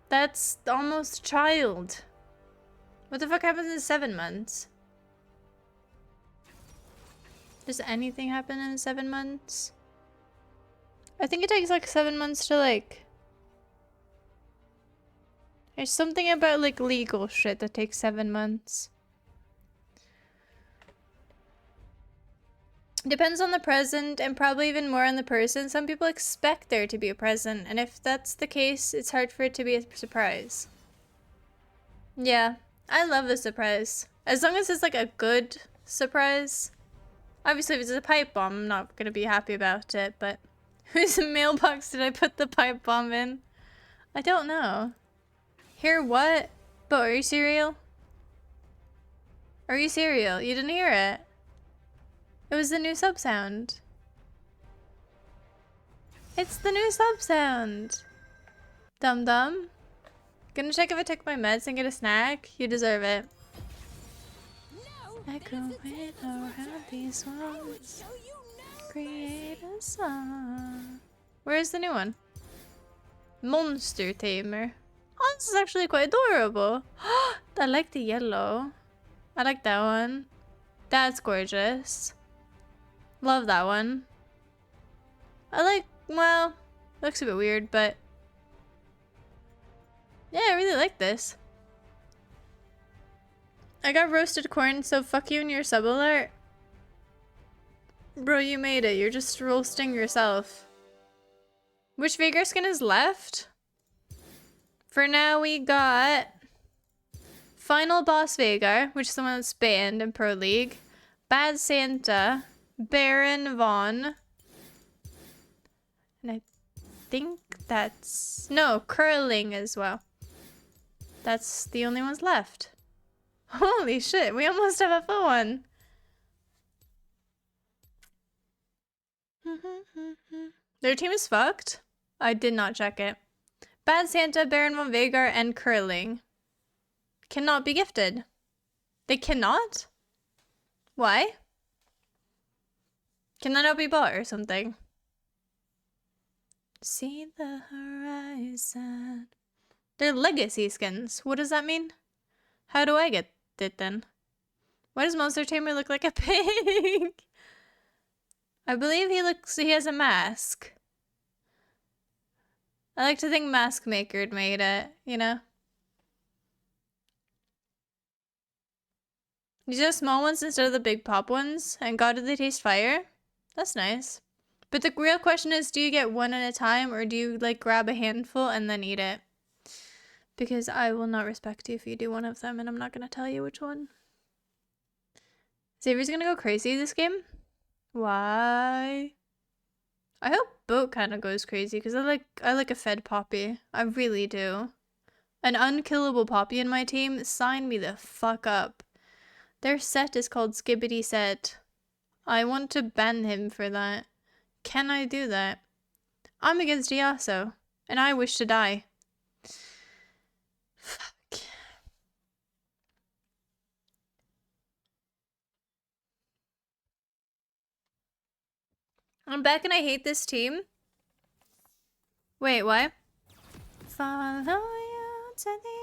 That's almost child. What the fuck happens in 7 months? Does anything happen in 7 months? I think it takes like 7 months to like... There's something about like legal shit that takes 7 months. Depends on the present and probably even more on the person. Some people expect there to be a present, and if that's the case, it's hard for it to be a surprise. Yeah, I love the surprise. As long as it's like a good surprise. Obviously, if it's a pipe bomb, I'm not gonna be happy about it, but... Whose mailbox did I put the pipe bomb in? I don't know. Hear what? But are you serial? Are you serial? You didn't hear it? It was the new sub sound. It's the new sub sound. Dum dum. Gonna check if I took my meds and get a snack. You deserve it. Echoing around these walls. Create a song. Where's the new one? Monster Tamer. Oh, this is actually quite adorable. I like the yellow. I like that one. That's gorgeous. Love that one. I like, well, looks a bit weird, but yeah, I really like this. I got roasted corn, so fuck you and your sub alert. Bro, you made it. You're just roasting yourself. Which Veigar skin is left? For now, we got Final Boss Veigar, which is the one that's banned in Pro League. Bad Santa. Baron Vaughn. And I think that's... No, Curling as well. That's the only ones left. Holy shit, we almost have a full one. Their team is fucked. I did not check it. Bad Santa, Baron von Veigar, and Curling cannot be gifted. They cannot? Why? Can that not be bought or something? See the horizon. They're legacy skins. What does that mean? How do I get it then? Why does Monster Tamer look like a pig? I believe he has a mask. I like to think Mask Maker made it, you know? These are small ones instead of the big pop ones. And God, do they taste fire? That's nice. But the real question is, do you get one at a time or do you like grab a handful and then eat it? Because I will not respect you if you do one of them and I'm not going to tell you which one. Xavier's going to go crazy this game? Why? I hope Boat kind of goes crazy because I like a fed Poppy. I really do. An unkillable Poppy in my team? Sign me the fuck up. Their set is called Skibbity Set. I want to ban him for that. Can I do that? I'm against Yasuo, and I wish to die. Fuck. I'm back and I hate this team. Wait, what? Follow you to the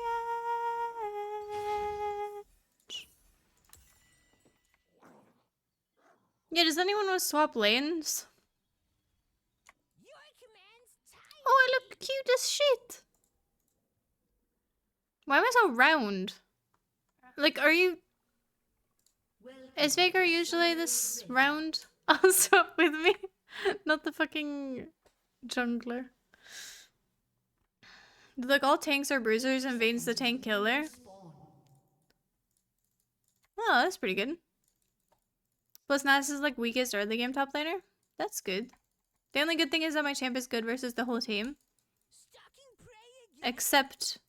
edge. Yeah, does anyone want to swap lanes? Oh, I look cute as shit. Why am I so round? Like, are you... Is Veigar usually this round? I'll swap with me. Not the fucking jungler. Look, all tanks are bruisers and Vayne's the tank killer. Oh, that's pretty good. Plus Nasus is like weakest early game top laner. That's good. The only good thing is that my champ is good versus the whole team. Except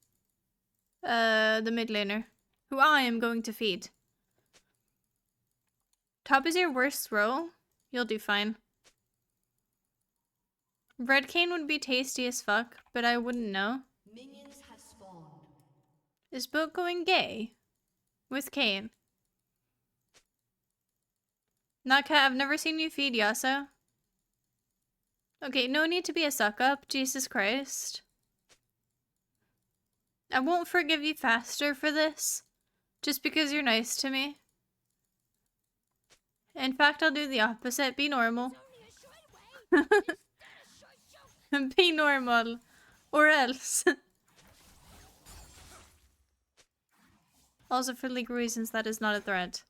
the mid laner, who I am going to feed. Top is your worst role. You'll do fine. Red cane would be tasty as fuck, but I wouldn't know. Minions have spawned. Is Boat going gay? With Kane? Not cat, I've never seen you feed Yasuo. Okay, no need to be a suck up, Jesus Christ. I won't forgive you faster for this, just because you're nice to me. In fact, I'll do the opposite, be normal. Be normal. Or else. Also, for legal reasons, that is not a threat.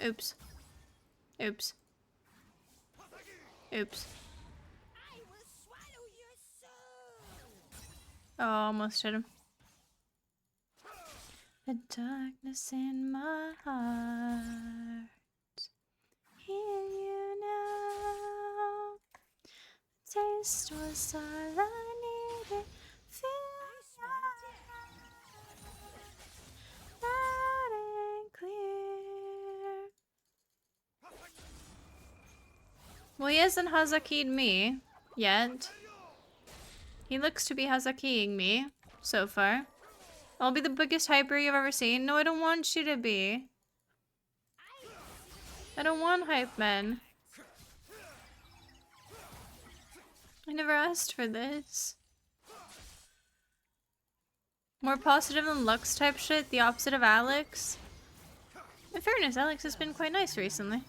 Oops. Oops. Oops. Oh, almost hit him. The darkness in my heart. Hear you now. Taste was all I needed. Feel loud and clear. Well, he hasn't Hazaki'd me yet. He looks to be Hazaki'ing me so far. I'll be the biggest hyper you've ever seen. No, I don't want you to be. I don't want hype men. I never asked for this. More positive than Lux type shit, the opposite of Alex. In fairness, Alex has been quite nice recently.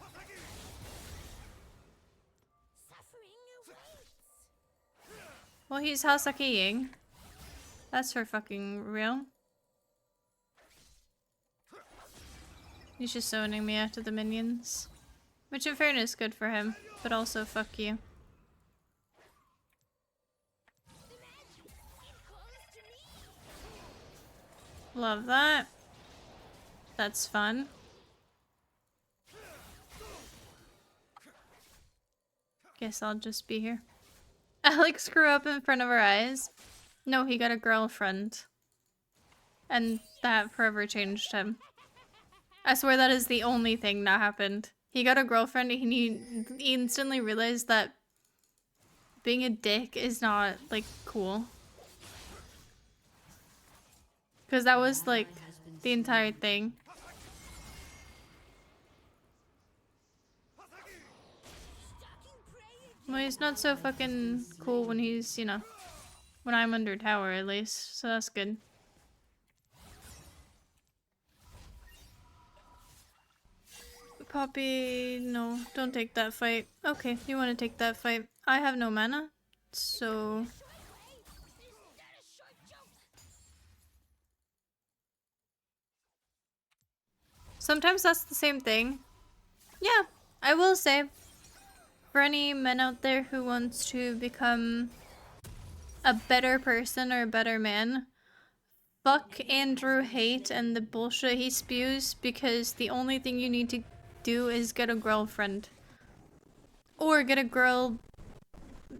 Well, he's Hasakiing. That's for fucking real. He's just zoning me after the minions. Which in fairness, good for him. But also, fuck you. Love that. That's fun. Guess I'll just be here. Alex grew up in front of our eyes. No, he got a girlfriend. And that forever changed him. I swear that is the only thing that happened. He got a girlfriend and he instantly realized that being a dick is not, like, cool. Because that was, like, the entire thing. Well, he's not so fucking cool when he's, you know, when I'm under tower at least, so that's good. Poppy, no, don't take that fight. Okay, you want to take that fight. I have no mana, so... Sometimes that's the same thing. Yeah, I will say, for any men out there who wants to become a better person or a better man, fuck Andrew Hate and the bullshit he spews, because the only thing you need to do is get a girlfriend. Or get a girl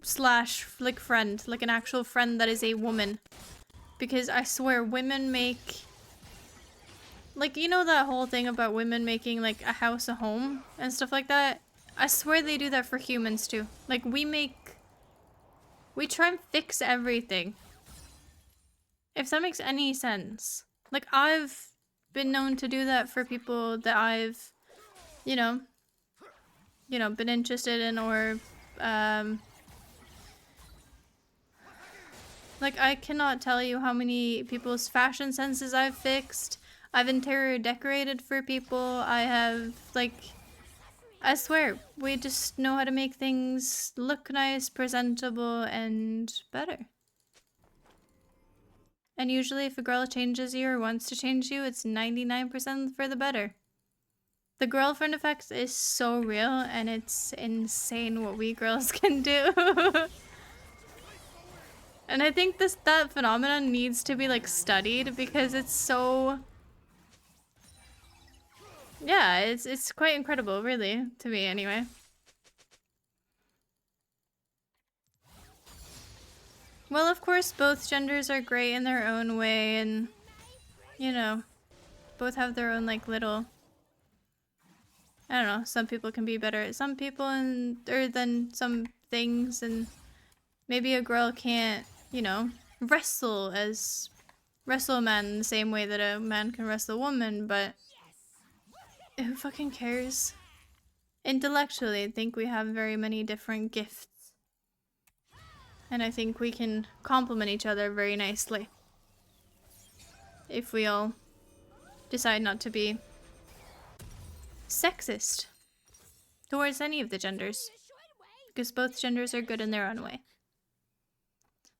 slash like friend, like an actual friend that is a woman. Because I swear women make... Like, you know that whole thing about women making like a house a home and stuff like that? I swear they do that for humans too. Like we try and fix everything. If that makes any sense. Like I've been known to do that for people that I've, you know, been interested in or Like, I cannot tell you how many people's fashion senses I've fixed. I've interior decorated for people. I have, like, I swear, we just know how to make things look nice, presentable, and better. And usually if a girl changes you or wants to change you, it's 99% for the better. The girlfriend effect is so real, and it's insane what we girls can do. And I think that phenomenon needs to be like studied because it's so, yeah, it's quite incredible, really, to me anyway. Well, of course, both genders are great in their own way, and you know, both have their own like little, I don't know, some people can be better at some people and or than some things, and maybe a girl can't, you know, wrestle a man in the same way that a man can wrestle a woman, but who fucking cares? Intellectually, I think we have very many different gifts. And I think we can complement each other very nicely. If we all decide not to be sexist towards any of the genders. Because both genders are good in their own way.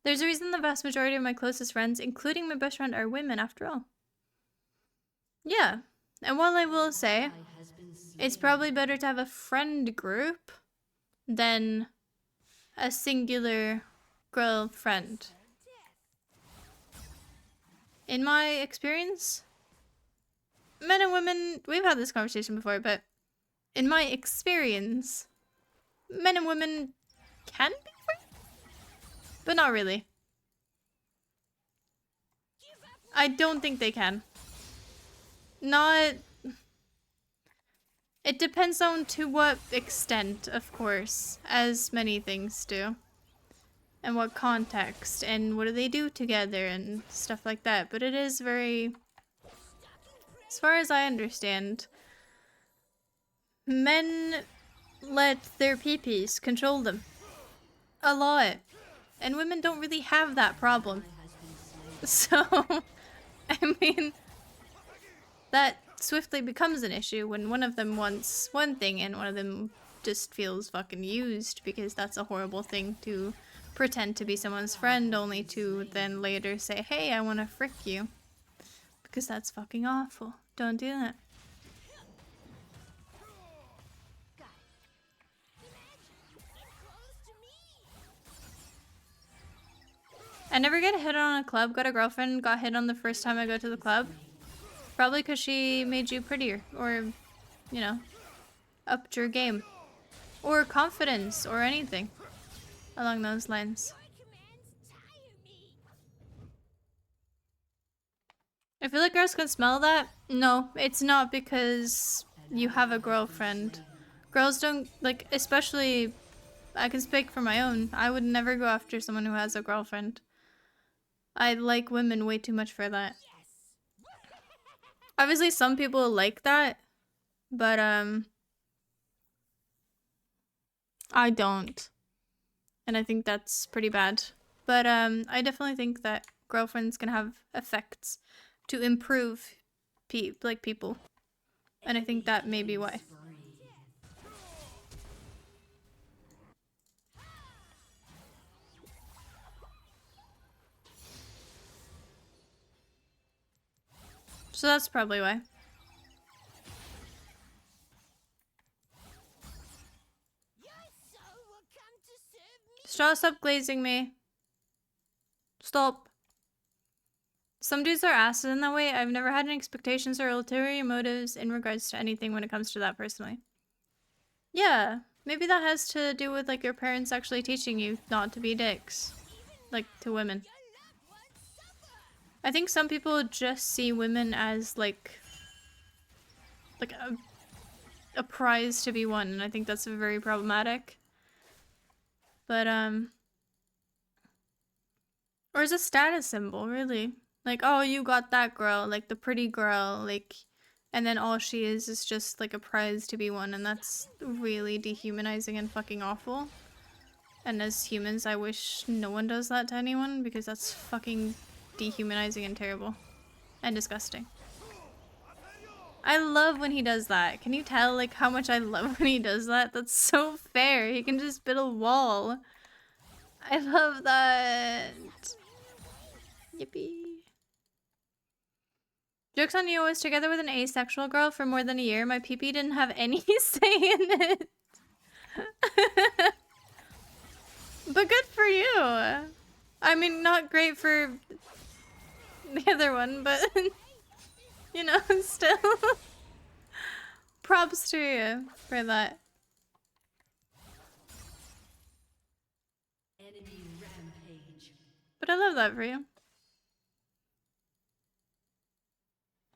There's a reason the vast majority of my closest friends, including my best friend, are women after all. Yeah. And while I will say, it's probably better to have a friend group than a singular girlfriend. In my experience, men and women, we've had this conversation before, but in my experience, men and women can be friends, but not really. I don't think they can. Not... It depends on to what extent, of course, as many things do. And what context, and what do they do together, and stuff like that. But it is very... As far as I understand, men let their peepees control them. A lot. And women don't really have that problem. So, I mean, that swiftly becomes an issue when one of them wants one thing and one of them just feels fucking used, because that's a horrible thing to pretend to be someone's friend only to then later say, hey, I want to frick you. Because that's fucking awful. Don't do that. I never get hit on a club. Got a girlfriend, got hit on the first time I go to the club. Probably because she made you prettier, or, you know, upped your game. Or confidence, or anything along those lines. I feel like girls can smell that. No, it's not because you have a girlfriend. Girls don't, like, especially, I can speak for my own. I would never go after someone who has a girlfriend. I like women way too much for that. Obviously, some people like that, but, I don't. And I think that's pretty bad. But, I definitely think that girlfriends can have effects to improve people. And I think that may be why. So that's probably why. Stop glazing me. Stop. Some dudes are asses in that way. I've never had any expectations or ulterior motives in regards to anything when it comes to that personally. Yeah, maybe that has to do with like your parents actually teaching you not to be dicks. Like to women. I think some people just see women as like a prize to be won, and I think that's very problematic. But or as a status symbol, really. Like, oh, you got that girl, like the pretty girl, like, and then all she is just like a prize to be won, and that's really dehumanizing and fucking awful. And as humans, I wish no one does that to anyone because that's fucking dehumanizing and terrible. And disgusting. I love when he does that. Can you tell like how much I love when he does that? That's so fair. He can just build a wall. I love that. Yippee. Joke's on you, I was together with an asexual girl for more than a year. My pee-pee didn't have any say in it. But good for you. I mean, not great for the other one, but you know, still. Props to you for that. Enemy rampage. But I love that for you.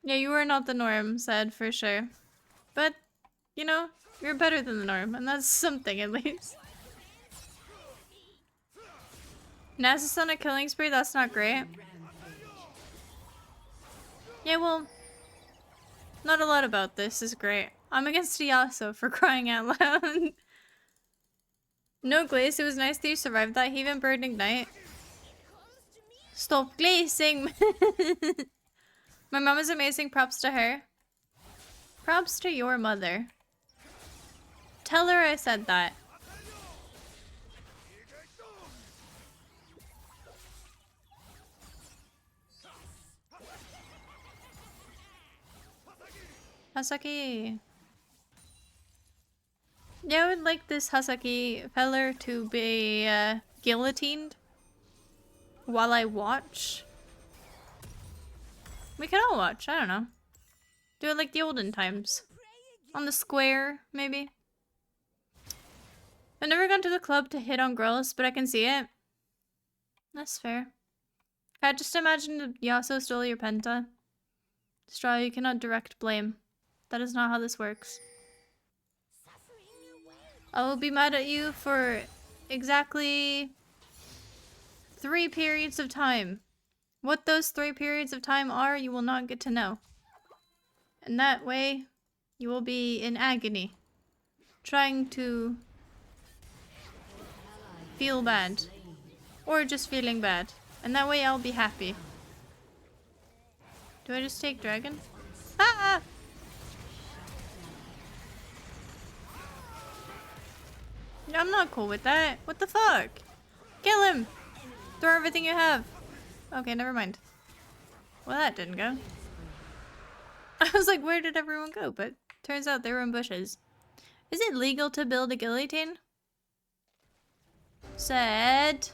Yeah, you are not the norm, said for sure. But, you know, you're better than the norm, and that's something at least. Nasus on a killing spree, that's not great. Yeah, well, not a lot about this is great. I'm against Yasuo for crying out loud. No glaze, it was nice that you survived that. He even burned Ignite. Stop glazing! My mom is amazing, props to her. Props to your mother. Tell her I said that. Hasaki. Yeah, I would like this Hasaki feller to be guillotined while I watch. We can all watch, I don't know. Do it like the olden times. On the square, maybe. I've never gone to the club to hit on girls, but I can see it. That's fair. I just imagine Yasuo stole your penta. Straw, you cannot direct blame. That is not how this works. I will be mad at you for exactly 3 periods of time. What those 3 periods of time are, you will not get to know. And that way, you will be in agony. Trying to feel bad. Or just feeling bad. And that way I'll be happy. Do I just take dragon? Ah! I'm not cool with that. What the fuck? Kill him! Throw everything you have. Okay, never mind. Well, that didn't go. I was like, where did everyone go? But turns out they were in bushes. Is it legal to build a guillotine? Said.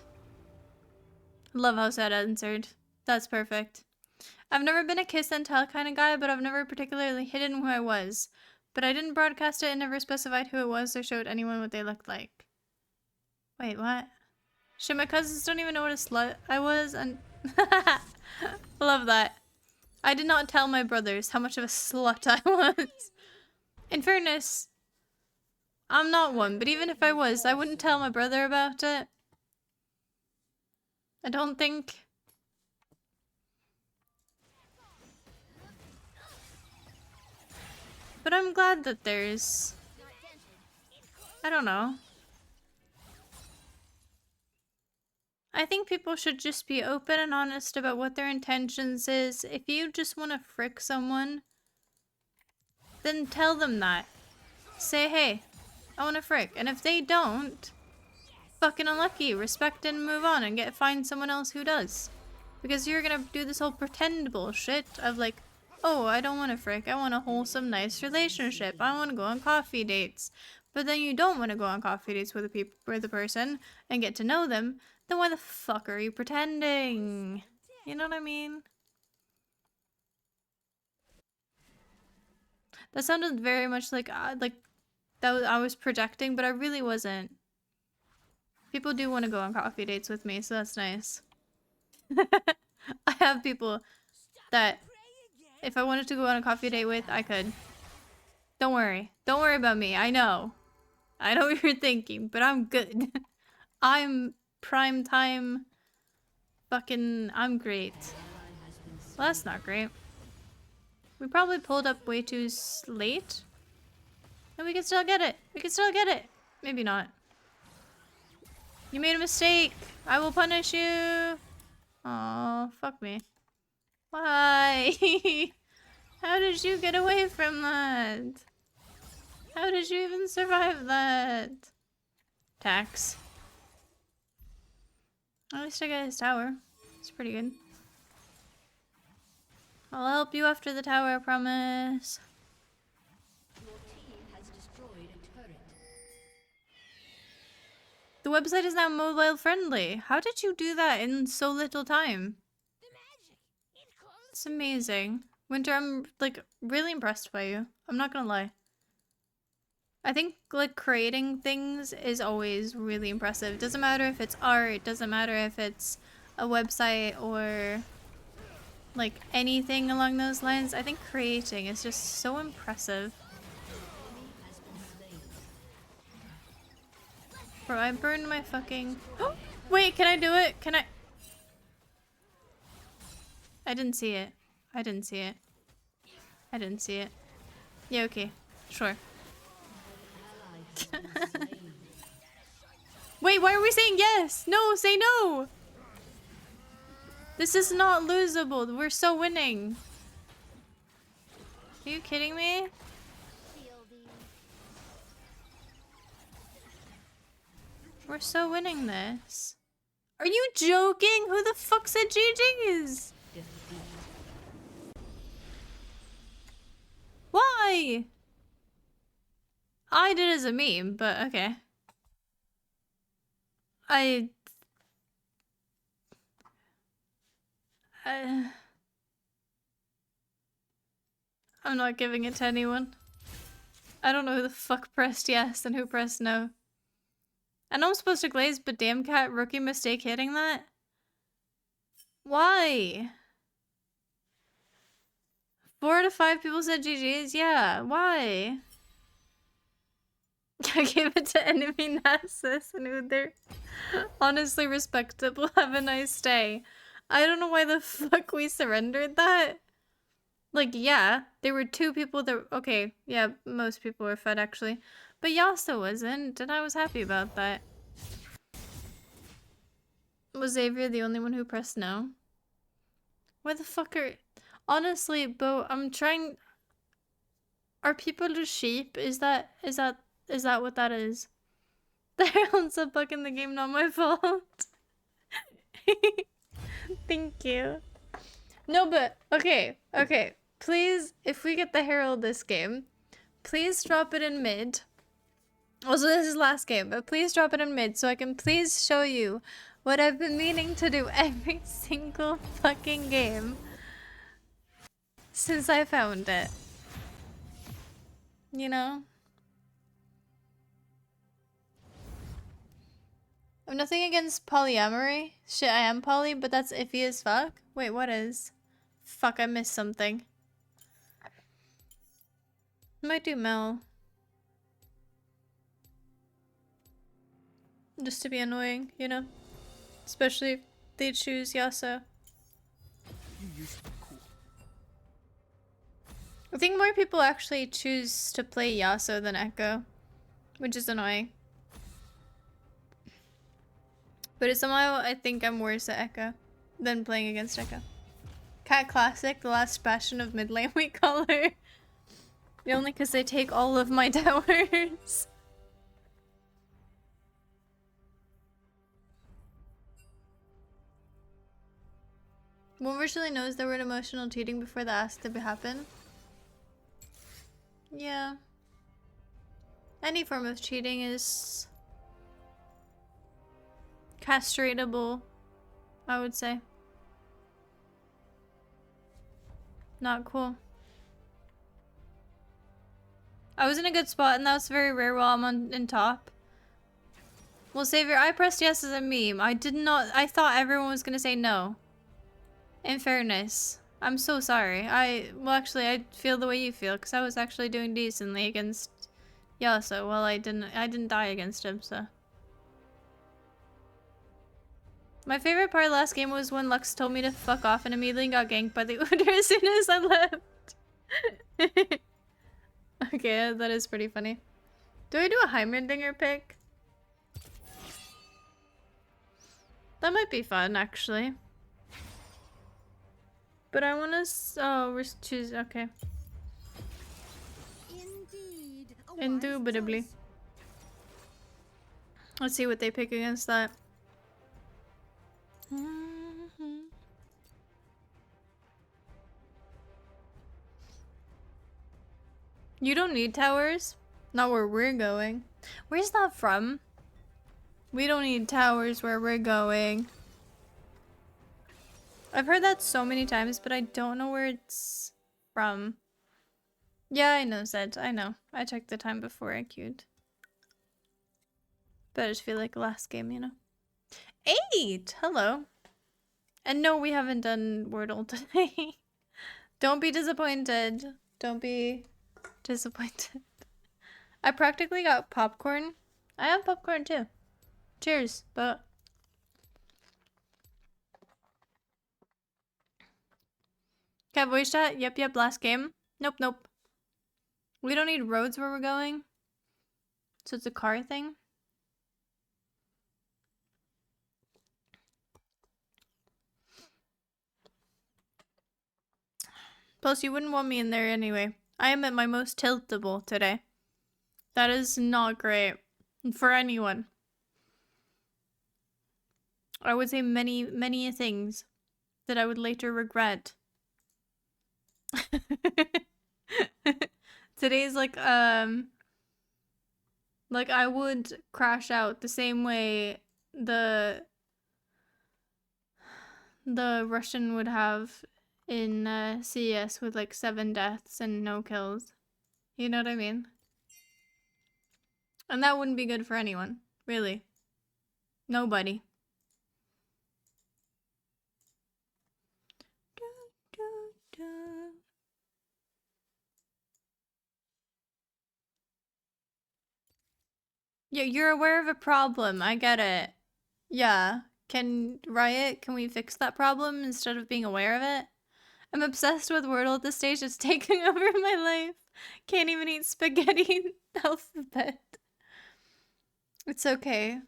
Love how Sad answered. That's perfect. I've never been a kiss and tell kind of guy, but I've never particularly hidden who I was. But I didn't broadcast it and never specified who it was or showed anyone what they looked like. Wait, what? Shit, my cousins don't even know what a slut I was, and love that. I did not tell my brothers how much of a slut I was. In fairness, I'm not one, but even if I was, I wouldn't tell my brother about it. I don't think. But I'm glad that there's... I don't know. I think people should just be open and honest about what their intentions is. If you just want to frick someone, then tell them that. Say, hey, I want to frick. And if they don't, fucking unlucky. Respect and move on and find someone else who does. Because you're gonna do this whole pretend bullshit of like, oh, I don't want to frick. I want a wholesome, nice relationship. I want to go on coffee dates. But then you don't want to go on coffee dates with a person and get to know them. Then why the fuck are you pretending? You know what I mean? That sounded very much like that I was projecting, but I really wasn't. People do want to go on coffee dates with me, so that's nice. I have people that if I wanted to go on a coffee date with, I could. Don't worry. Don't worry about me. I know. I know what you're thinking, but I'm good. I'm prime time. Fucking, I'm great. Well, that's not great. We probably pulled up way too late. And we can still get it. We can still get it. Maybe not. You made a mistake. I will punish you. Oh, fuck me. Why? How did you get away from that? How did you even survive that? Tax. At least I got his tower. It's pretty good. I'll help you after the tower, I promise. Your team has destroyed a turret. The website is now mobile friendly. How did you do that in so little time? It's amazing. Winter, I'm like really impressed by you. I'm not gonna lie. I think like creating things is always really impressive. It doesn't matter if it's art, it doesn't matter if it's a website or like anything along those lines. I think creating is just so impressive. Bro, I burned my fucking... Wait, can I do it? Can I... I didn't see it. I didn't see it. I didn't see it. Yeah, okay. Sure. Wait, why are we saying yes? No, say no! This is not losable. We're so winning. Are you kidding me? We're so winning this. Are you joking? Who the fuck said GG's? Why? I did it as a meme, but okay. I'm not giving it to anyone. I don't know who the fuck pressed yes and who pressed no. I know I'm supposed to glaze, but damn cat, rookie mistake hitting that? Why? 4 out of 5 people said GG's? Yeah, why? I gave it to enemy Nasus and who they're honestly respectable. Have a nice day. I don't know why the fuck we surrendered that. Like, yeah, there were 2 people that... Okay, yeah, most people were fed actually. But Yasuo wasn't, and I was happy about that. Was Xavier the only one who pressed no? Why the fuck are... Honestly, Bo, I'm trying... Are people just sheep? Is that what that is? The Herald's a bug in the game, not my fault. Thank you. No, but, okay. Please, if we get the Herald this game, please drop it in mid. Also, this is last game, but please drop it in mid so I can please show you what I've been meaning to do every single fucking game since I found it. You know? I'm nothing against polyamory. Shit, I am poly, but that's iffy as fuck. Wait, what is? Fuck, I missed something. Might do Mel. Just to be annoying, you know? Especially if they choose Yasuo. You used to be cool. I think more people actually choose to play Yasuo than Echo, which is annoying. But somehow I think I'm worse at Echo than playing against Echo. Cat Classic, the last bastion of mid lane we call her. Only because they take all of my towers. One virtually knows the word emotional cheating before the ask to happen. Yeah. Any form of cheating is castratable, I would say. Not cool. I was in a good spot and that was very rare while I'm in top. Well, Savior, I pressed yes as a meme. I thought everyone was gonna say no. In fairness, I'm so sorry. Well, actually, I feel the way you feel because I was actually doing decently against Yasuo. Well, I didn't die against him, so. My favorite part of the last game was when Lux told me to fuck off and immediately got ganked by the Udyr as soon as I left. Okay, that is pretty funny. Do I do a Heimerdinger pick? That might be fun, actually. But I want to. Oh, we're choose. Okay. Indeed. A wise Indubitably. choice. Let's see what they pick against that. You don't need towers. Not where we're going. Where's that from? We don't need towers where we're going. I've heard that so many times, but I don't know where it's from. Yeah, I know, Zed. I know. I checked the time before I queued. But I just feel like last game, you know. 8! Hello. And no, we haven't done Wordle today. Don't be disappointed. Don't be disappointed. I practically got popcorn. I have popcorn too. Cheers, but... Okay, voice chat? Yep, last game. Nope. We don't need roads where we're going. So it's a car thing. Plus, you wouldn't want me in there anyway. I am at my most tiltable today. That is not great for anyone. I would say many things that I would later regret. Today's like I would crash out the same way the Russian would have in CS with like 7 deaths and no kills. You know what I mean? And that wouldn't be good for anyone, really. Nobody. Yeah, you're aware of a problem. I get it. Yeah. Can we fix that problem instead of being aware of it? I'm obsessed with Wordle at this stage. It's taking over my life. Can't even eat spaghetti alphabet. It's okay.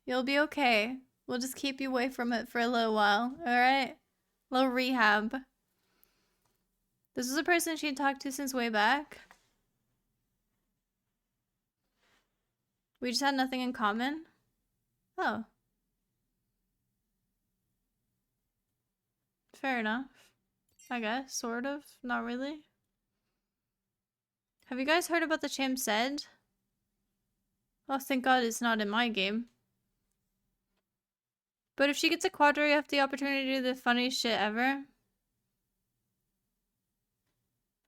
You'll be okay. We'll just keep you away from it for a little while, alright? Little rehab. This was a person she had talked to since way back. We just had nothing in common. Oh. Fair enough. I guess, sort of. Not really. Have you guys heard about the champ said? Oh, thank God it's not in my game. But if she gets a quadro, you have the opportunity to do the funniest shit ever.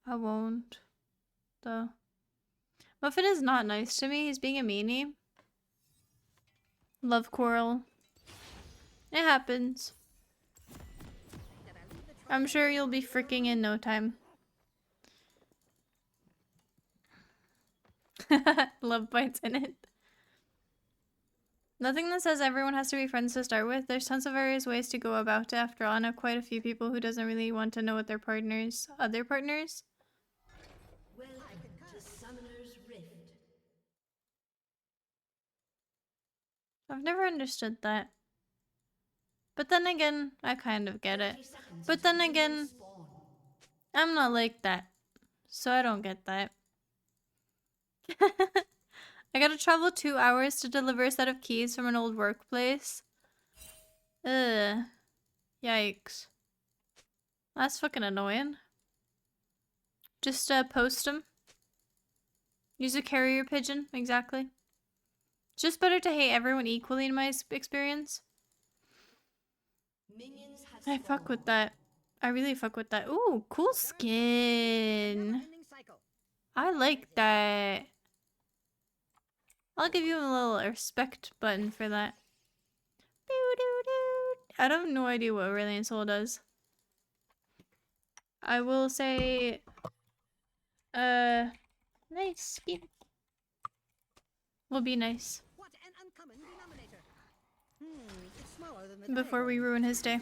I won't. Though. Muffin is not nice to me. He's being a meanie. Love quarrel. It happens. I'm sure you'll be freaking in no time. Love bites in it. Nothing that says everyone has to be friends to start with. There's tons of various ways to go about it. After all, I know quite a few people who doesn't really want to know what their partners, other partners. Welcome to Summoner's Rift. I've never understood that. But then again, I kind of get it. But then again, I'm not like that. So I don't get that. I gotta travel 2 hours to deliver a set of keys from an old workplace. Ugh. Yikes. That's fucking annoying. Just post them. Use a carrier pigeon, exactly. It's just better to hate everyone equally in my experience. I fuck with that. I really fuck with that. Ooh, cool skin. I like that. I'll give you a little respect button for that. I have no idea what Aurelian Soul does. I will say, nice skin. Will be nice. What an uncommon denominator. It's smaller than the Before we diagram. ruin his day.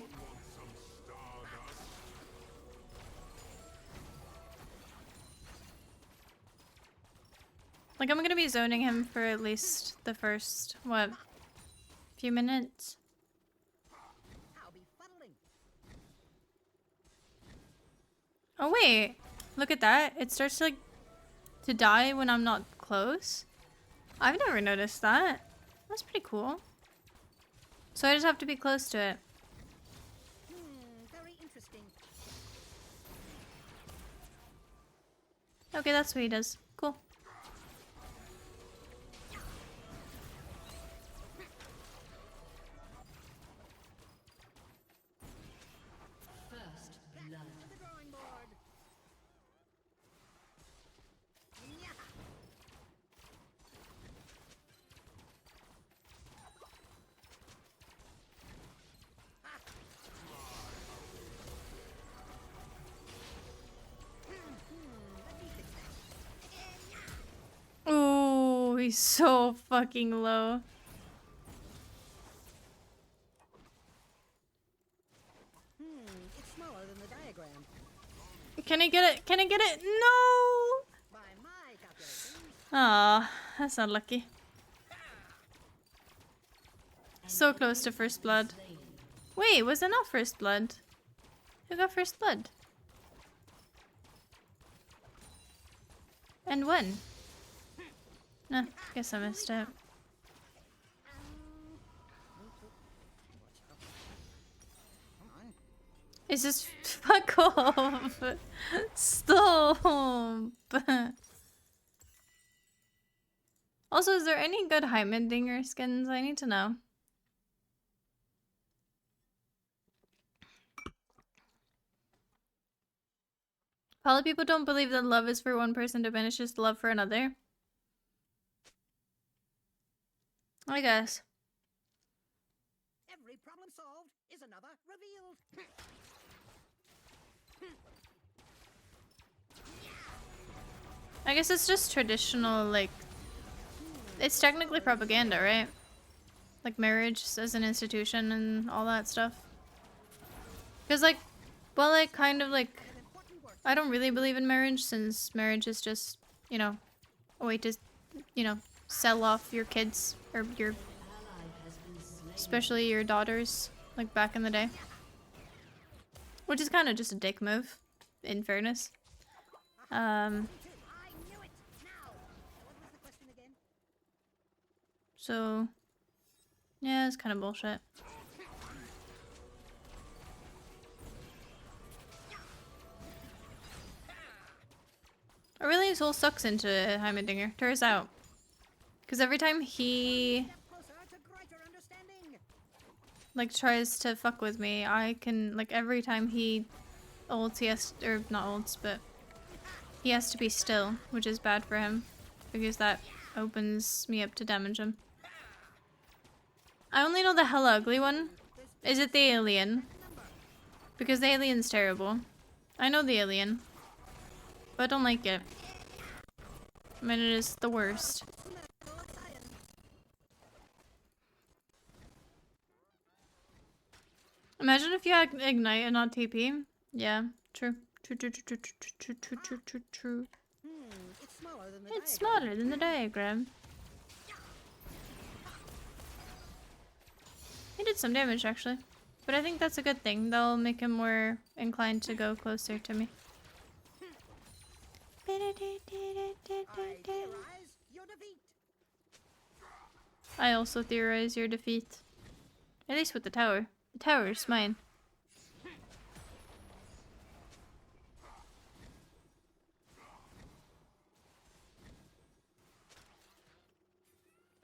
Like, I'm gonna be zoning him for at least the first, what, few minutes? Oh wait, look at that. It starts to like to die when I'm not close. I've never noticed that. That's pretty cool. So I just have to be close to it. Very interesting. Okay, that's what he does. Cool. First blood. To the drawing board. Yeah. Let me fix that. Ooh, he's so fucking low. It's smaller than the diagram. Can I get it? Can I get it? No! By my calculations. Aw, that's unlucky. So close to first blood. Wait, was it not first blood? Who got first blood? And when? Nah, guess I missed it. It's just fuck off. Stop. Also, is there any good Heimendinger skins? I need to know. Probably people don't believe that love is for one person diminishes love for another. I guess. Every problem solved is another revealed. I guess it's just traditional, like... It's technically propaganda, right? Like marriage as an institution and all that stuff. Because, like, well, like, kind of, like... I don't really believe in marriage, since marriage is just, you know, a way to, you know, sell off your kids, or your... especially your daughters, like, back in the day. Which is kind of just a dick move, in fairness. I knew it. Now, what was the question again? So... yeah, it's kind of bullshit. Aurelian's soul sucks into Heimendinger. Turns out. Because every time he... Step closer to greater understanding. like tries to fuck with me, I can, like, every time he ults, he has, or not ults, but he has to be still, which is bad for him, because that opens me up to damage him. I only know the hella ugly one. Is it the alien? Because the alien's terrible. I know the alien, but I don't like it. I mean, it is the worst. Imagine if you had Ignite and not TP. Yeah, true. True, true, true, true, true, true, true, true, true. It's smaller than the It's diagram. smaller than the diagram. He did some damage, actually. But I think that's a good thing. That'll make him more inclined to go closer to me. I theorize your defeat. I also theorize your defeat. At least with the tower. The tower's mine.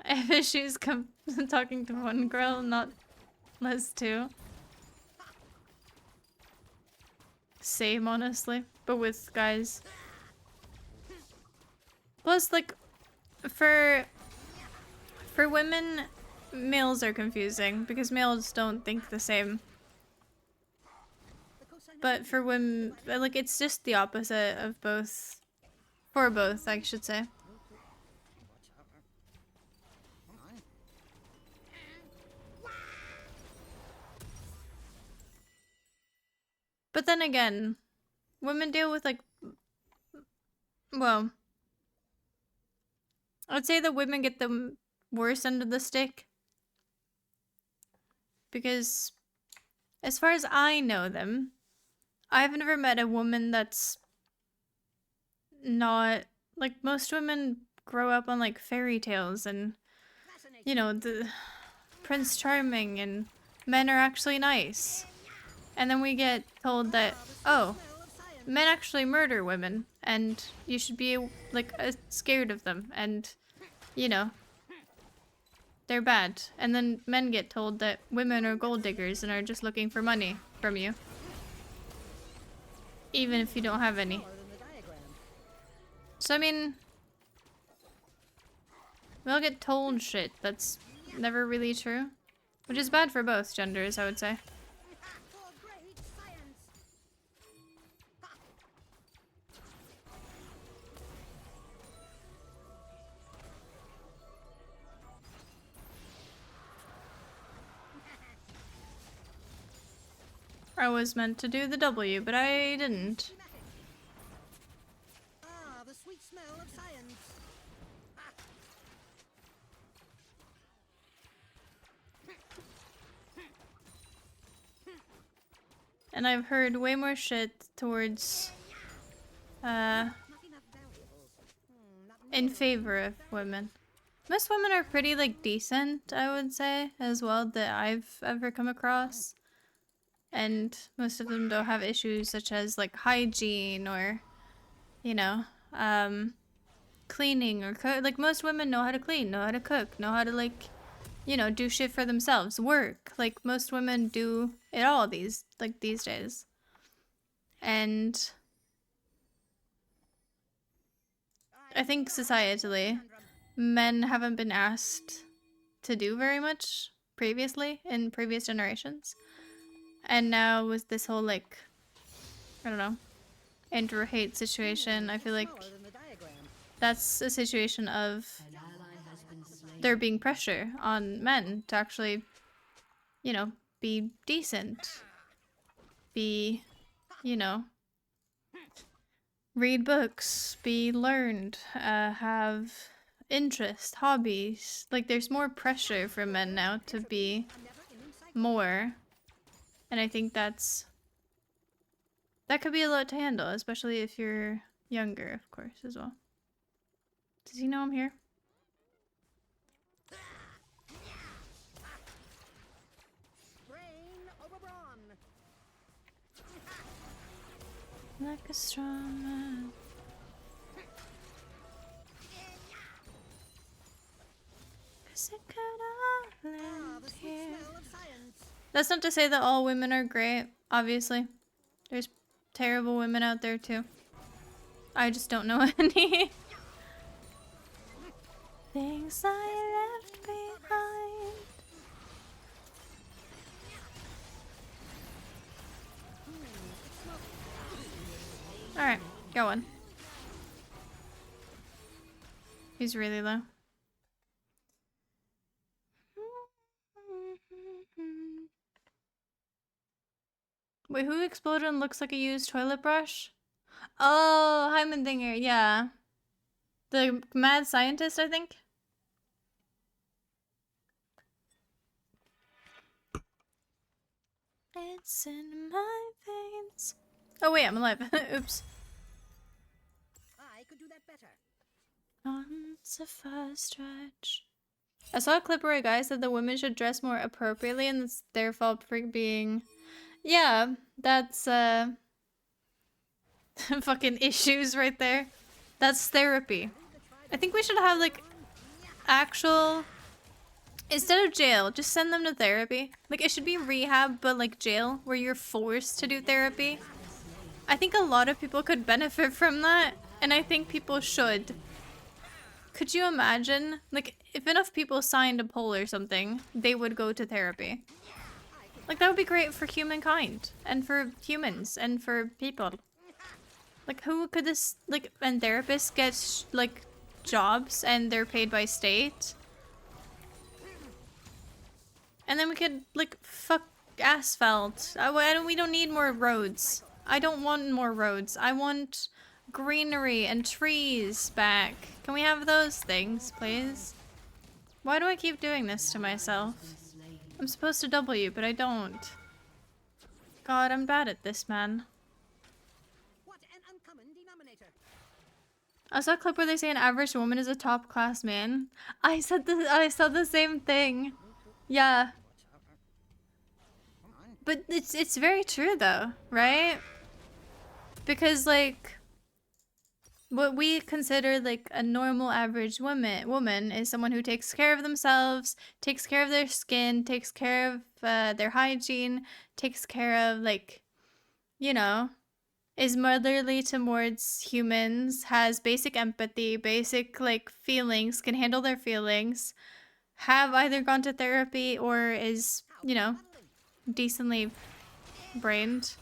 I have issues talking to one girl, not less two. Same, honestly. But with guys. Plus, like, for women, males are confusing because males don't think the same. But for women, like, it's just the opposite of both. For both, I should say. But then again, women deal with, like, well, I'd say that women get the worst end of the stick. Because, as far as I know them, I've never met a woman that's not like most women grow up on like fairy tales and you know the Prince Charming and men are actually nice. And then we get told that oh, men actually murder women and you should be like scared of them and you know they're bad. And then men get told that women are gold diggers and are just looking for money from you. Even if you don't have any. So I mean, we all get told shit that's never really true. Which is bad for both genders, I would say. For great science. I was meant to do the W, but I didn't. Ah, the sweet smell of science. And I've heard way more shit towards, Not enough valuables. Not in favor of women. Most women are pretty, like, decent, I would say, as well, that I've ever come across. And most of them don't have issues such as, like, hygiene or, you know, cleaning or cook. Like, most women know how to clean, know how to cook, know how to, like, you know, do shit for themselves, work. Like, most women do it all these days. And I think societally, men haven't been asked to do very much previously in previous generations. And now with this whole, like, I don't know, inter-hate situation, I feel like that's a situation of there being pressure on men to actually, you know, be decent. Be, you know, read books, be learned, have interest, hobbies. Like, there's more pressure for men now to be more. And I think that could be a lot to handle, especially if you're younger, of course, as well. Does he know I'm here? brain over brawn. Like a strong man. Cause it could all Ah, end the sweet here. smell of science. That's not to say that all women are great, obviously. There's terrible women out there too. I just don't know any. Things I left behind. Alright, go on. He's really low. Wait, who exploded and looks like a used toilet brush? Oh, Heimendinger, yeah. The mad scientist, I think? It's in my veins. Oh wait, I'm alive. Oops. I could do that better. It's a fast stretch. I saw a clip where a guy said the women should dress more appropriately and it's their fault for being... Yeah, that's fucking issues right there. That's therapy. I think we should have like actual... Instead of jail, just send them to therapy. Like, it should be rehab, but like jail, where you're forced to do therapy. I think a lot of people could benefit from that, and I think people should. Could you imagine? Like, if enough people signed a poll or something, they would go to therapy. Like, that would be great for humankind, and for humans, and for people. Like, who could this, like, and therapists get, like, jobs, and they're paid by state? And then we could, like, fuck asphalt. We don't need more roads. I don't want more roads. I want greenery and trees back. Can we have those things, please? Why do I keep doing this to myself? I'm supposed to W, but I don't. God, I'm bad at this, man. I saw a clip where they say an average woman is a top class man. I said the same thing. Yeah. But it's very true though, right? Because like what we consider like a normal average woman is someone who takes care of themselves, takes care of their skin, takes care of their hygiene, takes care of like, you know, is motherly towards humans, has basic empathy, basic like feelings, can handle their feelings, have either gone to therapy or is, you know, decently brained.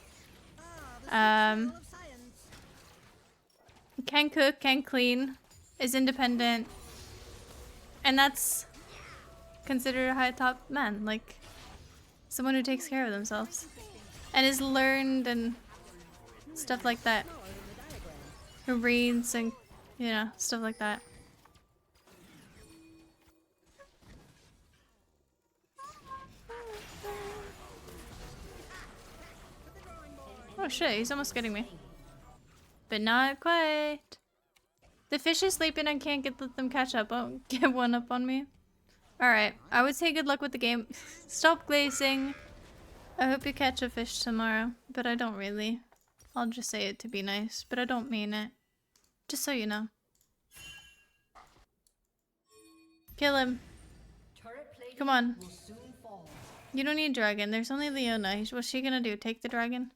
Can cook, can clean, is independent, and that's considered a high top man, like someone who takes care of themselves and is learned and stuff like that, who reads and, you know, stuff like that. Oh shit, he's almost getting me. But not quite. The fish is sleeping and can't let them catch up. Oh, get one up on me. Alright, I would say good luck with the game. Stop glazing. I hope you catch a fish tomorrow, but I don't really. I'll just say it to be nice, but I don't mean it. Just so you know. Kill him. Come on. You don't need dragon. There's only Leona. What's she gonna do? Take the dragon?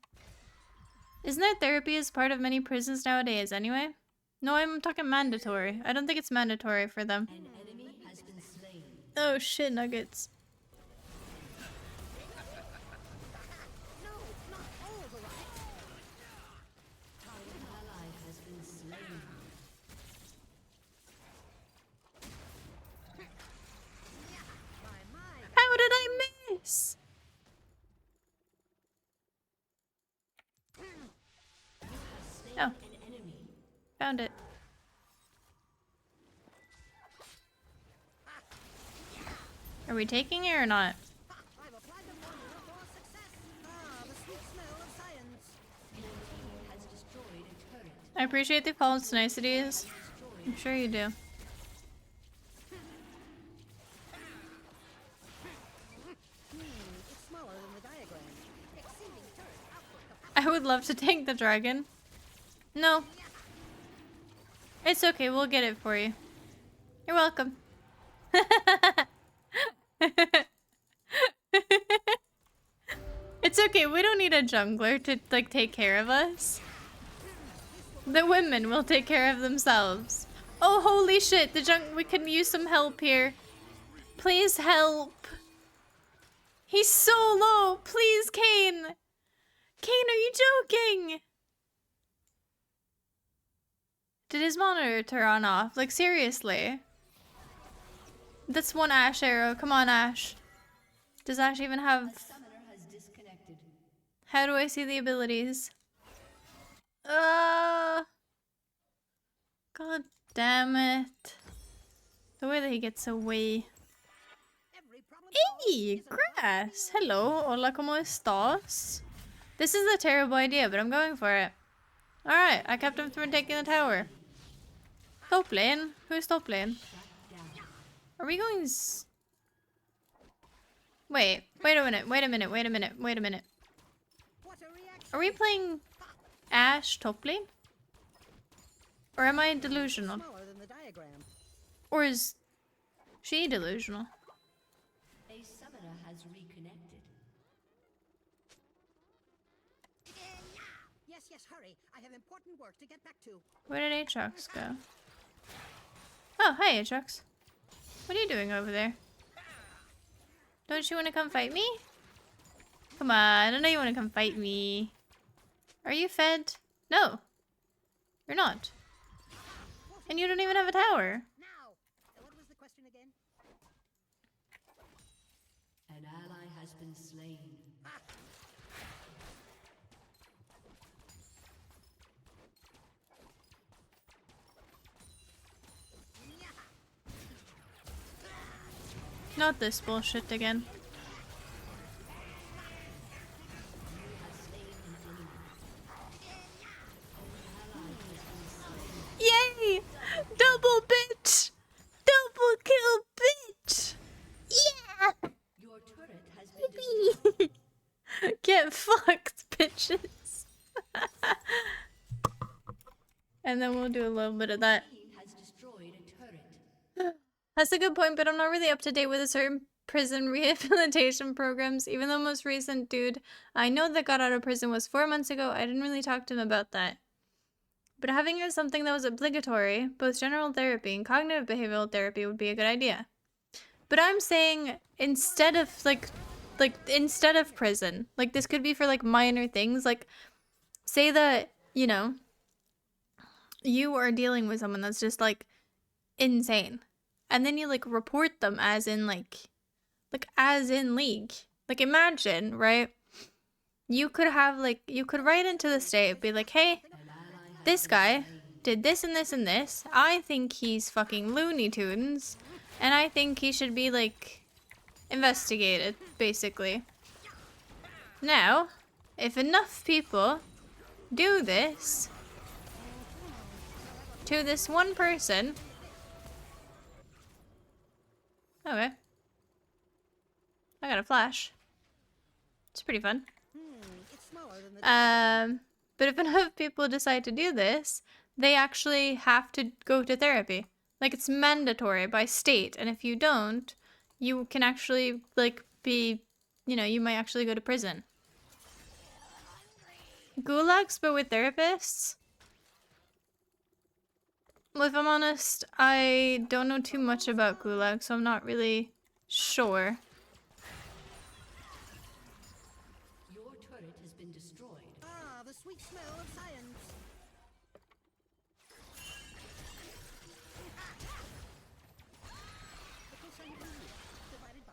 Isn't there therapy as part of many prisons nowadays anyway? No, I'm talking mandatory. I don't think it's mandatory for them. An enemy has been slain. Oh shit, nuggets. An ally has been slain. How did I miss? Oh. An enemy. Found it. Are we taking it or not? I've applied the formula for success. Ah, the sweet smell of science. Has destroyed a turret. I appreciate the false niceties. I'm sure you do. It's smaller than the diagram. Exceeding turret output capacity. I would love to take the dragon. No. It's okay, we'll get it for you. You're welcome. It's okay, we don't need a jungler to like take care of us. The women will take care of themselves. Oh holy shit, we can use some help here. Please help. He's so low. Please, Kane. Kane, are you joking? Did his monitor turn off? Like, seriously? That's one Ashe arrow. Come on, Ashe. Does Ashe even have... Summoner has disconnected. How do I see the abilities? God damn it. The way that he gets away. Every problem Hey, grass. Hello. Hola, ¿cómo estás? This is a terrible idea, but I'm going for it. Alright, I kept him from taking the tower. Top lane? Who's top lane? Are we going wait a minute, wait a minute, wait a minute, wait a minute. what a reaction. Are we playing Ashe top lane? Or am I delusional? Smaller than the diagram. Or is she delusional? A summoner has reconnected. Yes, yes, hurry. I have important work to get back to. Where did Aatrox go? Oh, hi Aatrox. What are you doing over there? Don't you want to come fight me? Come on, I know you want to come fight me. Are you fed? No. You're not. And you don't even have a tower. Now. What was the question again? An ally has been slain. Not this bullshit again. Yay! and then we'll do a little bit of that. Team has destroyed a turret. That's a good point, but I'm not really up to date with a certain prison rehabilitation programs. Even though most recent dude I know that got out of prison was 4 months ago, I didn't really talk to him about that. But having it as something that was obligatory, both general therapy and cognitive behavioral therapy would be a good idea. But I'm saying instead of instead of prison, like this could be for like minor things, like say that, you know, you are dealing with someone that's just like insane. And then you like report them as in like as in league. Like imagine, right? You could have like you could write into the state, be like, hey, this guy did this and this and this. I think he's fucking Looney Tunes. And I think he should be like investigated, basically. Now, if enough people do this to this one person. Okay. I got a flash. It's pretty fun. But if enough people decide to do this, they actually have to go to therapy. Like it's mandatory by state, and if you don't, you can actually like be, you know, you might actually go to prison. Gulags, but with therapists? Well, if I'm honest, I don't know too much about Gulag, so I'm not really sure. Your turret has been destroyed. Ah, the sweet smell of science. The percent divided by.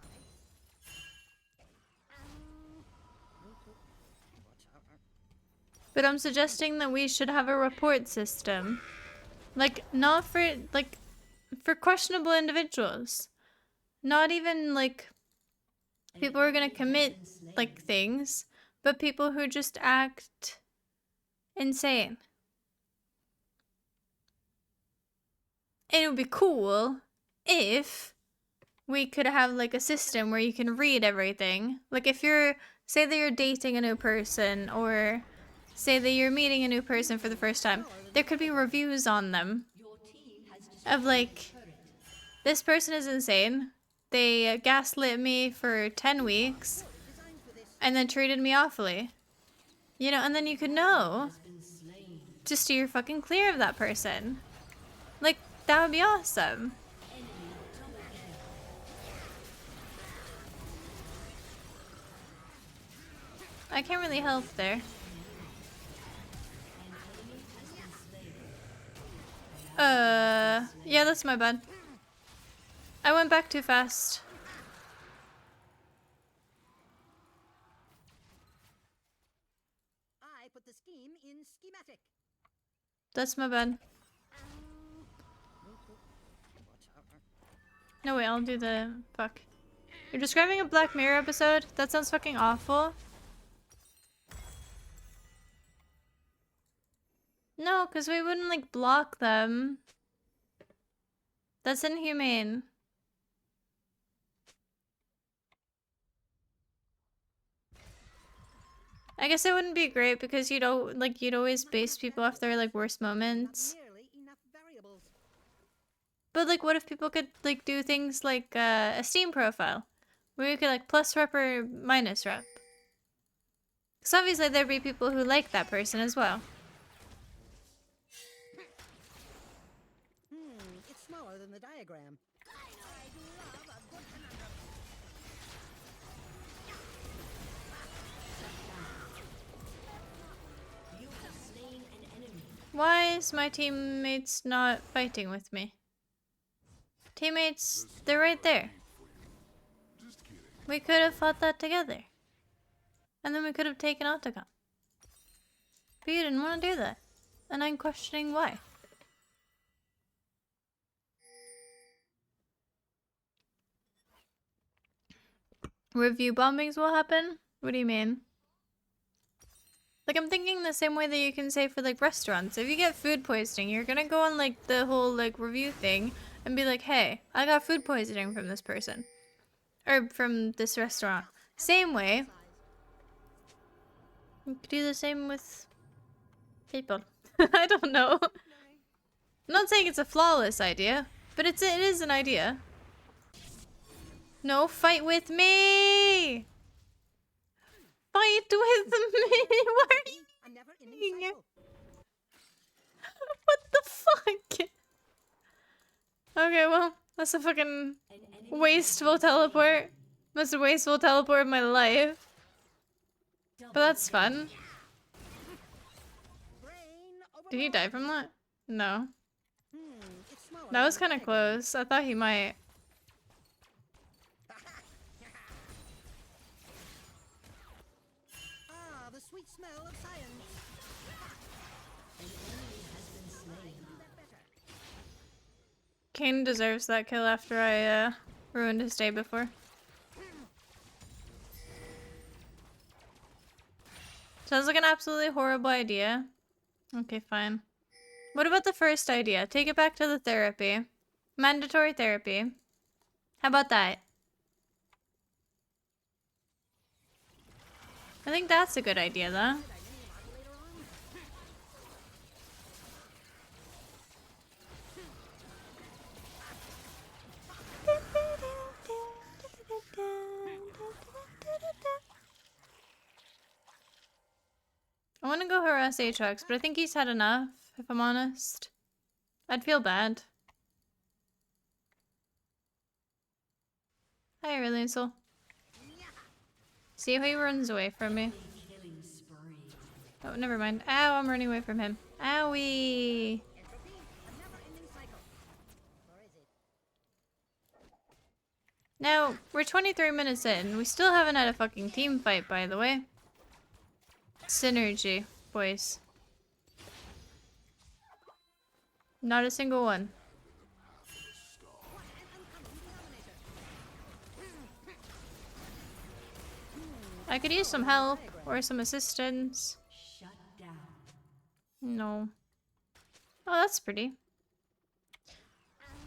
But I'm suggesting that we should have a report system. Like, not for, like, for questionable individuals. Not even, like, people who are gonna commit, like, things, but people who just act insane. And it would be cool if we could have, like, a system where you can read everything. Like, if you're, say that you're dating a new person, or say that you're meeting a new person for the first time, there could be reviews on them of like, this person is insane. They gaslit me for 10 weeks and then treated me awfully. You know, and then you could know to steer fucking clear of that person. Like, that would be awesome. I can't really help there. Yeah, that's my bad. I went back too fast. I put the scheme in schematic. That's my bad. No, wait, I'll do the... Fuck. You're describing a Black Mirror episode? That sounds fucking awful. No, because we wouldn't, like, block them. That's inhumane. I guess it wouldn't be great because you'd always base people off their, like, worst moments. Nearly enough variables. But, like, what if people could, like, do things like a Steam profile? Where you could, like, plus rep or minus rep. Because obviously there'd be people who like that person as well. It's smaller than the diagram. I'd love a good conundrum. You have slain an enemy. Why is my teammates not fighting with me? Teammates, they're right there. We could have fought that together. And then we could have taken Otacon. But you didn't want to do that. And I'm questioning why. Review bombings will happen? What do you mean? Like, I'm thinking the same way that you can say for, like, restaurants. If you get food poisoning, you're gonna go on, like, the whole, like, review thing and be like, hey, I got food poisoning from this person. Or from this restaurant. Same way. You could do the same with people. I don't know. I'm not saying it's a flawless idea, but it is an idea. No, fight with me! Fight with me! Why are you A never-ending doing it? cycle. What the fuck? Okay, well, that's a fucking wasteful teleport. Most wasteful teleport of my life. But that's fun. Brain Did he die from that? No. It's smaller That than was the kind of diagram. close. I thought he might. Ah, the sweet smell of science. Kane deserves that kill after I ruined his day before. Sounds like an absolutely horrible idea. Okay, fine. What about the first idea? Take it back to the therapy. Mandatory therapy. How about that? I think that's a good idea, though. I want to go harass Aatrox, but I think he's had enough, if I'm honest. I'd feel bad. Hi, Releasel. See how he runs away from me. Oh, never mind. Ow, I'm running away from him. Owie! Entropy, a never-ending cycle. Or is it? Now, we're 23 minutes in. We still haven't had a fucking team fight, by the way. Synergy, boys. Not a single one. I could use some help or some assistance. Shut down. No. Oh, that's pretty.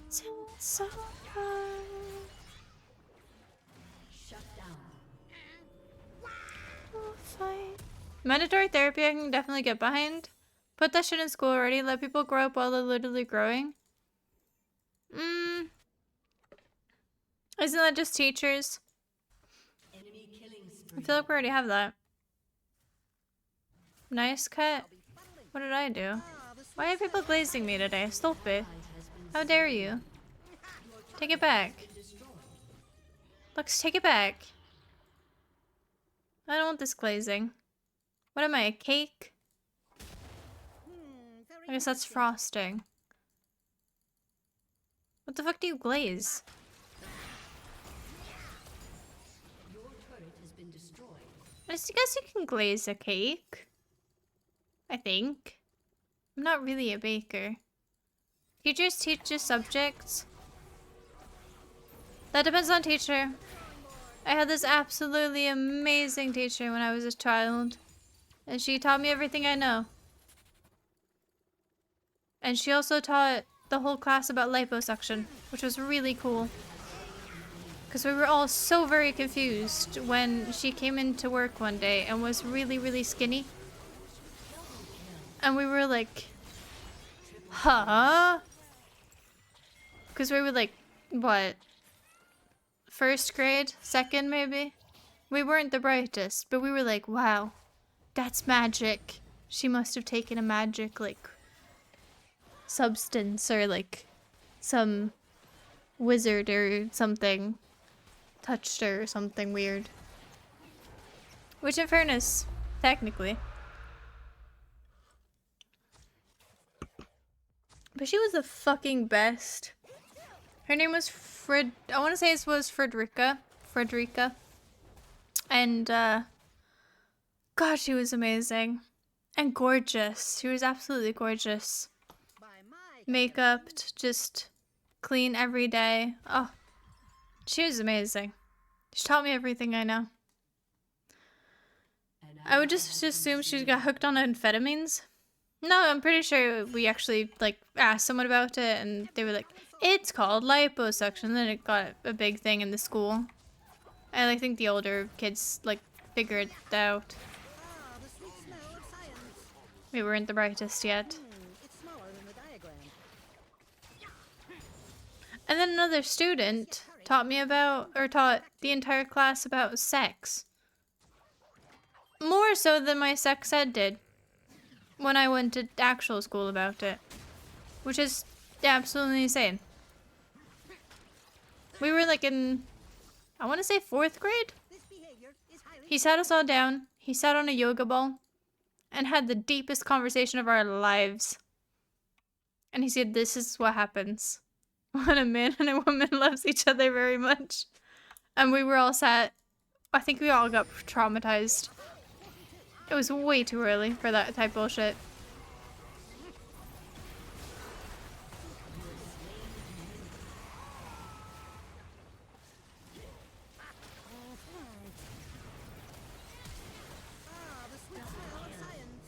So far. Shut down. We'll fight. Mandatory therapy I can definitely get behind. Put that shit in school already. Let people grow up while they're literally growing. Isn't that just teachers? Enemy killing I spree. feel like we already have that. Nice cut. What did I do? Why are people glazing me today? Stop it. How dare you? Take it back. Lux, take it back. I don't want this glazing. What am I, a cake? Very I guess that's interesting. frosting. What the fuck do you glaze? Your turret has been destroyed. I just guess you can glaze a cake. I think. I'm not really a baker. Teachers teach us subjects. That depends on teacher. I had this absolutely amazing teacher when I was a child. And she taught me everything I know. And she also taught the whole class about liposuction, which was really cool. Because we were all so very confused when she came into work one day and was really, really skinny. And we were like, huh? Because we were like, what? First grade? Second, maybe? We weren't the brightest, but we were like, wow, that's magic. She must have taken a magic, like, substance or, like, some wizard or something touched her or something weird. Which, in fairness, technically. But she was the fucking best. Her name was I want to say it was Frederica. And, God, she was amazing. And gorgeous. She was absolutely gorgeous. By my Makeup, just clean every day. Oh, she was amazing. She taught me everything I know. I would just assume she got hooked on amphetamines. No, I'm pretty sure we actually, like, asked someone about it, and they were like, it's called liposuction. And then it got a big thing in the school. And I think the older kids, like, figured it out. Ah, the sweet smell of science. We weren't the brightest yet. It's smaller than the diagram. And then another student taught me about, or taught the entire class about sex. More so than my sex ed did when I went to actual school about it. Which is absolutely insane. We were like in, I want to say 4th grade? He sat us all down, he sat on a yoga ball, and had the deepest conversation of our lives. And he said, this is what happens when a man and a woman loves each other very much. And we were all sat, I think we all got traumatized. It was way too early for that type of bullshit. The sweet smell of science.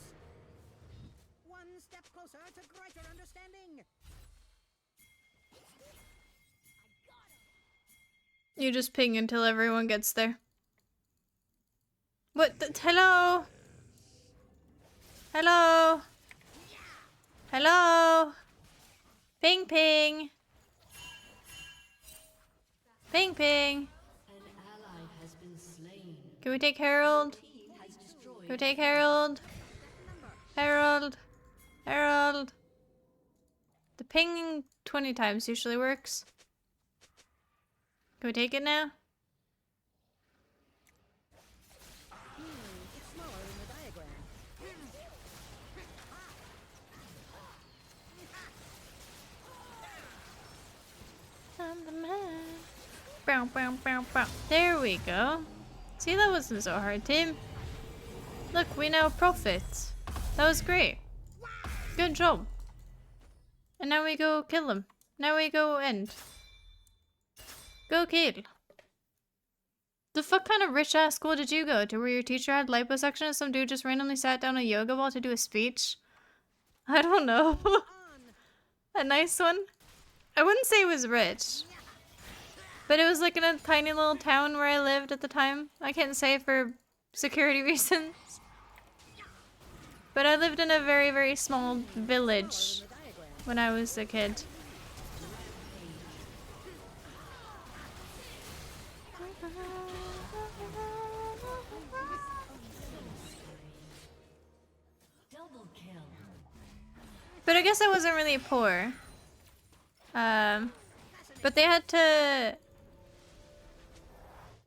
One step closer to greater understanding. You just ping until everyone gets there. What? Hello? Hello? Hello? Ping ping. Ping ping. An ally has been slain. Can we take Harold? Team has destroyed. Can we take Harold? Harold? Harold? The pinging 20 times usually works. Can we take it now? It's smaller in the diagram. I'm the man. Bow, bow, bow, bow. There we go. See, that wasn't so hard, team. Look, we now profit. That was great. Good job. And now we go kill him. Now we go end. Go kill. The fuck kind of rich ass school did you go to where your teacher had liposuction and some dude just randomly sat down a yoga ball to do a speech? I don't know. A nice one? I wouldn't say it was rich. But it was like in a tiny little town where I lived at the time. I can't say for security reasons. But I lived in a very, very small village when I was a kid. Double kill. But I guess I wasn't really poor. But they had to...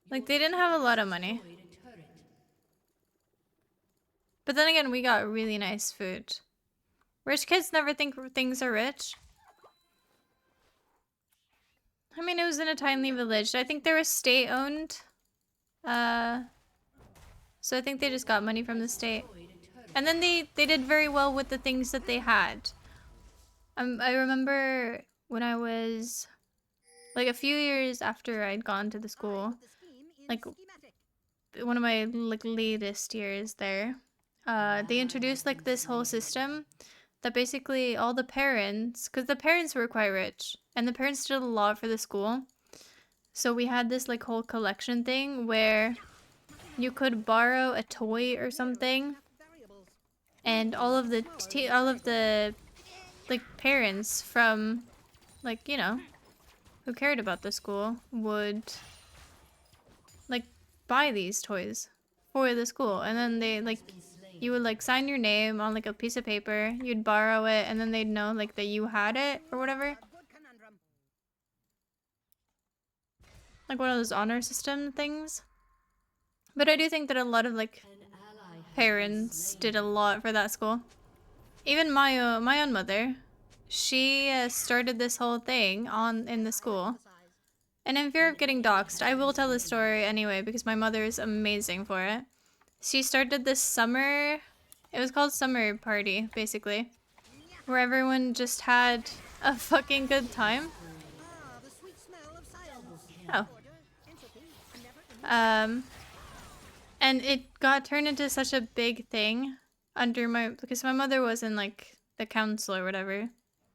Like, they didn't have a lot of money. Destroyed a turret. But then again, we got really nice food. Rich kids never think things are rich. I mean, it was in a tiny village. I think they were state-owned. So I think they just got money from the state. And then they did very well with the things that they had. I remember when I was... Like, a few years after I'd gone to the school, like, one of my, like, latest years there, they introduced, like, this whole system that basically all the parents, because the parents were quite rich, and the parents did a lot for the school, so we had this, like, whole collection thing where you could borrow a toy or something, and all of the, like, parents from, like, you know, who cared about the school would, like, buy these toys for the school. And then they, like, you would, like, sign your name on, like, a piece of paper. You'd borrow it, and then they'd know, like, that you had it or whatever. Like one of those honor system things. But I do think that a lot of, like, parents did a lot for that school. Even my own mother. She started this whole thing in the school. And in fear of getting doxxed, I will tell the story anyway because my mother is amazing for it. She started this summer, it was called summer party, basically. Where everyone just had a fucking good time. Oh. And it got turned into such a big thing because my mother was in, like, the council or whatever.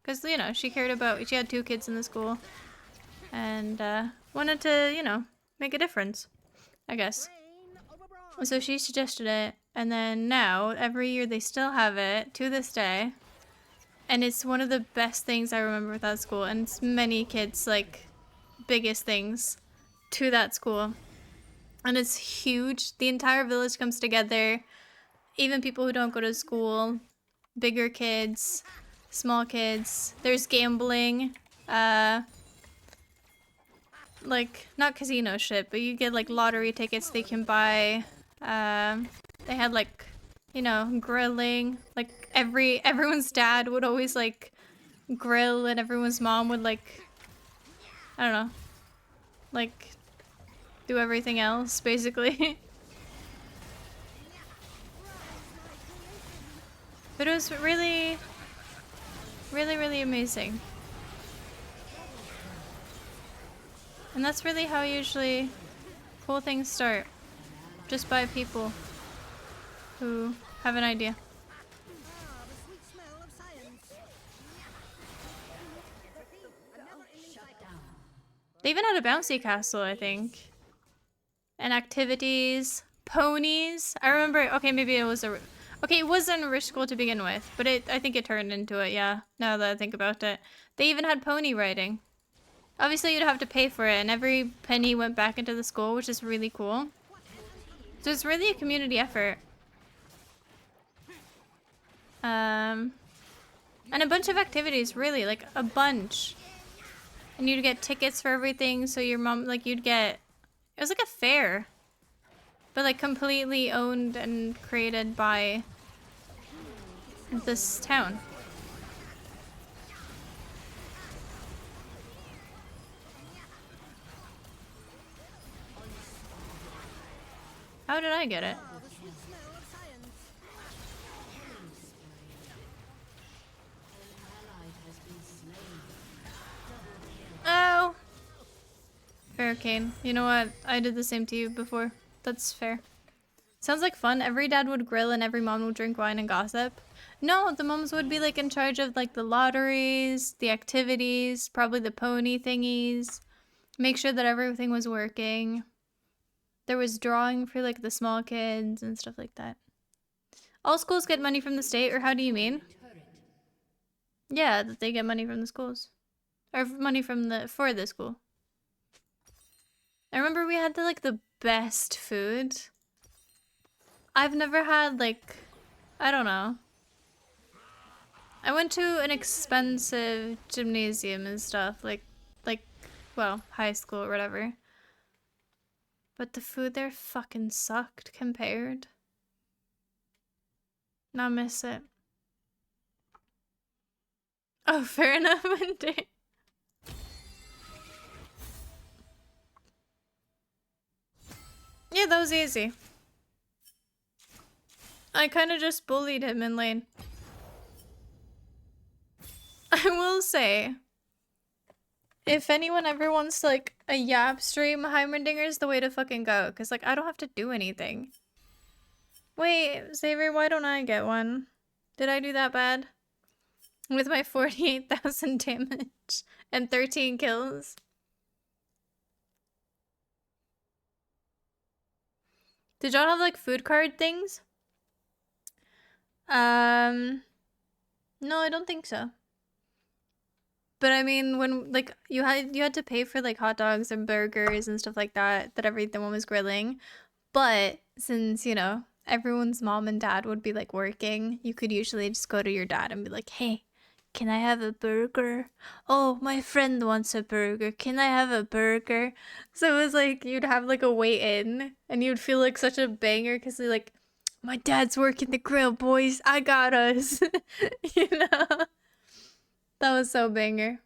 Because, you know, she had 2 kids in the school. And, wanted to, you know, make a difference, I guess. So she suggested it. And then now, every year they still have it, to this day. And it's one of the best things I remember with that school. And it's many kids, like, biggest things to that school. And it's huge. The entire village comes together. Even people who don't go to school. Bigger kids. Small kids. There's gambling. Like, not casino shit, but you get, like, lottery tickets they can buy. They had, like, you know, grilling. Like, everyone's dad would always, like, grill, and everyone's mom would, like, I don't know, like, do everything else, basically. But it was really, really, really amazing. And that's really how usually cool things start. Just by people who have an idea. Ah, the sweet smell of science. A never-ending cycle. They even had a bouncy castle, I think. And activities, ponies. I remember, okay, maybe it was okay, it wasn't a rich school to begin with, but I think it turned into it, yeah, now that I think about it. They even had pony riding. Obviously, you'd have to pay for it, and every penny went back into the school, which is really cool. So it's really a community effort. And a bunch of activities, really, like a bunch. And you'd get tickets for everything, so your mom, like, you'd get, it was like a fair. But, like, completely owned and created by this town. How did I get it? Ah, the sweet smell of science. Oh! Fair, Kane. You know what? I did the same to you before. That's fair. Sounds like fun. Every dad would grill and every mom would drink wine and gossip. No, the moms would be like in charge of like the lotteries, the activities, probably the pony thingies. Make sure that everything was working. There was drawing for like the small kids and stuff like that. All schools get money from the state, or how do you mean? Yeah, that they get money from the schools. Or money from for the school. I remember we had the best food. I've never had like, I don't know. I went to an expensive gymnasium and stuff, like, well, high school or whatever. But the food there fucking sucked compared. Now I miss it. Oh, fair enough, Monday. Yeah, that was easy. I kind of just bullied him in lane. I will say, if anyone ever wants like a Yap stream, Heimerdinger's the way to fucking go. Because like, I don't have to do anything. Wait, Xavier, why don't I get one? Did I do that bad? With my 48,000 damage and 13 kills? Did y'all have like food card things? No, I don't think so. But I mean, when like you had to pay for like hot dogs and burgers and stuff like that everyone was grilling. But since, you know, everyone's mom and dad would be like working, you could usually just go to your dad and be like, "Hey, can I have a burger? Oh, my friend wants a burger. Can I have a burger?" So it was like you'd have like a wait in and you'd feel like such a banger because you're like, "My dad's working the grill, boys. I got us." You know? That was so banger.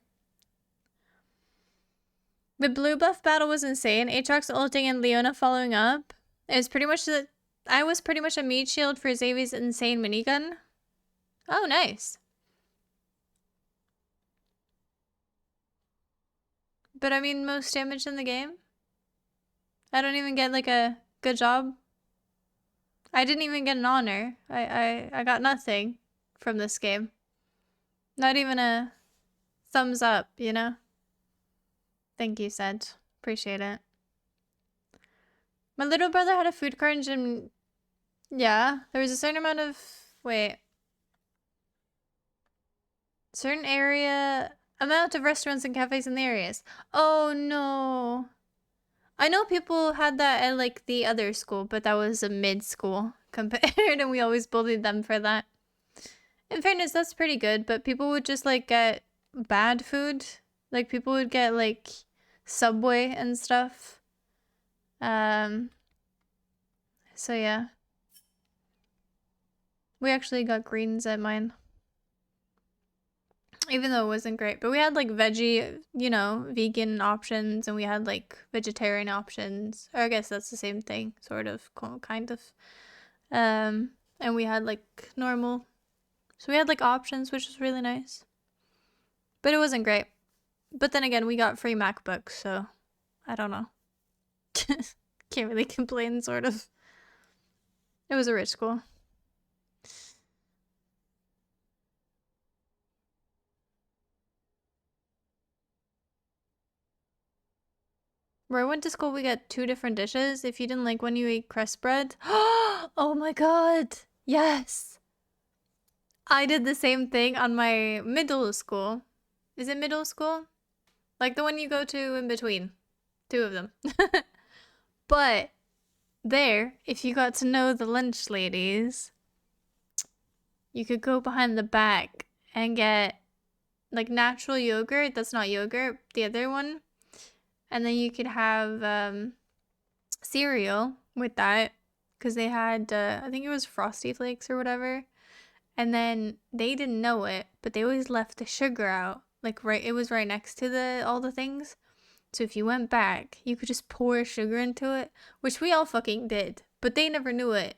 The blue buff battle was insane. Aatrox ulting and Leona following up. It was pretty much I was pretty much a meat shield for Xavier's insane minigun. Oh, nice. But I mean, most damage in the game. I don't even get like a good job. I didn't even get an honor. I got nothing from this game. Not even a thumbs up, you know? Thank you, Sed. Appreciate it. My little brother had a food cart in gym. Yeah, there was a certain amount of... Wait. Certain area amount of restaurants and cafes in the areas. Oh no. I know people had that at like the other school, but that was a mid school compared, and we always bullied them for that. In fairness, that's pretty good, but people would just like get bad food. Like people would get like Subway and stuff. So yeah. We actually got greens at mine. Even though it wasn't great, but we had like veggie, you know, vegan options, and we had like vegetarian options. Or I guess that's the same thing, sort of, kind of. And we had like normal. So we had like options, which was really nice. But it wasn't great. But then again, we got free MacBooks, so I don't know. Can't really complain, sort of. It was a rich school. Where I went to school, we got 2 different dishes. If you didn't like when you ate crust bread. Oh my god! Yes! I did the same thing on my middle school. Is it middle school? Like the one you go to in between. 2 of them. But there, if you got to know the lunch ladies, you could go behind the back and get like natural yogurt. That's not yogurt, the other one. And then you could have cereal with that because they had, I think it was Frosty Flakes or whatever. And then they didn't know it, but they always left the sugar out. Like it was right next to all the things. So if you went back, you could just pour sugar into it, which we all fucking did. But they never knew it.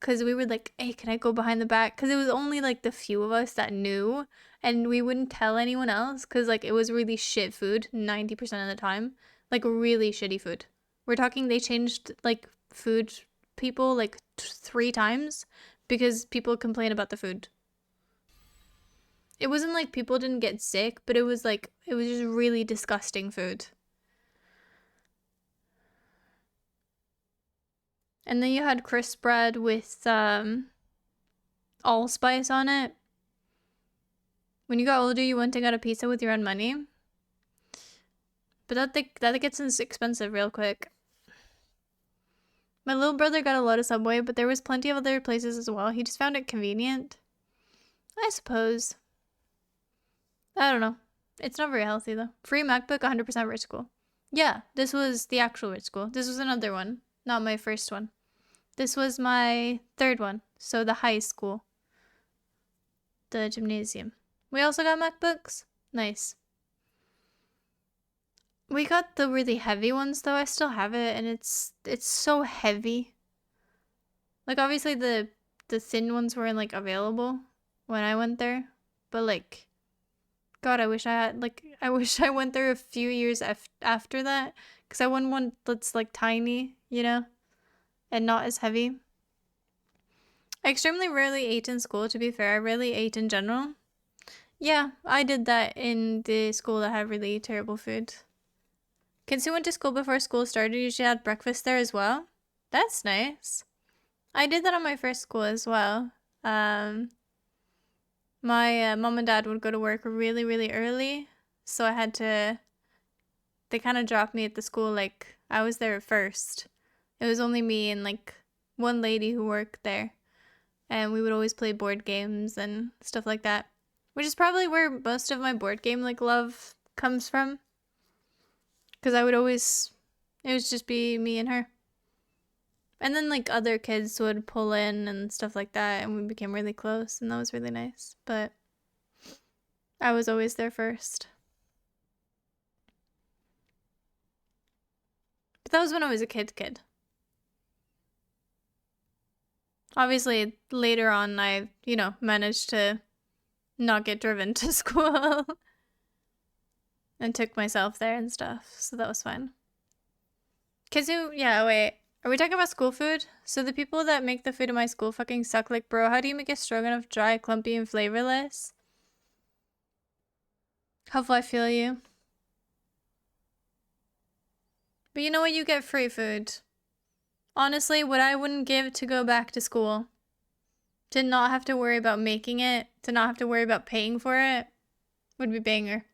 Because we were like, hey, can I go behind the back? Because it was only like the few of us that knew. And we wouldn't tell anyone else because like it was really shit food 90% of the time. Like really shitty food. We're talking they changed like food people like 3 times because people complain about the food. It wasn't like people didn't get sick, but it was just really disgusting food. And then you had crisp bread with allspice on it. When you got older, you went and got a pizza with your own money. But that gets expensive real quick. My little brother got a lot of Subway, but there was plenty of other places as well. He just found it convenient. I suppose. I don't know. It's not very healthy though. Free MacBook, 100% rich school. Yeah, this was the actual rich school. This was another one, not my first one. This was my 3rd one, so the high school. The gymnasium. We also got MacBooks. Nice. We got the really heavy ones though. I still have it, and it's so heavy. Like obviously the thin ones weren't like available when I went there, but like God, I wish I went there a few years after that, because I want one that's like tiny, you know, and not as heavy. I extremely rarely ate in school, to be fair. I rarely ate in general. Yeah, I did that in the school that had really terrible food. Kids who went to school before school started usually had breakfast there as well. That's nice. I did that on my first school as well. My mom and dad would go to work really, really early, so they kind of dropped me at the school, like, I was there first. It was only me and, like, one lady who worked there, and we would always play board games and stuff like that, which is probably where most of my board game, like, love comes from, because it would just be me and her. And then, like, other kids would pull in and stuff like that, and we became really close, and that was really nice. But I was always there first. But that was when I was a kid. Obviously, later on, I, managed to not get driven to school and took myself there and stuff, so that was fine. Wait. Are we talking about school food? So the people that make the food in my school fucking suck. Like, bro, how do you make a stroganoff dry, clumpy, and flavorless? Hopefully I feel you. But you know what? You get free food. Honestly, what I wouldn't give to go back to school. To not have to worry about making it. To not have to worry about paying for it. would be banger.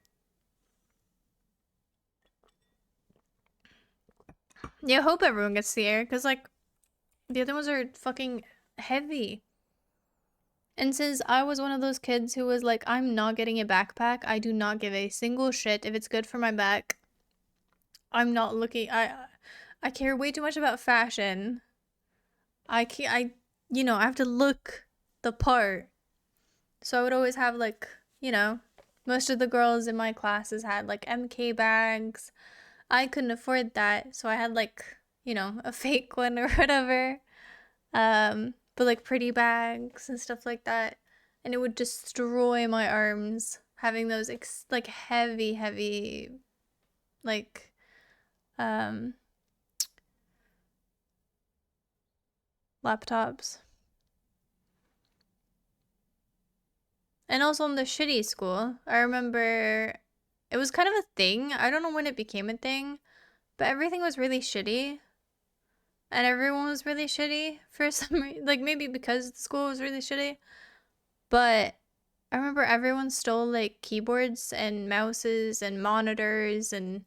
Yeah, I hope everyone gets the air, because, like, the other ones are fucking heavy. And since I was one of those kids who was like, I'm not getting a backpack, I do not give a single shit if it's good for my back. I'm not looking, I care way too much about fashion. I have to look the part. So I would always have, like, most of the girls in my classes had, like, MK bags. I couldn't afford that, so I had, like, a fake one or whatever. But, like, pretty bags and stuff like that. And it would destroy my arms having those, like, heavy, like, laptops. And also in the shitty school, I remember it was kind of a thing. I don't know when it became a thing, but everything was really shitty. And everyone was really shitty for some reason. Like, maybe because the school was really shitty. But I remember everyone stole, like, keyboards and mouses and monitors. And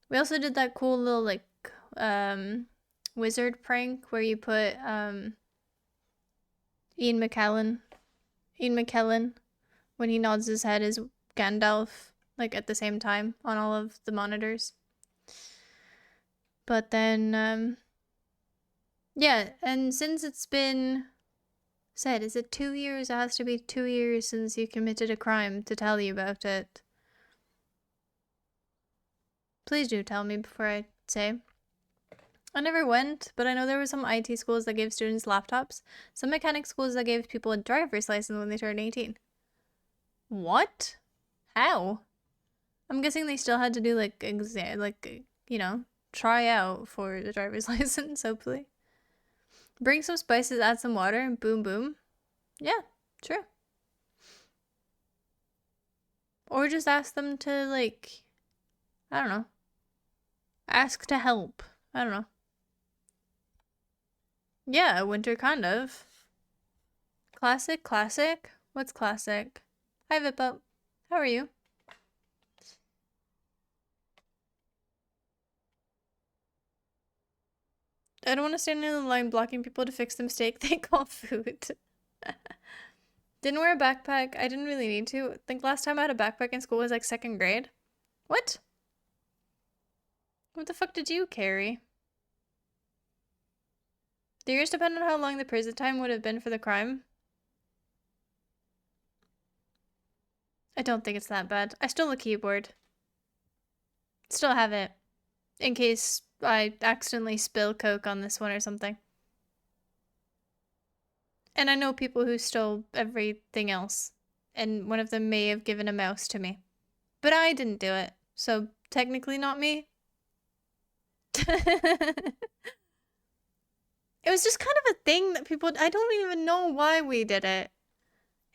we also did that cool little, like, wizard prank where you put Ian McKellen, when he nods his head, is Gandalf, like, at the same time on all of the monitors. But then, yeah, and since it's been said, is it 2 years? It has to be 2 years since you committed a crime to tell you about it. Please do tell me before I say. I never went, but I know there were some IT schools that gave students laptops, some mechanic schools that gave people a driver's license when they turned 18. What? How? I'm guessing they still had to do, like, try out for the driver's license, hopefully. Bring some spices, add some water, and boom, boom. Yeah, sure. Or just ask them to, like, I don't know. Ask to help. I don't know. Yeah, winter kind of. Classic? What's classic? Hi, Vippo. How are you? I don't want to stand in the line blocking people to fix the mistake they call food. Didn't wear a backpack. I didn't really need to. I think last time I had a backpack in school was like 2nd grade. What? What the fuck did you carry? Do yours depend on how long the prison time would have been for the crime? I don't think it's that bad. I stole a keyboard. Still have it. In case I accidentally spill Coke on this one or something. And I know people who stole everything else. And one of them may have given a mouse to me. But I didn't do it. So technically not me. It was just kind of a thing that people... I don't even know why we did it.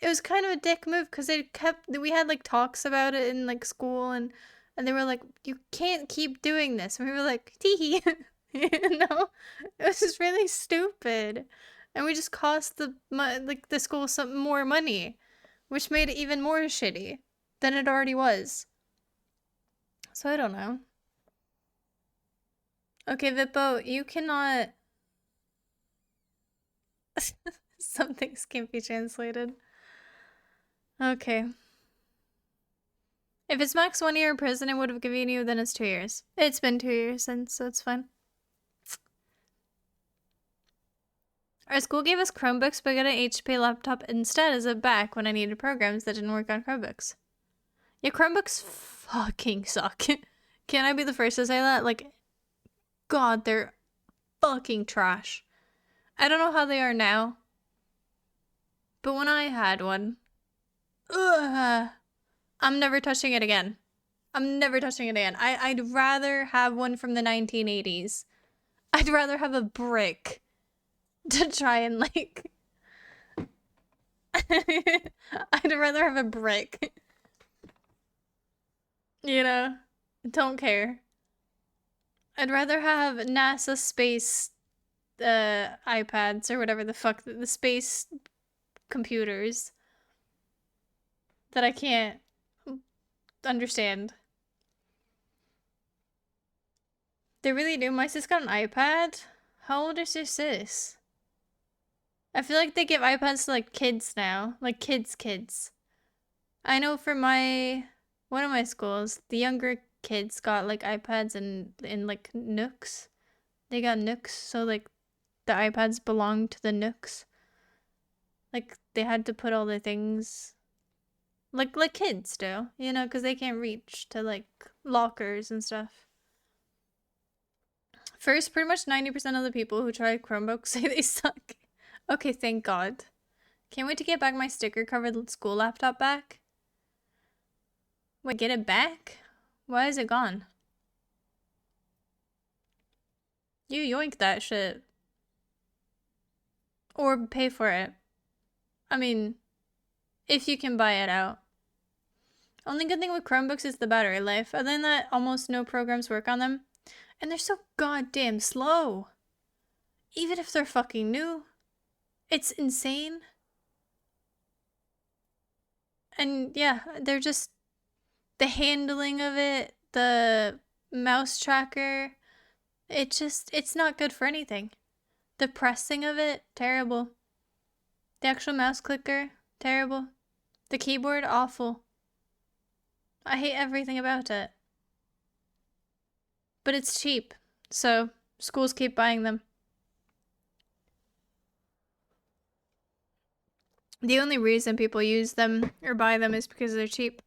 It was kind of a dick move because we had, like, talks about it in, like, school, and they were like, you can't keep doing this. And we were like, tee. It was just really stupid. And we just cost the school some more money, which made it even more shitty than it already was. So I don't know. Okay, Vippo, you cannot... Some things can't be translated. Okay. If it's max 1 year in prison, I would have given you, then it's 2 years. It's been 2 years since, so it's fine. Our school gave us Chromebooks, but I got an HP laptop instead as a back when I needed programs that didn't work on Chromebooks. Yeah, Chromebooks fucking suck. Can I be the first to say that? Like, God, they're fucking trash. I don't know how they are now, but when I had one, I'm never touching it again. I'd rather have one from the 1980s. I'd rather have a brick to try and, like... I'd rather have a brick. You know? Don't care. I'd rather have NASA space iPads or whatever the fuck, the space computers that I can't understand. They really do. My sis got an iPad. How old is your sis? I feel like they give iPads to like kids now, like kids. I know for one of my schools, the younger kids got like iPads and in like nooks. They got nooks, so like the iPads belonged to the nooks. Like they had to put all the things like kids do, you know, because they can't reach to like lockers and stuff. First, pretty much 90% of the people who try Chromebooks say they suck. Okay, thank God. Can't wait to get back my sticker covered school laptop back. Wait, get it back? Why is it gone? You yoink that shit. Or pay for it. I mean, if you can buy it out. Only good thing with Chromebooks is the battery life. Other than that, almost no programs work on them. And they're so goddamn slow. Even if they're fucking new. It's insane. And yeah, they're just... the handling of it, the mouse tracker, it's not good for anything. The pressing of it, terrible. The actual mouse clicker, terrible. The keyboard, awful. I hate everything about it. But it's cheap, so schools keep buying them. The only reason people use them or buy them is because they're cheap.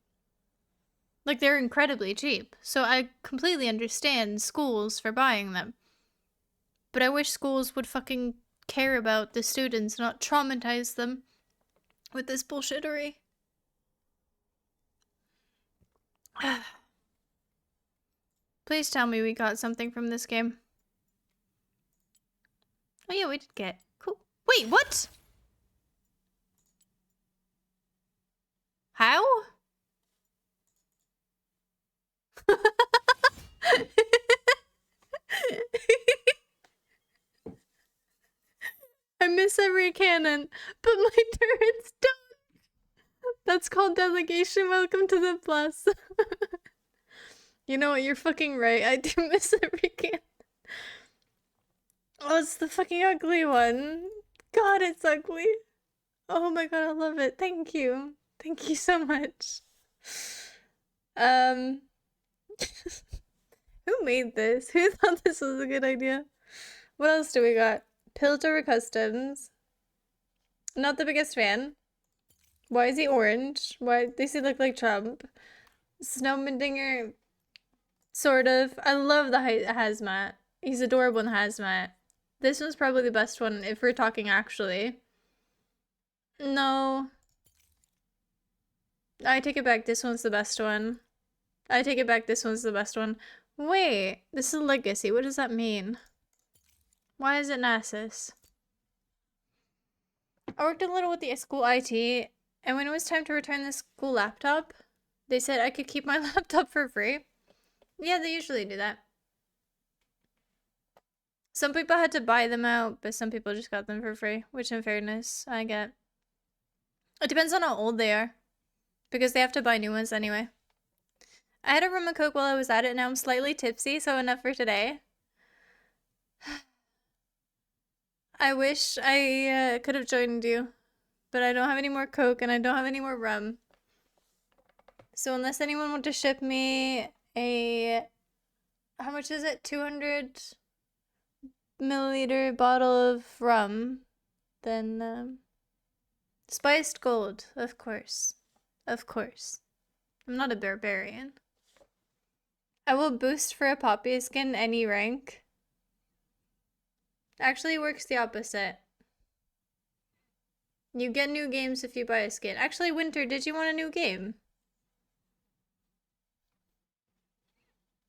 Like, they're incredibly cheap, so I completely understand schools for buying them. But I wish schools would fucking care about the students, not traumatize them with this bullshittery. Please tell me we got something from this game. Oh yeah, we did get. Cool. Wait, what? How? I miss every cannon, but my turrets don't. That's called delegation. Welcome to the plus. You know what? You're fucking right. I do miss every cannon. Oh, it's the fucking ugly one. God, it's ugly. Oh my god, I love it. Thank you. Thank you so much. Who made this? Who thought this was a good idea? What else do we got? Piltover Customs. Not the biggest fan. Why is he orange? Why does he look like Trump? Snowmandinger, sort of. I love the hazmat. He's adorable in hazmat. This one's probably the best one if we're talking actually. No. I take it back. This one's the best one. I take it back. This one's the best one. Wait, this is legacy. What does that mean? Why is it Nasus? I worked a little with the school IT, and when it was time to return the school laptop, they said I could keep my laptop for free. Yeah, they usually do that. Some people had to buy them out, but some people just got them for free, which in fairness, I get. It depends on how old they are, because they have to buy new ones anyway. I had a rum of Coke while I was at it, now I'm slightly tipsy, so enough for today. I wish I could have joined you, but I don't have any more Coke and I don't have any more rum. So unless anyone wants to ship me a, how much is it? 200 milliliter bottle of rum, then spiced gold, of course. Of course. I'm not a barbarian. I will boost for a poppy skin any rank. Actually works the opposite. You get new games if you buy a skin. Actually, Winter, did you want a new game?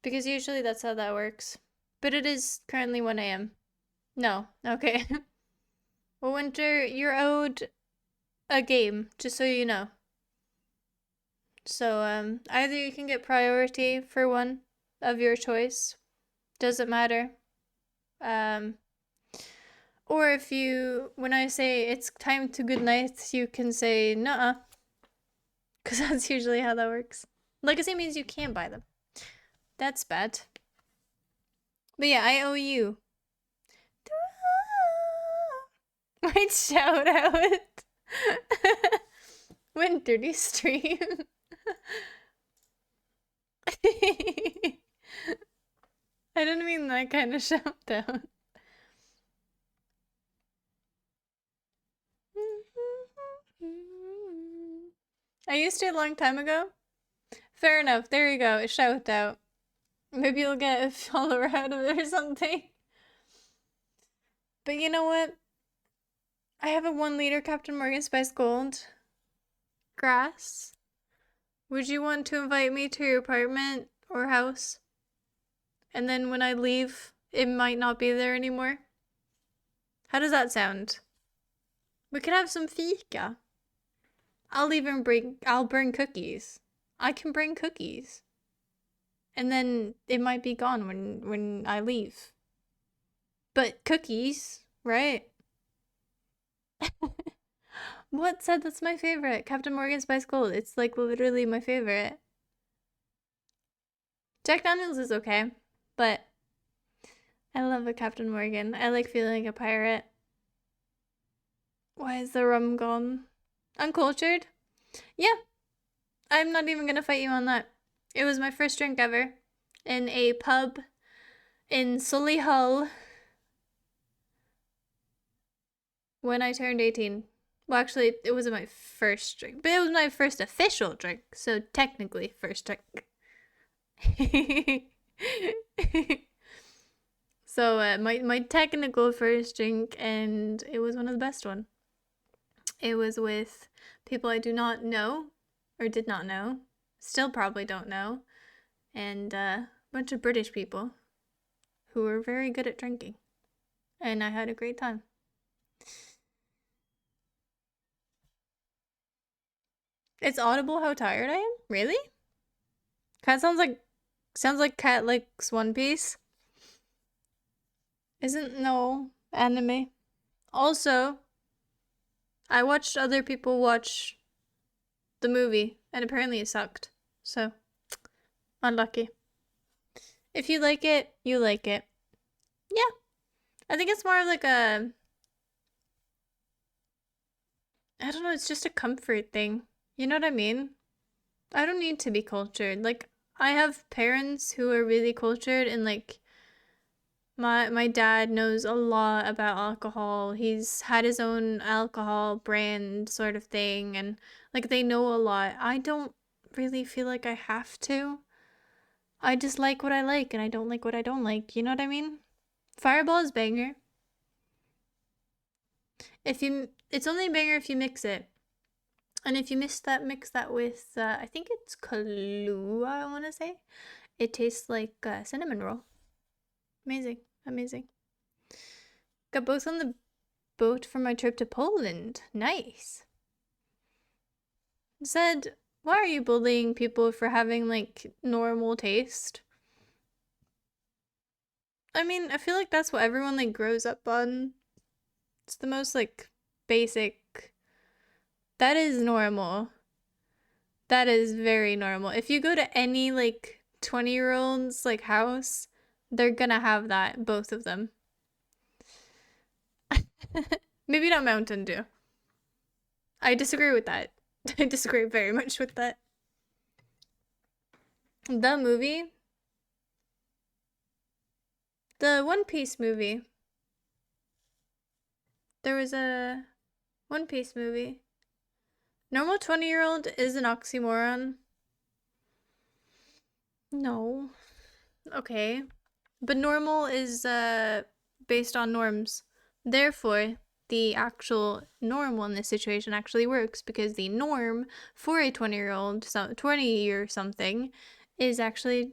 Because usually that's how that works. But it is currently 1 AM. No, okay. Well, Winter, you're owed a game, just so you know. So, either you can get priority for one of your choice. Doesn't matter. Or if you, when I say it's time to good night, you can say nuh-uh. Because that's usually how that works. Legacy means you can't buy them. That's bad. But yeah, I owe you. Might shout out. Winter, do you stream? I didn't mean that kind of shout out. I used to a long time ago. Fair enough. There you go. A shout out. Maybe you'll get a follower out of it or something. But you know what? I have a 1 liter Captain Morgan Spice Gold. Grass. Would you want to invite me to your apartment or house? And then when I leave, it might not be there anymore. How does that sound? We could have some fika. I'll bring cookies. I can bring cookies. And then it might be gone when I leave. But cookies, right? What said that's my favorite? Captain Morgan Spice Gold. It's like literally my favorite. Jack Daniels is okay, but I love a Captain Morgan. I like feeling like a pirate. Why is the rum gone? Uncultured? Yeah. I'm not even gonna fight you on that. It was my first drink ever in a pub in Solihull when I turned 18. Well, actually, it wasn't my first drink, but it was my first official drink, so technically first drink. So my technical first drink, and it was one of the best one. It was with people I do not know, or did not know, still probably don't know, and a bunch of British people who were very good at drinking, and I had a great time. It's audible how tired I am? Really? Cat sounds like Cat likes One Piece. Isn't no anime. Also, I watched other people watch the movie, and apparently it sucked. So, unlucky. If you like it, you like it. Yeah. I think it's more of like a... I don't know, it's just a comfort thing. You know what I mean? I don't need to be cultured. Like, I have parents who are really cultured, and like, my dad knows a lot about alcohol. He's had his own alcohol brand sort of thing, and like, they know a lot. I don't really feel like I have to. I just like what I like, and I don't like what I don't like. You know what I mean? Fireball is banger. It's only a banger if you mix it. And if you mix that with, I think it's Kahlua, I want to say. It tastes like cinnamon roll. Amazing, amazing. Got both on the boat for my trip to Poland. Nice. Said, why are you bullying people for having like normal taste? I mean, I feel like that's what everyone like grows up on. It's the most like basic. That is normal. That is very normal. If you go to any like 20-year-old's like house, they're gonna have that, both of them. Maybe not Mountain Dew. I disagree with that. I disagree very much with that. The movie? The One Piece movie. There was a One Piece movie. Normal 20-year-old is an oxymoron. No. Okay. But normal is based on norms. Therefore, the actual normal in this situation actually works, because the norm for a 20-year-old, 20 or something, is actually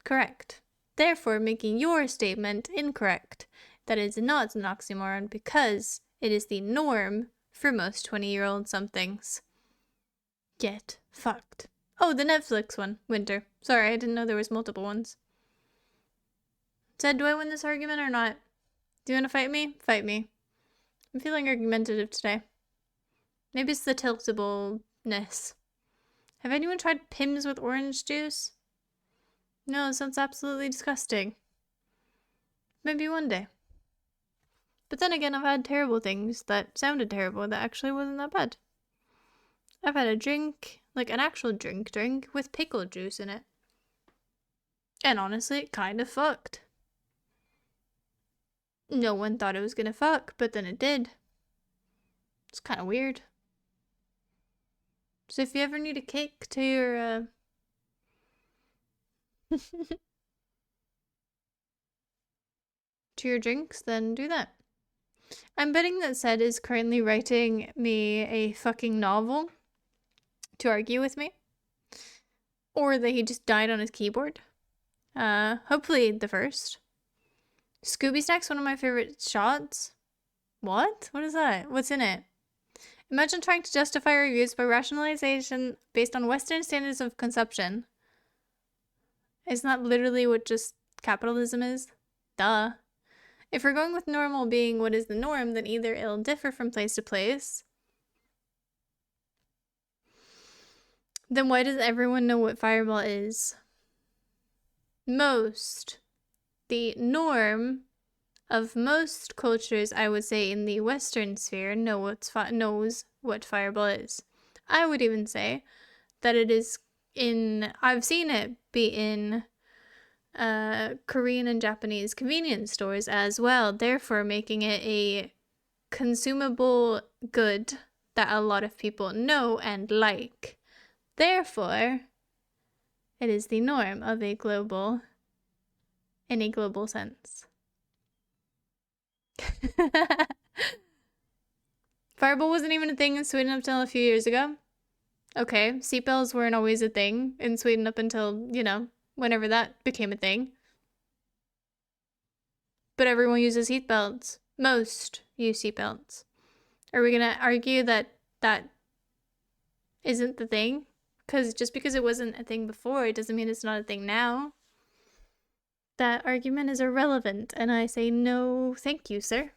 correct. Therefore, making your statement incorrect. That is not an oxymoron, because it is the norm for most 20-year-old somethings. Get fucked. Oh, the Netflix one, Winter. Sorry, I didn't know there was multiple ones. Said, do I win this argument or not? Do you want to fight me? Fight me. I'm feeling argumentative today. Maybe it's the tiltableness. Have anyone tried Pims with orange juice? No, it sounds absolutely disgusting. Maybe one day. But then again, I've had terrible things that sounded terrible that actually wasn't that bad. I've had a drink, like an actual drink with pickle juice in it. And honestly, it kind of fucked. No one thought it was gonna fuck, but then it did. It's kind of weird. So if you ever need a kick to your, to your drinks, then do that. I'm betting that Sed is currently writing me a fucking novel to argue with me. Or that he just died on his keyboard. Hopefully the first. Scooby Snack's one of my favorite shots. What? What is that? What's in it? Imagine trying to justify reviews by rationalization based on Western standards of consumption. Isn't that literally what just capitalism is? Duh. If we're going with normal being what is the norm, then either it'll differ from place to place. Then why does everyone know what Fireball is? The norm of most cultures, I would say, in the Western sphere, knows what Fireball is. I would even say that it is I've seen it be in Korean and Japanese convenience stores as well, therefore making it a consumable good that a lot of people know and like. Therefore, it is the norm of in a global sense. Fireball wasn't even a thing in Sweden until a few years ago. Okay, seatbelts weren't always a thing in Sweden up until, whenever that became a thing. But everyone uses seatbelts. Most use seatbelts. Are we gonna argue that that isn't the thing? Because just because it wasn't a thing before, it doesn't mean it's not a thing now. That argument is irrelevant, and I say no thank you, sir.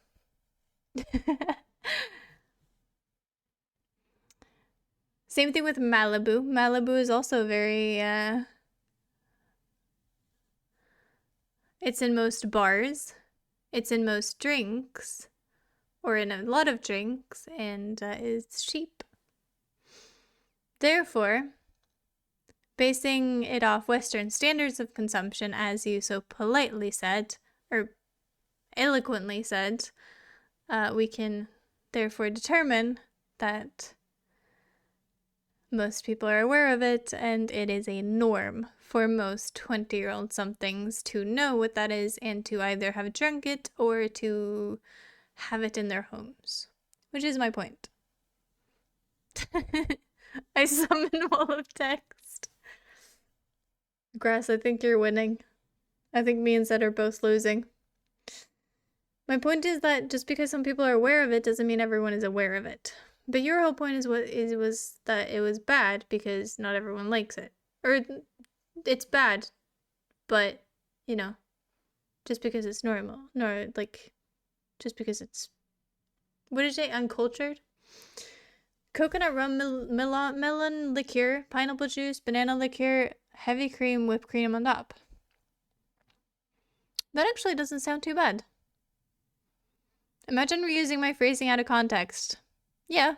Same thing with Malibu. Malibu is also very, it's in most bars, it's in most drinks, or in a lot of drinks, and it's cheap. Therefore, basing it off Western standards of consumption, as you so politely said, or eloquently said, we can therefore determine that most people are aware of it, and it is a norm for most 20-year-old somethings to know what that is and to either have drunk it or to have it in their homes. Which is my point. I summon wall of text. Grass, I think you're winning. I think me and Zed are both losing. My point is that just because some people are aware of it doesn't mean everyone is aware of it. But your whole point was that it was bad because not everyone likes it. Or it's bad, but, just because it's normal. No, just because it's, what did you say, uncultured? Coconut rum, melon liqueur, pineapple juice, banana liqueur, heavy cream, whipped cream on top. That actually doesn't sound too bad. Imagine reusing my phrasing out of context. Yeah,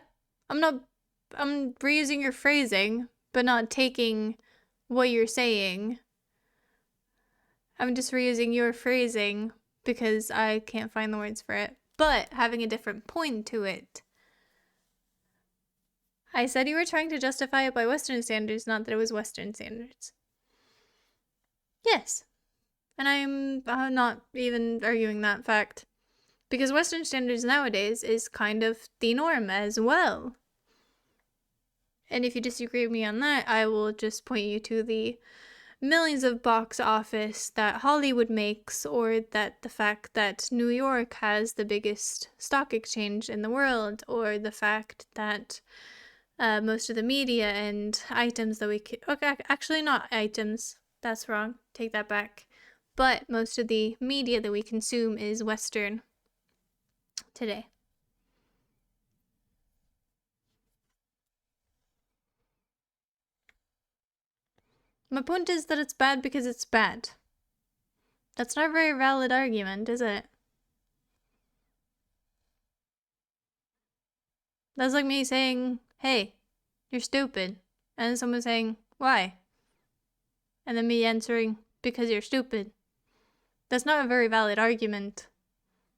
I'm reusing your phrasing, but not taking what you're saying. I'm just reusing your phrasing because I can't find the words for it, but having a different point to it. I said you were trying to justify it by Western standards, not that it was Western standards. Yes. And I'm not even arguing that fact. Because Western standards nowadays is kind of the norm as well. And if you disagree with me on that, I will just point you to the millions of box office that Hollywood makes, or that the fact that New York has the biggest stock exchange in the world, or the fact that most of the media and items that we could, okay, actually not items, that's wrong, take that back, but most of the media that we consume is Western today. My point is that it's bad because it's bad. That's not a very valid argument, is it? That's like me saying, hey, you're stupid. And then someone saying, why? And then me answering, because you're stupid. That's not a very valid argument.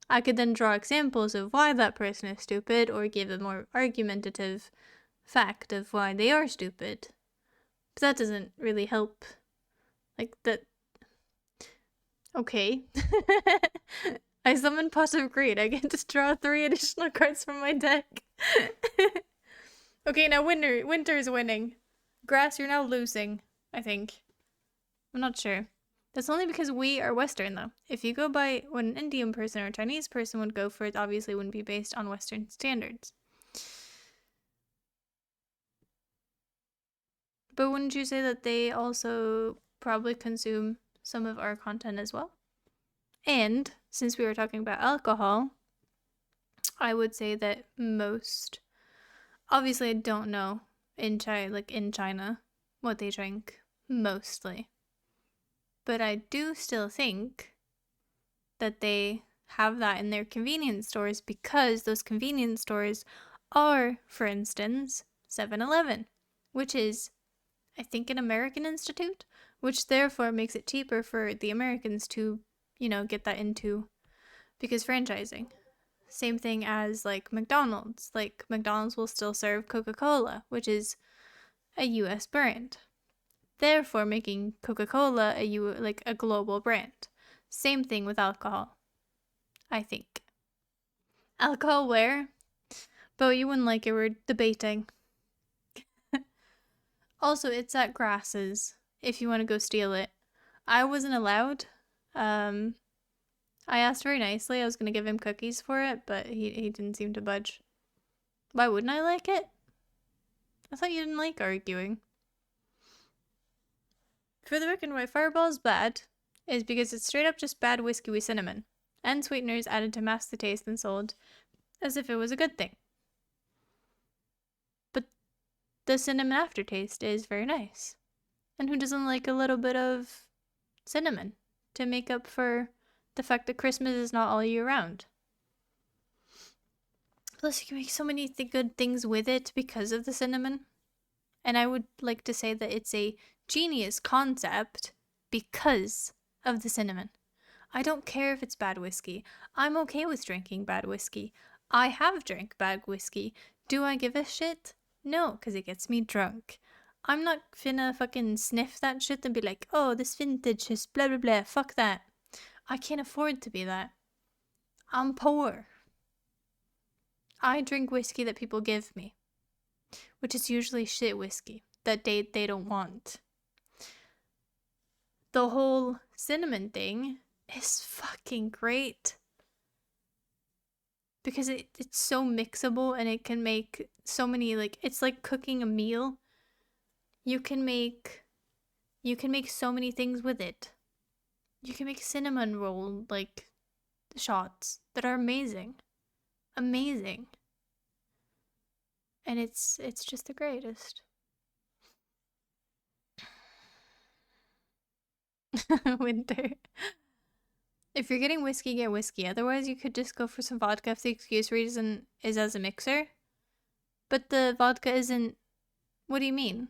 I could then draw examples of why that person is stupid or give a more argumentative fact of why they are stupid. But that doesn't really help. Like, that. Okay. I summon Pot of Greed. I get to draw 3 additional cards from my deck. Okay, now Winter is winning. Grass, you're now losing, I think. I'm not sure. That's only because we are Western, though. If you go by what an Indian person or a Chinese person would go for, it obviously wouldn't be based on Western standards. But wouldn't you say that they also probably consume some of our content as well? And since we were talking about alcohol, I would say that most, obviously I don't know in China what they drink mostly. But I do still think that they have that in their convenience stores because those convenience stores are, for instance, 7-Eleven, which is, I think, an American institute, which therefore makes it cheaper for the Americans to, get that into, because franchising. Same thing as like McDonald's. Like McDonald's will still serve Coca-Cola, which is a US brand. Therefore making Coca-Cola a global brand. Same thing with alcohol, I think. Alcohol where? But you wouldn't like it, we're debating. Also, it's at Grass's, if you want to go steal it. I wasn't allowed. I asked very nicely. I was going to give him cookies for it, but he didn't seem to budge. Why wouldn't I like it? I thought you didn't like arguing. For the record, why Fireball is bad is because it's straight up just bad whiskey with cinnamon and sweeteners added to mask the taste and sold as if it was a good thing. But the cinnamon aftertaste is very nice. And who doesn't like a little bit of cinnamon to make up for the fact that Christmas is not all year round? Plus, you can make so many good things with it because of the cinnamon. And I would like to say that it's a genius concept because of the cinnamon. I don't care if it's bad whiskey. I'm okay with drinking bad whiskey. I have drank bad whiskey. Do I give a shit? No, because it gets me drunk. I'm not finna fucking sniff that shit and be like, oh, this vintage is blah blah blah. Fuck that. I can't afford to be that. I'm poor. I drink whiskey that people give me, which is usually shit whiskey that they don't want. The whole cinnamon thing is fucking great because it's so mixable and it can make so many, it's like cooking a meal. You can make so many things with it. You can make cinnamon roll shots that are amazing. Amazing. And it's just the greatest. Winter. If you're getting whiskey, get whiskey. Otherwise, you could just go for some vodka if the excuse reason is as a mixer. But the vodka isn't. What do you mean?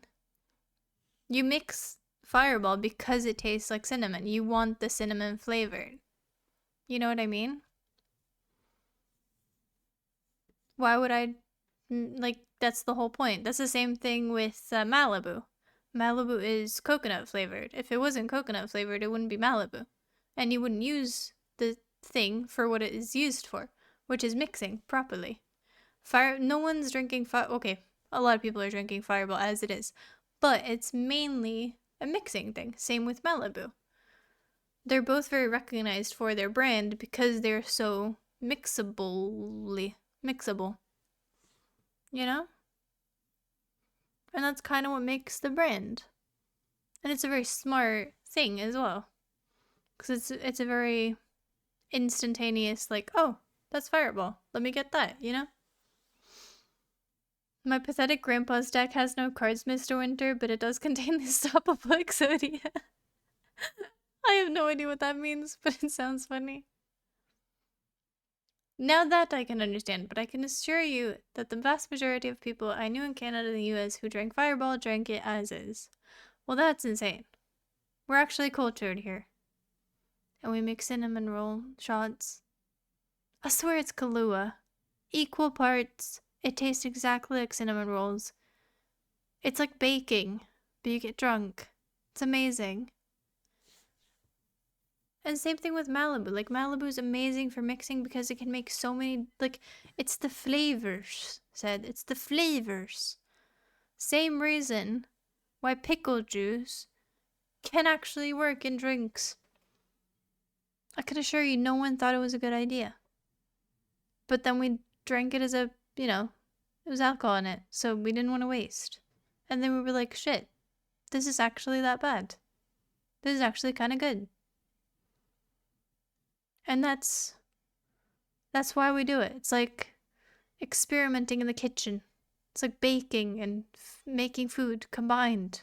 You mix Fireball because it tastes like cinnamon. You want the cinnamon flavored. You know what I mean? Why would I. That's the whole point. That's the same thing with Malibu. Malibu is coconut flavored. If it wasn't coconut flavored, it wouldn't be Malibu. And you wouldn't use the thing for what it is used for, which is mixing properly. No one's drinking okay, a lot of people are drinking Fireball as it is, but it's mainly a mixing thing. Same with Malibu. They're both very recognized for their brand because they're so mixable. You know? And that's kind of what makes the brand. And it's a very smart thing as well. Because it's a very instantaneous, oh, that's Fireball. Let me get that, you know? My pathetic grandpa's deck has no cards, Mr. Winter, but it does contain the stoppable Exodia. I have no idea what that means, but it sounds funny. Now that I can understand, but I can assure you that the vast majority of people I knew in Canada and the US who drank Fireball drank it as is. Well, that's insane. We're actually cultured here. And we make cinnamon roll shots. I swear it's Kahlua. Equal parts. It tastes exactly like cinnamon rolls. It's like baking, but you get drunk. It's amazing. And same thing with Malibu. Like, Malibu's amazing for mixing because it can make so many, like, it's the flavors, said. It's the flavors. Same reason why pickle juice can actually work in drinks. I can assure you, no one thought it was a good idea. But then we drank it as a, you know, it was alcohol in it, so we didn't want to waste. And then we were like, shit, this is actually that bad. This is actually kind of good. And that's why we do it. It's like experimenting in the kitchen. It's like baking and making food combined.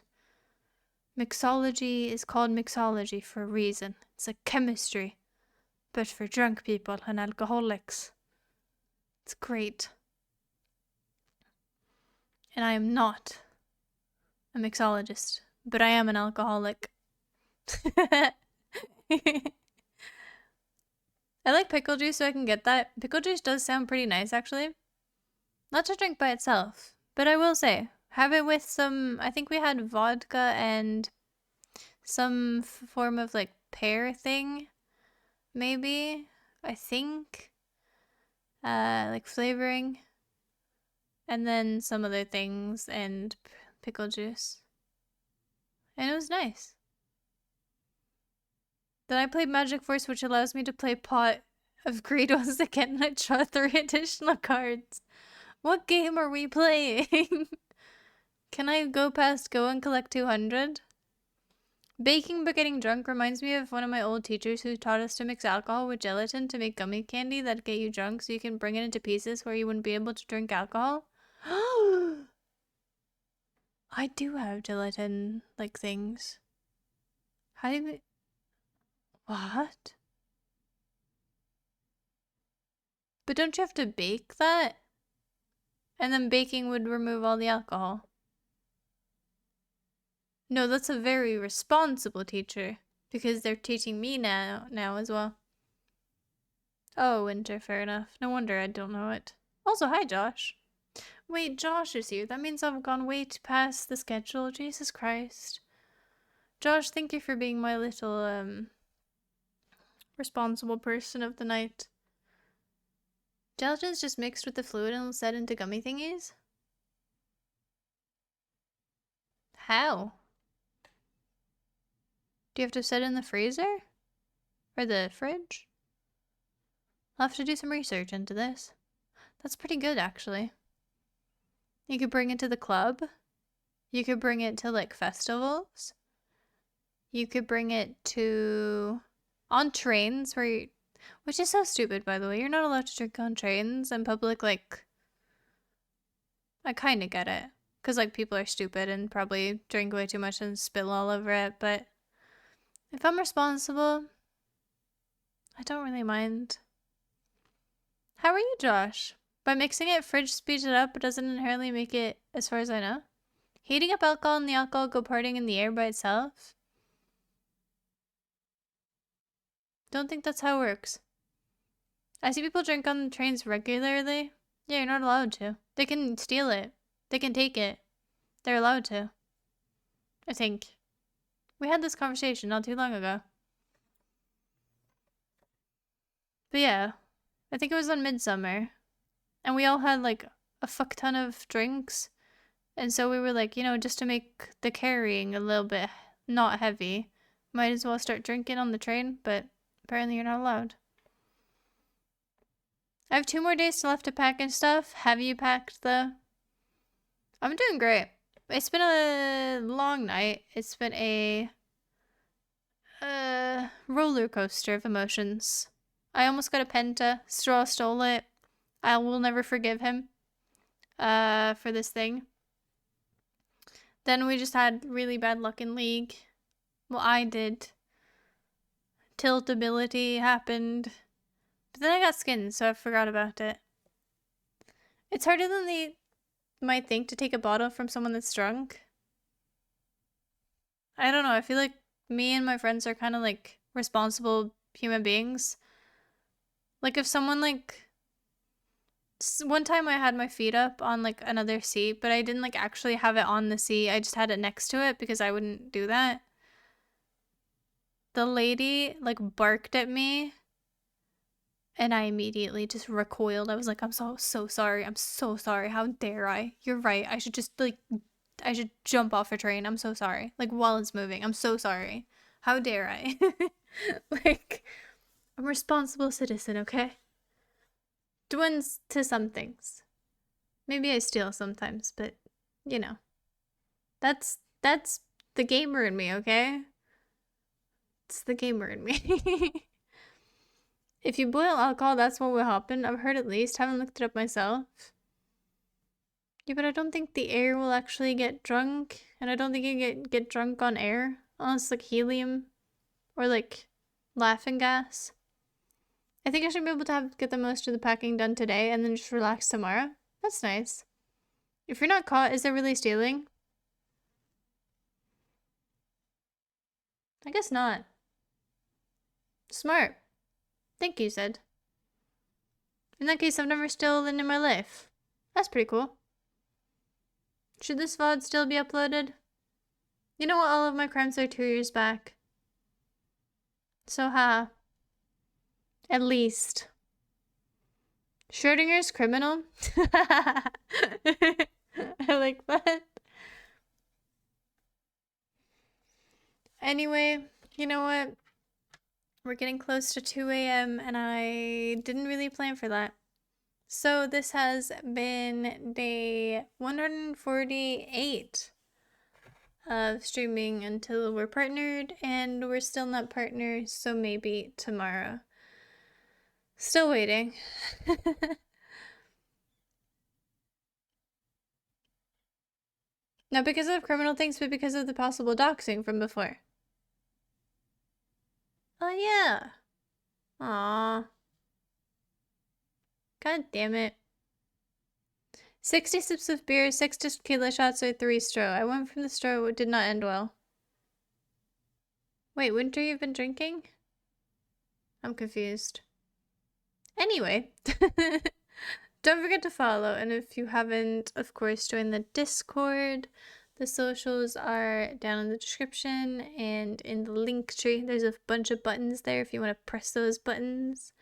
Mixology is called mixology for a reason. It's like chemistry, but for drunk people and alcoholics. It's great. And I am not a mixologist, but I am an alcoholic. I like pickle juice, so I can get that. Pickle juice does sound pretty nice, actually. Not to drink by itself, but I will say, have it with some, I think we had vodka and some form of like pear thing, maybe, I think, like flavoring, and then some other things and pickle juice. And it was nice. Then I played Magic Force, which allows me to play Pot of Greed once again, and I draw 3 additional cards. What game are we playing? Can I go past Go and collect 200? Baking but getting drunk reminds me of one of my old teachers who taught us to mix alcohol with gelatin to make gummy candy that get you drunk so you can bring it into pieces where you wouldn't be able to drink alcohol. I do have gelatin, like, things. How do you... What? But don't you have to bake that? And then baking would remove all the alcohol. No, that's a very responsible teacher. Because they're teaching me now as well. Oh, Winter, fair enough. No wonder I don't know it. Also, hi, Josh. Wait, Josh is here. That means I've gone way past the schedule. Jesus Christ. Josh, thank you for being my little, responsible person of the night. Gelatin's just mixed with the fluid and set into gummy thingies? How? Do you have to set it in the freezer? Or the fridge? I'll have to do some research into this. That's pretty good, actually. You could bring it to the club. You could bring it to, like, festivals. You could bring it to... on trains where you... Which is so stupid, by the way. You're not allowed to drink on trains and public, like... I kind of get it. Because, like, people are stupid and probably drink way too much and spill all over it, but... if I'm responsible, I don't really mind. How are you, Josh? By mixing it, fridge speeds it up, but doesn't inherently make it, as far as I know. Heating up alcohol and the alcohol go partying in the air by itself? Don't think that's how it works. I see people drink on the trains regularly. Yeah, you're not allowed to. They can steal it. They can take it. They're allowed to. I think. We had this conversation not too long ago. But yeah, I think it was on Midsummer. And we all had like a fuck ton of drinks. And so we were like, you know, just to make the carrying a little bit not heavy, might as well start drinking on the train, but apparently you're not allowed. I have 2 more days left to pack and stuff. Have you packed the... I'm doing great. It's been a long night. It's been a roller coaster of emotions. I almost got a penta. Straw stole it. I will never forgive him. for this thing. Then we just had really bad luck in League. Well, I did. Tilt ability happened. But then I got skins, so I forgot about it. It's harder than they might think to take a bottle from someone that's drunk. I don't know, I feel like me and my friends are kind of like responsible human beings. Like if someone like... One time I had my feet up on like another seat, but I didn't like actually have it on the seat. I just had it next to it because I wouldn't do that. The lady like barked at me and I immediately just recoiled. I was like, I'm so sorry. I'm so sorry. How dare I? You're right. I should just like, I should jump off a train. I'm so sorry. Like while it's moving. I'm so sorry. How dare I? Like, I'm a responsible citizen, okay? Twins to some things. Maybe I steal sometimes, but you know. That's the gamer in me, okay? It's the gamer in me. If you boil alcohol, that's what will happen. I've heard at least. Haven't looked it up myself. Yeah, but I don't think the air will actually get drunk. And I don't think you get drunk on air. Unless like helium. Or like laughing gas. I think I should be able to get the most of the packing done today. And then just relax tomorrow. That's nice. If you're not caught, is there really stealing? I guess not. Smart. Thank you, Zed. In that case, I've never stolen in my life. That's pretty cool. Should this VOD still be uploaded? You know what? All of my crimes are 2 years back. So, at least. Schrodinger's criminal? I like that. Anyway, you know what? We're getting close to 2 a.m. and I didn't really plan for that. So this has been day 148 of streaming until we're partnered, and we're still not partners, so maybe tomorrow. Still waiting. Not because of criminal things, but because of the possible doxing from before. Oh yeah. Aww. God damn it. 60 sips of beer, 6 tequila shots, or 3 straw. I went from the straw, it did not end well. Wait, Winter, you've been drinking? I'm confused. Anyway. Don't forget to follow, and if you haven't, of course, join the Discord. The socials are down in the description and in the link tree. There's a bunch of buttons there if you want to press those buttons.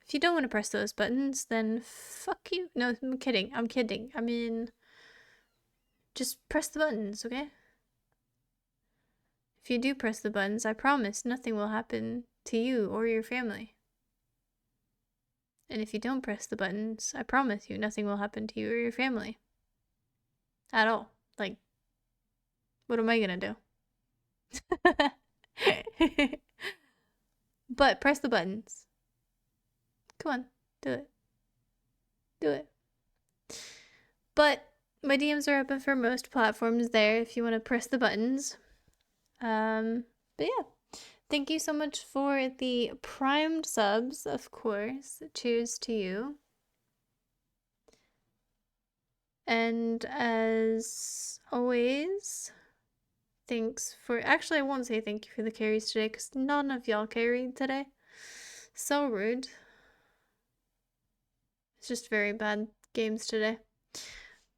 If you don't want to press those buttons, then fuck you. No, I'm kidding. I'm kidding. I mean, just press the buttons, okay? If you do press the buttons, I promise nothing will happen to you or your family. And if you don't press the buttons, I promise you nothing will happen to you or your family. At all. Like, what am I gonna do? But press the buttons. Come on, do it. Do it. But my DMs are open for most platforms there if you want to press the buttons. But yeah. Thank you so much for the primed subs, of course. Cheers to you. And as always, thanks for... Actually, I won't say thank you for the carries today because none of y'all carried today. So rude. It's just very bad games today.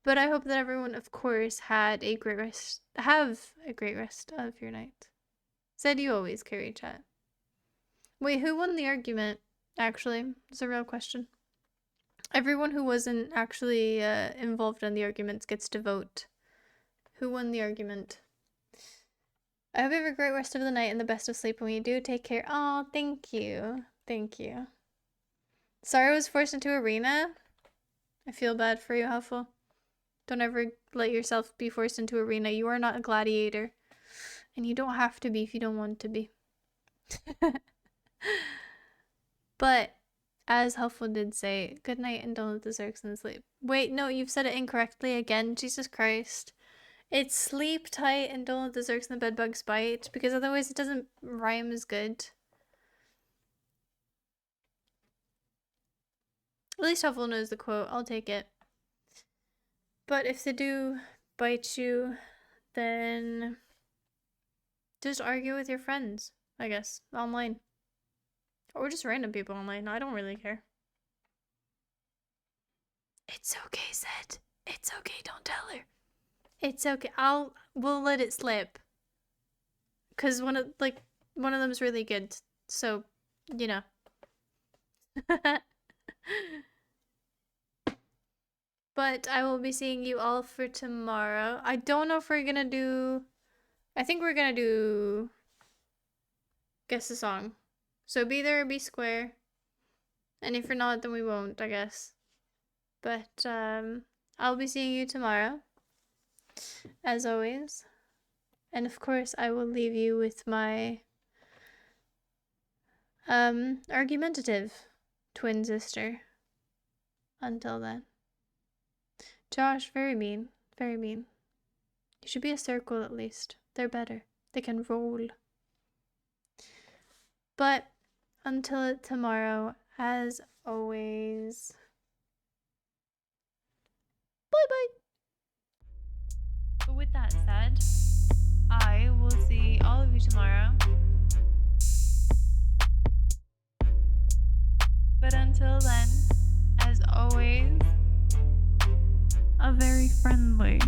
But I hope that everyone, of course, had a great rest... Have a great rest of your night. Said you always carry chat. Wait, who won the argument, actually? It's a real question. Everyone who wasn't actually involved in the arguments gets to vote. Who won the argument? I hope you have a great rest of the night and the best of sleep when you do. Take care. Oh, thank you. Thank you. Sorry I was forced into arena. I feel bad for you, Huffle. Don't ever let yourself be forced into arena. You are not a gladiator. And you don't have to be if you don't want to be. But As Helpful did say, good night and don't let the Xerxes sleep. Wait, no, you've said it incorrectly again. Jesus Christ. It's sleep tight and don't let the Xerxes and the bedbugs bite, because otherwise it doesn't rhyme as good. At least Helpful knows the quote. I'll take it. But if they do bite you, then just argue with your friends, I guess, online. Or just random people online. I don't really care. It's okay, Zed. It's okay, don't tell her. It's okay. We'll let it slip. Cause one of them's really good. So, you know. But I will be seeing you all for tomorrow. I don't know if we're gonna do... I think we're gonna do... Guess the song. So be there or be square. And if you're not, then we won't, I guess. But, I'll be seeing you tomorrow. As always. And of course, I will leave you with my... argumentative twin sister. Until then. Josh, very mean. Very mean. You should be a circle at least. They're better. They can roll. But until tomorrow, as always, bye-bye. But with that said, I will see all of you tomorrow. But until then, as always, a very friendly